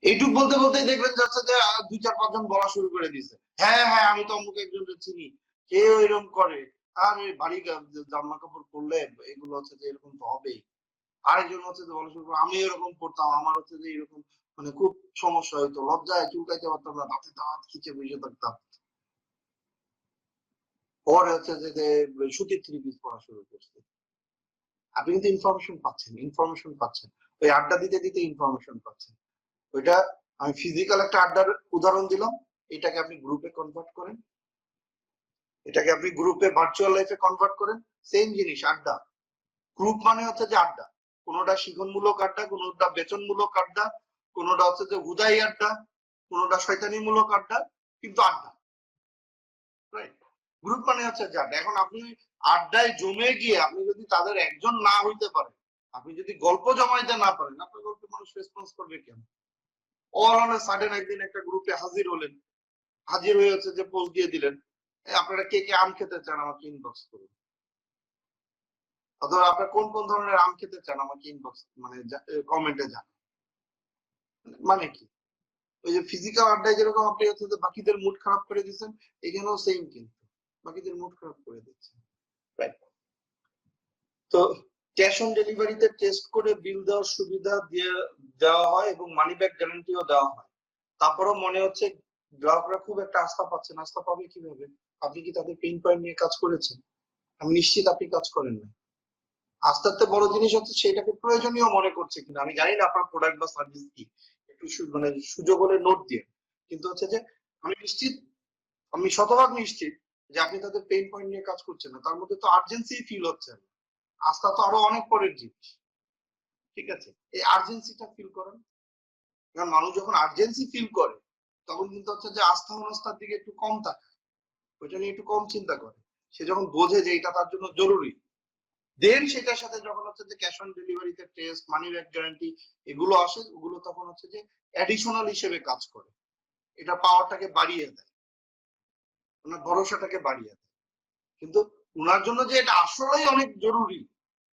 এইটুক বলতে বলতেই দেখবেন যাচ্ছে যে 2-4-5 জন বলা শুরু করে দিয়েছে, হ্যাঁ হ্যাঁ আমি তো অমুক একজনকে চিনি, কেউ এরকম করে, আর ওই ভারী জামা কাপড় পরলে এগুলো হচ্ছে যে এরকম তো হবেই। আরেকজন হচ্ছে যে বলা শুরু করে, আমি এরকম পড়তাম, আমার হচ্ছে যে এরকম মানে খুব সমস্যা হইতো, লজ্জায় চুলকাইতে পারতাম না, দাঁতে দাঁত খিচে বসে থাকতাম। পরে হচ্ছে যে সুতির 3 পিস পড়া শুরু করছে। আপনি কিন্তু ইনফরমেশন পাচ্ছেন ওই আড্ডা দিতে দিতে ইনফরমেশন পাচ্ছেন। ওইটা আমি ফিজিক্যাল একটা আড্ডার উদাহরণ দিলাম, এটাকে আপনি গ্রুপে কনভার্ট করেন, এটাকে আপনি গ্রুপে ভার্চুয়াল লাইফে কনভার্ট করেন, সেম জিনিস আড্ডা। গ্রুপ মানে হচ্ছে যে আড্ডা, কোনোটা শিখনমূলক আড্ডা, কোনোটা বেতনমূলক আড্ডা, কোনোটা হচ্ছে যে হুদাই আড্ডা, কোনোটা শয়তানিমূলক আড্ডা, কিন্তু আড্ডা। রাইট? গ্রুপ মানে হচ্ছে যে আড্ডা। এখন আপনি আড্ডায় জমে গিয়ে আপনি যদি তাদের একজন না হইতে পারেন, আপনি যদি গল্প জমাইতে না পারেন, আপনার গল্পে মানুষ রেসপন্স করবে কেন? অল অন এ সাডেন একদিন একটা গ্রুপে হাজির হলেন, হাজির হয়ে হচ্ছে যে পোস্ট দিয়ে দিলেন, আপনারা কে কে আম খেতে চান আমাকে ইনবক্স করুন, অথবা আপনারা কোন কোন ধরনের আম খেতে চান আমাকে ইনবক্স মানে কমেন্টে জানান। মানে কি? ওই যে ফিজিক্যাল আড্ডায় যেরকম আপনি হচ্ছে যে বাকিদের মুড খারাপ করে দিচ্ছেন, এখানেও সেম কিন্তু বাকিদের মুড খারাপ করে দিচ্ছেন। রাইট? তো ক্যাশ অন ডেলিভারিতে টেস্ট করে বিল দেওয়ার সুবিধা দিয়ে দেওয়া হয় এবং মানি ব্যাক গ্যারান্টিও দেওয়া হয়। তারপরেও মনে হচ্ছে গ্রাহকরা খুব একটা আস্থা পাচ্ছেন। আস্থা পাবে কিভাবে? আপনি কি তাদের পেইন পয়েন্ট নিয়ে কাজ করেছেন? আমি নিশ্চিত আপনি কাজ করেন না। আস্তে আস্তে বড় জিনিস হচ্ছে সেটাকে প্রয়োজনীয় মনে করছে কিনা। আমি জানি না আপনার প্রোডাক্ট বা সার্ভিস কি, একটু মানে সুযোগ হলে নোট দিয়ে, কিন্তু হচ্ছে যে আমি নিশ্চিত, আমি শতভাগ নিশ্চিত যে আপনি তাদের পেইন পয়েন্ট নিয়ে কাজ করছেন না। তার মধ্যে তো আর্জেন্সি ফিল হচ্ছে না। আস্থা তো আরো অনেক পরের জিনিস। ঠিক আছে? এই আর্জেন্সিটা ফিল করেন। কারণ মানুষ যখন আর্জেন্সি ফিল করে তখন কিন্তু হচ্ছে যে আস্থা অনাস্থার দিকে একটু কম তাকায়, ওইটা নিয়ে একটু কম চিন্তা করে। সে যখন বোঝে যে এটা তার জন্য জরুরি, দেন সেটার সাথে যখন হচ্ছে যে ক্যাশ অন ডেলিভারিতে টেস্ট, মানি ব্যাক গ্যারান্টি এগুলো আসে, ওগুলো তখন হচ্ছে যে অ্যাডিশনাল হিসেবে কাজ করে। এটা পাওয়ারটাকে বাড়িয়ে দেয়, ওনার ভরসাটাকে বাড়িয়ে দেয়। কিন্তু ওনার জন্য যে এটা আসলেই অনেক জরুরি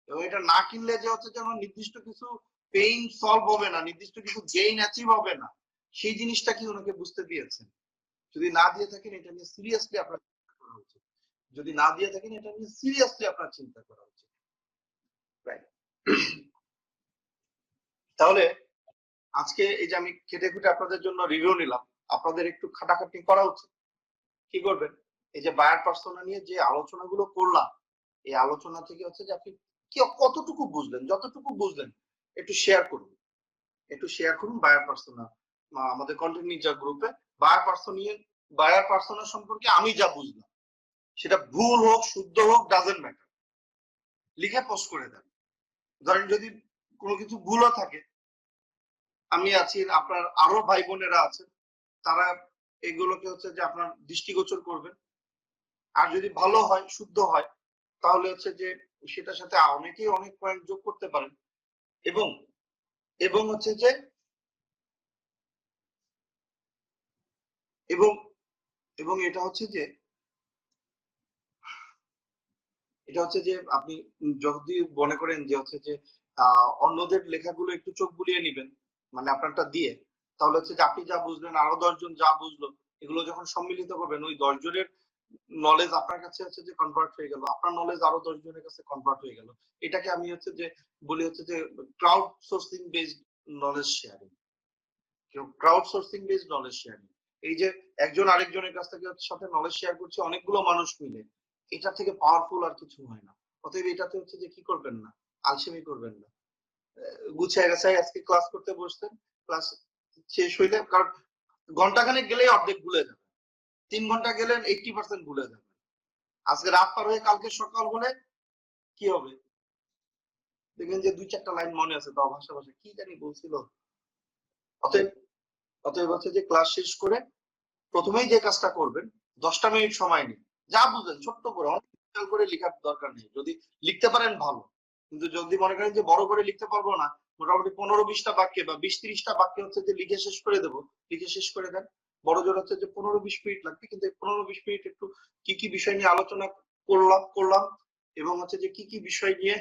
এবং এটা না কিনলে যে হচ্ছে যে আমার নির্দিষ্ট কিছু পেইন সলভ হবে না, নির্দিষ্ট কিছু গেইন অ্যাচিভ হবে না, সেই জিনিসটা কি ওনাকে বুঝতে দিয়েছেন? যদি না দিয়ে থাকেন এটা নিয়ে সিরিয়াসলি আপনার চিন্তা করা উচিত। যদি না দিয়ে থাকেন এটা নিয়ে সিরিয়াসলি আপনার চিন্তা করা উচিত। রাইট? তাহলে আজকে এই যে আমি খেটে খুঁটে আপনাদের জন্য রিভিউ নিলাম, আপনাদের একটু খাটাখাটনি করা উচিত। কি করবেন? এই যে বায়ার পার্সোনা নিয়ে যে আলোচনাগুলো করলাম, এই আলোচনা থেকে হচ্ছে যে আপনি কি কতটুকু বুঝলেন, যতটুকু বুঝলেন একটু শেয়ার করুন, একটু শেয়ার করুন বায়ার পার্সোনা আমাদের কন্টেন্ট নিনজা গ্রুপে। বায়ার পার্সোনা সম্পর্কে আমি যা বুঝলাম সেটা ভুল হোক শুদ্ধ হোক ডাজেন্ট ম্যাটার, লিখে পোস্ট করে দেন। ধরেন যদি কোনো কিছু ভুলও থাকে, আমি আছি, আপনার আরো ভাই বোনেরা আছেন, তারা এগুলোকে হচ্ছে যে আপনার দৃষ্টিগোচর করবেন। আর যদি ভালো হয়, শুদ্ধ হয়, তাহলে হচ্ছে যে সেটার সাথে অনেকেই অনেক পয়েন্ট যোগ করতে পারেন। এবং এবং হচ্ছে যে এবং এবং এটা হচ্ছে যে আপনি যদি মনে করেন যে হচ্ছে যে অন্যদের লেখাগুলো একটু চোখ বুলিয়ে নিবেন, মানে আপনারটা দিয়ে, তাহলে হচ্ছে যে আপনি যা বুঝলেন আরো 10 জন যা বুঝলো, এগুলো যখন সম্মিলিত করবেন, ওই 10 জনের নলেজ আপনার কাছে হচ্ছে যে কনভার্ট হয়ে গেল, আপনার নলেজ আরো 10 জনের কাছে কনভার্ট হয়ে গেল। এটাকে আমি হচ্ছে যে বলি হচ্ছে যে crowd sourcing based knowledge sharing. Crowd sourcing based knowledge sharing, এই যে একজন আরেকজনের কাছ থেকে সাথে নলেজ শেয়ার করছে অনেকগুলো মানুষ মিলে, এটা থেকে পাওয়ারফুল আর কিছু হয় না। অতএব এটাতে হচ্ছে যে কি করবেন না, আলসেমি করবেন না, গুছিয়ে গেছাই আজকে ক্লাস করতে বসতেন, ক্লাস শেষ হইলে, কারণ ঘন্টাখানেক গেলেই অর্ধেক ভুলে যাবেন, 3 ঘন্টা গেলেন 80% ভুলে যাবেন। আজকে রাত পার হয়ে কালকে সকাল হলে কি হবে, দেখবেন যে 2-4টা লাইন মনে আছে, তাও ভাষা ভাষা কি জানি বলছিল। অতএব অতএব হচ্ছে যে ক্লাস শেষ করে প্রথমেই যে কাজটা করবেন, 10টা মিনিট সময় নিন, যা বুঝেন ছোট্ট করে, অনেক বিশাল করে লেখার দরকার নেই, যদি লিখতে পারেন ভালো, কিন্তু যদি মনে করেন যে বড় করে লিখতে পারবো না, মোটামুটি 15-20টা বাক্যে বা 20-30টা বাক্যে হচ্ছে যে লিখে শেষ করে দেবো, লিখে শেষ করে দেন। বড় জোর হচ্ছে যে 15-20 মিনিট লাগবে, কিন্তু 15-20 মিনিট একটু কি কি বিষয় নিয়ে আলোচনা করলাম এবং হচ্ছে যে কি কি বিষয় নিয়ে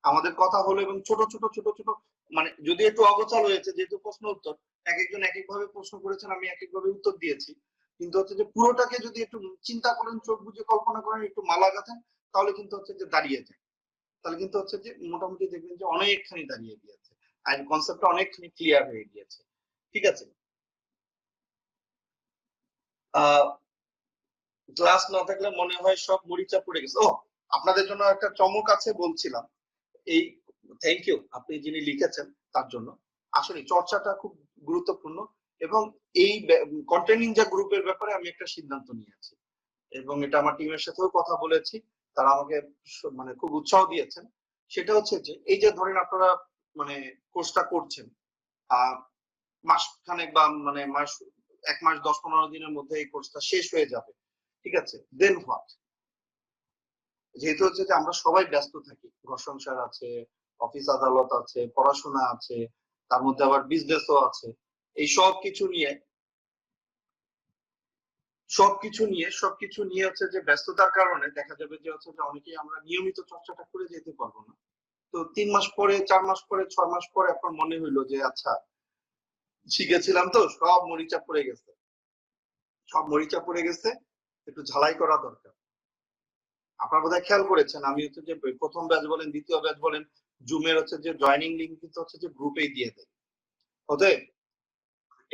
আমাদের কথা হলো, এবং ছোট ছোট ছোট ছোট, মানে যদি একটু অগোছাল হয়েছে, যেহেতু প্রশ্ন উত্তর এক একজন এক এক ভাবে প্রশ্ন করেছেন, আমি এক এক ভাবে উত্তর দিয়েছি, কিন্তু হচ্ছে যে পুরোটাকে যদি একটু চিন্তা করেন, চোখ বুঝে কল্পনা করেন, একটু মালা গাঁথেন, তাহলে কিন্তু হচ্ছে যে দাঁড়িয়ে যায়, তাহলে কিন্তু হচ্ছে যে মোটামুটি দেখবেন যে অনেকখানি দাঁড়িয়ে গিয়েছে, আর কনসেপ্টটা অনেকখানি ক্লিয়ার হয়ে গিয়েছে। ঠিক আছে, ক্লাস না থাকলে মনে হয় সব মরিচা পড়ে গেছে। ও, আপনাদের জন্য একটা চমক আছে বলছিলাম, এই থ্যাংক ইউ আপনি যিনি লিখেছেন তার জন্য। আসলে চর্চাটা খুব গুরুত্বপূর্ণ, এবং এই কন্টেন্ট নিনজা গ্রুপের ব্যাপারে আমি একটা সিদ্ধান্ত নিয়েছি, এবং এটা আমার টিমের সাথেও কথা বলেছি, তারা আমাকে মানে খুব উৎসাহ দিয়েছেন। সেটা হচ্ছে যে এই যে ধরেন আপনারা মানে কোর্সটা করছেন, মাসখানেক বা মানে 1 মাস 10-15 দিনের মধ্যে এই কোর্সটা শেষ হয়ে যাবে, ঠিক আছে, দেন হোয়াট? যেহেতু হচ্ছে যে আমরা সবাই ব্যস্ত থাকি, ঘর সংসার আছে, অফিস আদালত আছে, পড়াশোনা আছে, তার মধ্যে আবার বিজনেসও আছে, এই সবকিছু নিয়ে হচ্ছে যে ব্যস্ততার কারণে দেখা যাবে যে হচ্ছে যে অনেকেই আমরা নিয়মিত চর্চাটা করে যেতে পারবো না। তো 3 মাস পরে, 4 মাস পরে, 6 মাস পরে আপনার মনে হইলো যে আচ্ছা, শিখেছিলাম তো, সব মরিচা পড়ে গেছে, একটু ঝালাই করা দরকার। আপনারা বোধহয় খেয়াল করেছেন, আমি হচ্ছে যে প্রথম ব্যাচ বলেন, দ্বিতীয় ব্যাচ বলেন, জুমের হচ্ছে যে জয়নিং লিঙ্ক কিন্তু হচ্ছে যে গ্রুপেই দিয়ে দেয়। অতএব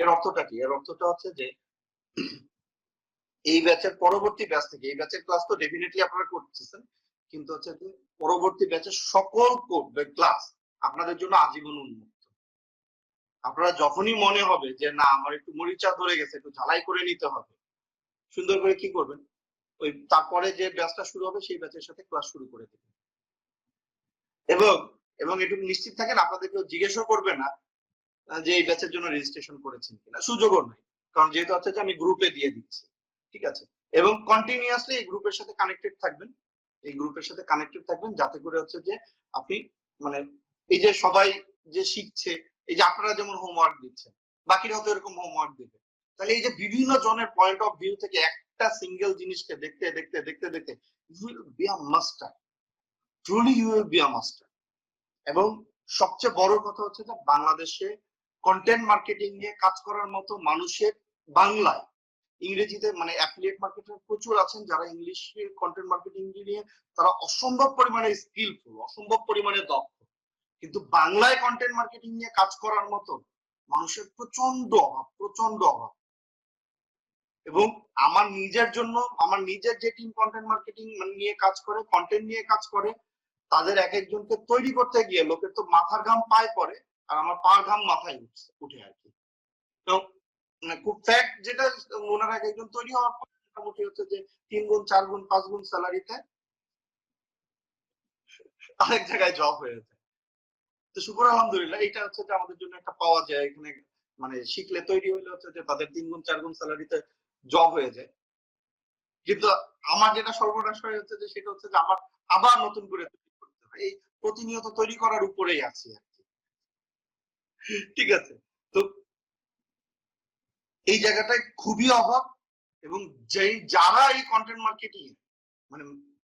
এর অর্থটা কি? এর অর্থটা হচ্ছে যে এই ব্যাচের পরবর্তী ব্যাচ থেকে, এই ব্যাচের ক্লাস তো ডেফিনেটলি আপনারা করতেছেন, কিন্তু হচ্ছে যে পরবর্তী ব্যাচের সকল ক্লাস আপনাদের জন্য আজীবন উন্মুক্ত। আপনারা যখনই মনে হবে যে না আমার একটু মরিচা ধরে গেছে, একটু ঝালাই করে নিতে হবে, সুন্দর করে কি করবেন, ওই তারপরে যে ব্যাচটা শুরু হবে সেই ব্যাচের সাথে ক্লাস শুরু করে দেবেন। এবং এবং একটু নিশ্চিত থাকেন, আপনাদের কেউ জিজ্ঞেসও করবে না যে এই ব্যাচের জন্য রেজিস্ট্রেশন করেছেন কিনা, সুযোগও নাই, কারণ যেহেতু হচ্ছে যে আমি গ্রুপে দিয়ে দিচ্ছি। ঠিক আছে, এবং কন্টিনিউয়াসলি এই গ্রুপের সাথে কানেক্টেড থাকবেন, যাতে করে হচ্ছে যে আপনি মানে এই যে সবাই যে শিখছে, এই যে আপনারা যেমন হোমওয়ার্ক দিচ্ছেন, বাকিরাও তো এরকম হোমওয়ার্ক দেবে, তাহলে এই যে বিভিন্ন জনের পয়েন্ট অফ ভিউ থেকে একটা সিঙ্গেল জিনিসকে দেখতে দেখতে দেখতে দেখতে you will be a master, truly you will be a master. এবং সবচেয়ে বড় কথা হচ্ছে যে বাংলাদেশে কন্টেন্ট মার্কেটিং নিয়ে কাজ করার মতো মানুষের বাংলায়, ইংরেজিতে মানে অ্যাফিলিয়েট মার্কেটার প্রচুর আছেন যারা ইংলিশে কন্টেন্ট মার্কেটিং নিয়ে তারা অসম্ভব পরিমাণে স্কিলফুল, অসম্ভব পরিমাণে দক্ষ, কিন্তু বাংলায় কন্টেন্ট মার্কেটিং নিয়ে কাজ করার মতো মানুষের প্রচন্ড অভাব। এবং আমার নিজের যে টিম কন্টেন্ট মার্কেটিং নিয়ে কাজ করে, কন্টেন্ট নিয়ে কাজ করে, তাদের এক একজনকে তৈরি করতে গিয়ে লোকের তো মাথার ঘাম পায়ে পড়ে, আর আমার পার ঘাম মাথায় উঠে আর কি। তো খুব ফ্যাক্ট যেটা, ওনারা এক একজন তৈরি হওয়ার পর মোটামুটি হচ্ছে যে 3 গুণ 4 গুণ 5 গুণ স্যালারিতে আরেক জায়গায় জব হয়ে যায়। তো শুকর আলহামদুলিল্লাহ, এটা হচ্ছে যে আমাদের জন্য একটা পাওয়া যায় এখানে, মানে শিখলে তৈরি হইলে হচ্ছে যে তাদের 3 গুণ 4 গুণ স্যালারিতে জব হয়ে যায়। কিন্তু আমার যেটা সর্বনাশ হয়ে হচ্ছে যে সেটা হচ্ছে যে আমার আবার নতুন করে তৈরি করতে হয়, এই প্রতিনিয়ত তৈরি করার উপরেই আছি আর কি। ঠিক আছে, তো এই জায়গাটায় খুবই অভাব, এবং যারা এই কন্টেন্ট মার্কেটিং মানে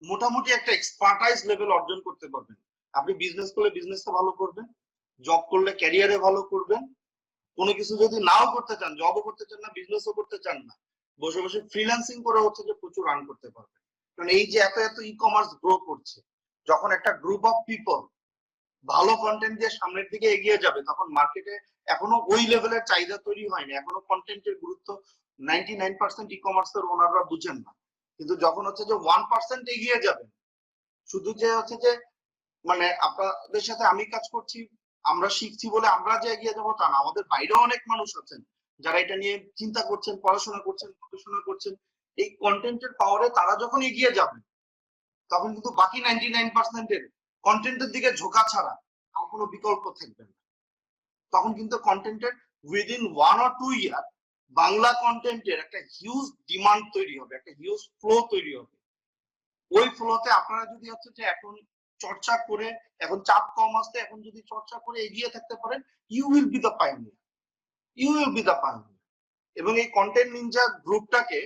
মোটামুটি একটা এক্সপার্টাইজ লেভেল অর্জন করতে পারবেন, আপনি বিজনেস করলে বিজনেসে ভালো করবেন, জব করলে ক্যারিয়ারে ভালো করবেন, কোনো কিছু যদি নাও করতে চান, জবও করতে চান না, বিজনেসও করতে চান না, বসে বসে ফ্রিল্যান্সিং করে হচ্ছে যে প্রচুর আর্ন করতে পারবেন। কারণ এই যে এত এত ই কমার্স গ্রো করছে, যখন একটা গ্রুপ অফ পিপল ভালো কন্টেন্ট দিয়ে সামনের দিকে এগিয়ে যাবে, তখন মার্কেটে এখনো ওই লেভেলের চাহিদা তৈরি হয়নি, এখনো কন্টেন্টের গুরুত্ব 99% ই কমার্সের ওনাররা বুঝেন না। কিন্তু যখন হচ্ছে যে 1% এগিয়ে যাবেন, শুধু যে হচ্ছে যে মানে আপনাদের সাথে আমি কাজ করছি, আমরা শিখছি বলে আমরা যে এগিয়ে যাবো তা না, আমাদের বাইরেও অনেক মানুষ আছেন যারা এটা নিয়ে চিন্তা করছেন, পড়াশোনা করছেন, গবেষণা করছেন। এই কন্টেন্টের পাওয়ারে তারা যখন এগিয়ে যাবেন, তখন কিন্তু বাকি 99%-এর কন্টেন্টের দিকে ঝোঁকা ছাড়া আর কোনো বিকল্প থাকবে না। তখন কিন্তু কন্টেন্টের উইদিন 1 or 2 ইয়ার বাংলা কন্টেন্টের একটা হিউজ ডিমান্ড তৈরি হবে, একটা হিউজ ফ্লো তৈরি হবে। ওই ফ্লোতে আপনারা যদি হচ্ছে যে এখন চর্চা করে, এখন চাপ কম আসতে এখন যদি চর্চা করে এগিয়ে থাকতে পারেন, you will be the pioneer, you will be the pioneer. এবং এই কন্টেন্ট নিনজা গ্রুপটাকে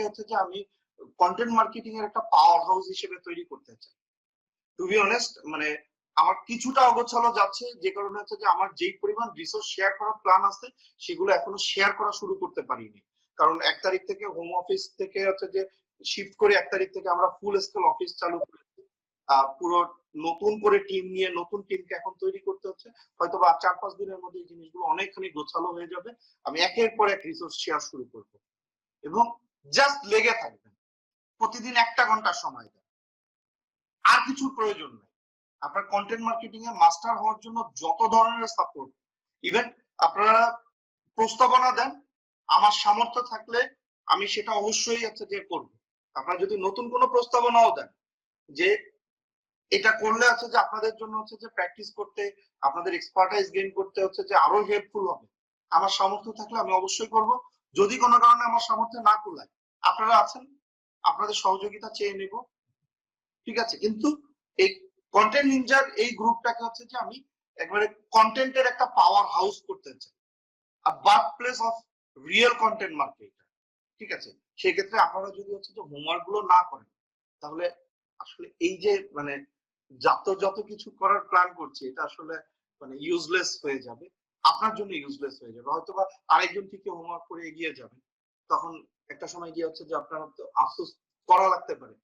হচ্ছে যে আমি কন্টেন্ট মার্কেটিং এর একটা পাওয়ার হাউস হিসেবে তৈরি করতে চাই। টু বি অনেস্ট, মানে আমার কিছুটা অগোছালো যাচ্ছে, যে কারণে হচ্ছে যে আমার যেই পরিমাণ রিসোর্স শেয়ার করার প্ল্যান আছে সেগুলো এখনো শেয়ার করা শুরু করতে পারিনি। কারণ 1 তারিখ থেকে হোম অফিস থেকে হচ্ছে যে শিফট করে 1 তারিখ থেকে আমরা ফুল স্কেল অফিস চালু করেছি। পুরো নতুন করে টিম নিয়ে নতুন টিমকে এখন তৈরি করতে হচ্ছে। হয়তো বা 4-5 দিনের মধ্যে এই জিনিসগুলো অনেকখানি গোছালো হয়ে যাবে। আমি একের পর এক রিসোর্স শেয়ার শুরু করব এবং জাস্ট লেগে থাকবেন, প্রতিদিন 1টা ঘন্টা সময় দেন, আর কিছুর প্রয়োজন নেই। আপনার কন্টেন্ট মার্কেটিং এ মাস্টার হওয়ার জন্য যত ধরনের সাপোর্ট, ইভেন আপনারা প্রস্তাবনা দেন, আমার সামর্থ্য থাকলে আমি সেটা অবশ্যই হচ্ছে যে করব। আপনারা যদি নতুন কোনো প্রস্তাবনাও দেন যে এটা করলে আছে যে আপনাদের জন্য হচ্ছে যে প্র্যাকটিস করতে, আপনাদের এক্সপার্টাইজ গেইন করতে হচ্ছে যে আরো হেল্পফুল হবে, আমার সামর্থ্য থাকলে আমি অবশ্যই করব। যদি কোনো কারণে আমার সামর্থ্য না কুলায়, আপনারা আছেন, আপনাদের সহযোগিতা চেয়ে নেব, ঠিক আছে। কিন্তু এই কন্টেন্ট নিনজার এই গ্রুপটাকে হচ্ছে যে আমি একবারে কন্টেন্টের একটা পাওয়ার হাউস করতে চাই, birth place of real content market, ঠিক আছে। সেই ক্ষেত্রে আপনারা যদি হচ্ছে যে হোমওয়ার্ক গুলো না করেন, তাহলে আসলে এই যে মানে যত কিছু করার প্ল্যান করছি এটা আসলে মানে ইউজলেস হয়ে যাবে, আপনার জন্য ইউজলেস হয়ে যাবে। হয়তো বা আরেকজন থেকে হোমওয়ার্ক করে এগিয়ে যাবে, তখন একটা সময় গিয়ে হচ্ছে যে আপনার আফসোস করা লাগতে পারে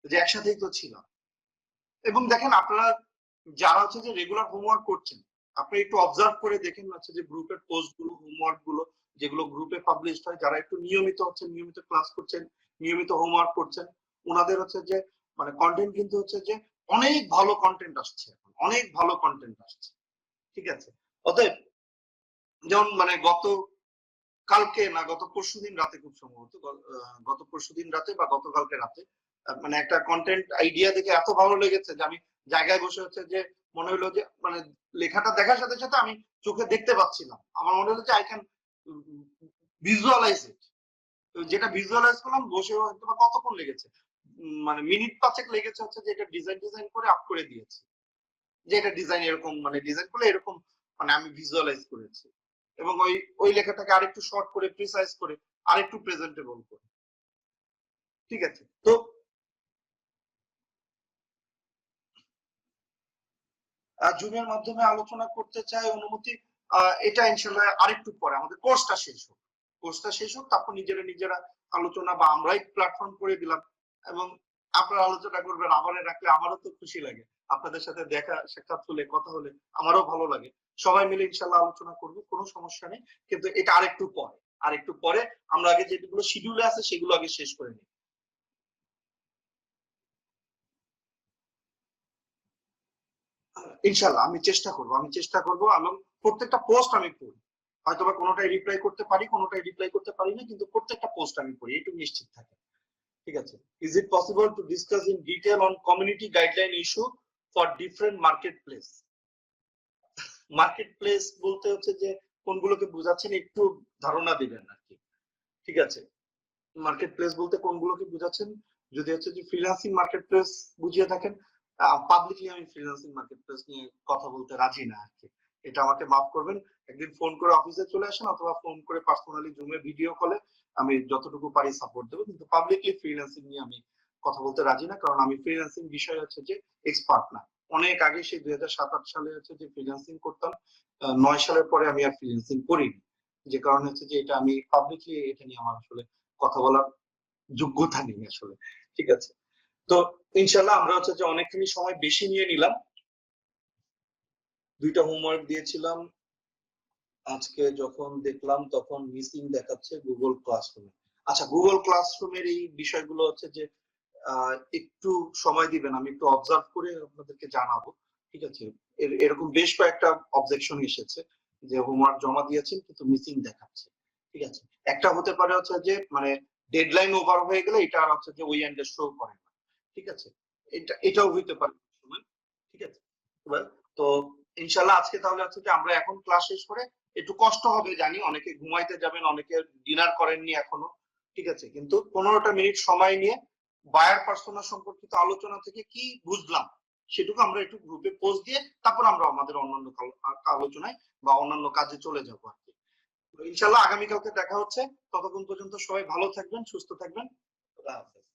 যে একসাথেই তো ছিলাম। এবং দেখেন আপনারা যারা হচ্ছে যে রেগুলার হোমওয়ার্ক করছেন, আপনি একটু অবজার্ভ করে দেখেন হচ্ছে যে গ্রুপের পোস্ট গুলো, হোমওয়ার্ক গুলো যেগুলো গ্রুপে পাবলিশড হয়, যারা একটু নিয়মিত হচ্ছে, নিয়মিত ক্লাস করছেন, নিয়মিত হোমওয়ার্ক করছেন, ওনাদের হচ্ছে যে মানে কন্টেন্ট কিন্তু হচ্ছে যে অনেক ভালো কন্টেন্ট আসছে, এখন অনেক ভালো কন্টেন্ট আসছে, ঠিক আছে। অতএব যেমন মানে কালকে না গত পরশুদিন রাতে, খুব সম্ভবত গত পরশুদিন রাতে বা গতকালকে রাতে মানে একটা কন্টেন্ট আইডিয়া দেখে এত ভালো লেগেছে যে আমি জায়গায় বসে হচ্ছে যে মনে হলো যে মানে লেখাটা দেখার সাথে সাথে আমি চোখে দেখতে পাচ্ছিলাম, আমার মনে হলো যে আই ক্যান ভিজুয়ালাইজ ইট। যেটা ভিজুয়ালাইজ করলাম বসে হয়তো বা কতক্ষণ লেগেছে, মানে মিনিট 5 লেগেছে হচ্ছে যে এটা ডিজাইন করে আপ করে দিয়েছি, যে এটা ডিজাইন এরকম, মানে ডিজাইন করলে এরকম, মানে আমি ভিজুয়ালাইজ করেছি। এবং ওই লেখাটাকে আরেকটু শর্ট করে, প্রিসাইজ করে, আরেকটু প্রেজেন্টেবল করে, ঠিক আছে। তো জুমের মাধ্যমে আলোচনা করতে চাই অনুমতি, এটা ইনশাল্লাহ আরেকটু পরে, আমাদের কোর্সটা শেষ হোক, তারপর নিজেরা আলোচনা বা আমরাই প্ল্যাটফর্ম করে দিলাম এবং আপনারা আলোচনা করবেন, আমারে রাখলে আমারও তো খুশি লাগে, আপনাদের সাথে দেখা সাক্ষাৎ হলে, কথা হলে আমারও ভালো লাগে। সবাই মিলে ইনশাল্লাহ আলোচনা করবো, কোনো সমস্যা নেই। কিন্তু এটা আরেকটু পরে আমরা আগে যেগুলো শিডিউলে আছে সেগুলো আগে শেষ করে নিই। ইনশাল্লাহ আমি চেষ্টা করবো এবং প্রত্যেকটা পোস্ট আমি পড়ি, হয়তো বা কোনোটাই রিপ্লাই করতে পারি, কোনোটাই রিপ্লাই করতে পারি না, কিন্তু প্রত্যেকটা পোস্ট আমি পড়ি, একটু নিশ্চিত থাকে, ঠিক আছে। Is it possible to discuss in detail on community guideline issue for different market place বলতে হচ্ছে যে কোনগুলোকে বোঝাচ্ছেন একটু ধারণা দিবেন আর কি, ঠিক আছে। মার্কেট প্লেস বলতে কোনগুলোকে বোঝাচ্ছেন, যদি হচ্ছে যে ফ্রিল্যান্সিং মার্কেট প্লেস বুঝিয়ে থাকেন, পাবলিকলি আমি ফ্রিল্যান্সিং মার্কেট প্লেস নিয়ে কথা বলতে রাজি না আর কি, এটা আমাকে মাফ করবেন। একদিন ফোন করে অফিসে চলে আসেন অথবা ফোন করে পার্সোনালি জুমে ভিডিও কলে আমি যতটুকু পারি সাপোর্ট দেবো, কিন্তু পাবলিকলি ফ্রিল্যান্সিং নিয়ে আমি কথা বলতে রাজি না, কারণ আমি ফ্রিল্যান্সিং বিষয় হচ্ছে যে এক্সপার্ট না। অনেক আগে সেই 2007-8 সালে হচ্ছে যে ফ্রিল্যান্সিং করতাম, 9 সালের পরে আমি আর ফ্রিল্যান্সিং করিনি, যে কারণে হচ্ছে যে এটা আমি পাবলিকলি এটা নিয়ে আমার আসলে কথা বলার যোগ্যতা নেই আসলে, ঠিক আছে। তো ইনশাল্লাহ আমরা হচ্ছে যে অনেকখানি সময় বেশি নিয়ে নিলাম, 2টা হোমওয়ার্ক দিয়েছিলাম, আজকে যখন দেখলাম তখন মিসিং দেখাচ্ছে গুগল ক্লাসরুমে। আচ্ছা, গুগল ক্লাসরুমের এই বিষয়গুলো হচ্ছে যে একটু সময় দিবেন, আমি একটু অবজার্ভ করে আপনাদেরকে জানাবো। ঠিক আছে, এরকম বেশ কয়েকটা অবজেকশন এসেছে যে হোমওয়ার্ক জমা দিয়েছেন কিন্তু মিসিং দেখাচ্ছে। ঠিক আছে, একটা হতে পারে হচ্ছে যে মানে ডেডলাইন ওভার হয়ে গেলে এটা হচ্ছে যে ওই এন্ডে শো করে না। ঠিক আছে, এটাও হইতে পারে সময়। ঠিক আছে, তো ইনশাল্লাহ আজকে তাহলে হচ্ছে যে আমরা এখন ক্লাস শেষ করে, একটু কষ্ট হবে জানি, অনেকে ঘুমাইতে যাবেন, অনেকে ডিনার করেননি এখনো। ঠিক আছে, কিন্তু 15টা মিনিট সময় নিয়ে বায়ার পার্সোনা সম্পর্কিত আলোচনা থেকে কি বুঝলাম সেটুকু আমরা একটু গ্রুপে পোস্ট দিয়ে তারপর আমরা আমাদের অন্যান্য আলোচনায় বা অন্যান্য কাজে চলে যাবো আর কি। ইনশাল্লাহ আগামীকালকে দেখা হচ্ছে। ততক্ষণ পর্যন্ত সবাই ভালো থাকবেন, সুস্থ থাকবেন। খোদা হাফেজ।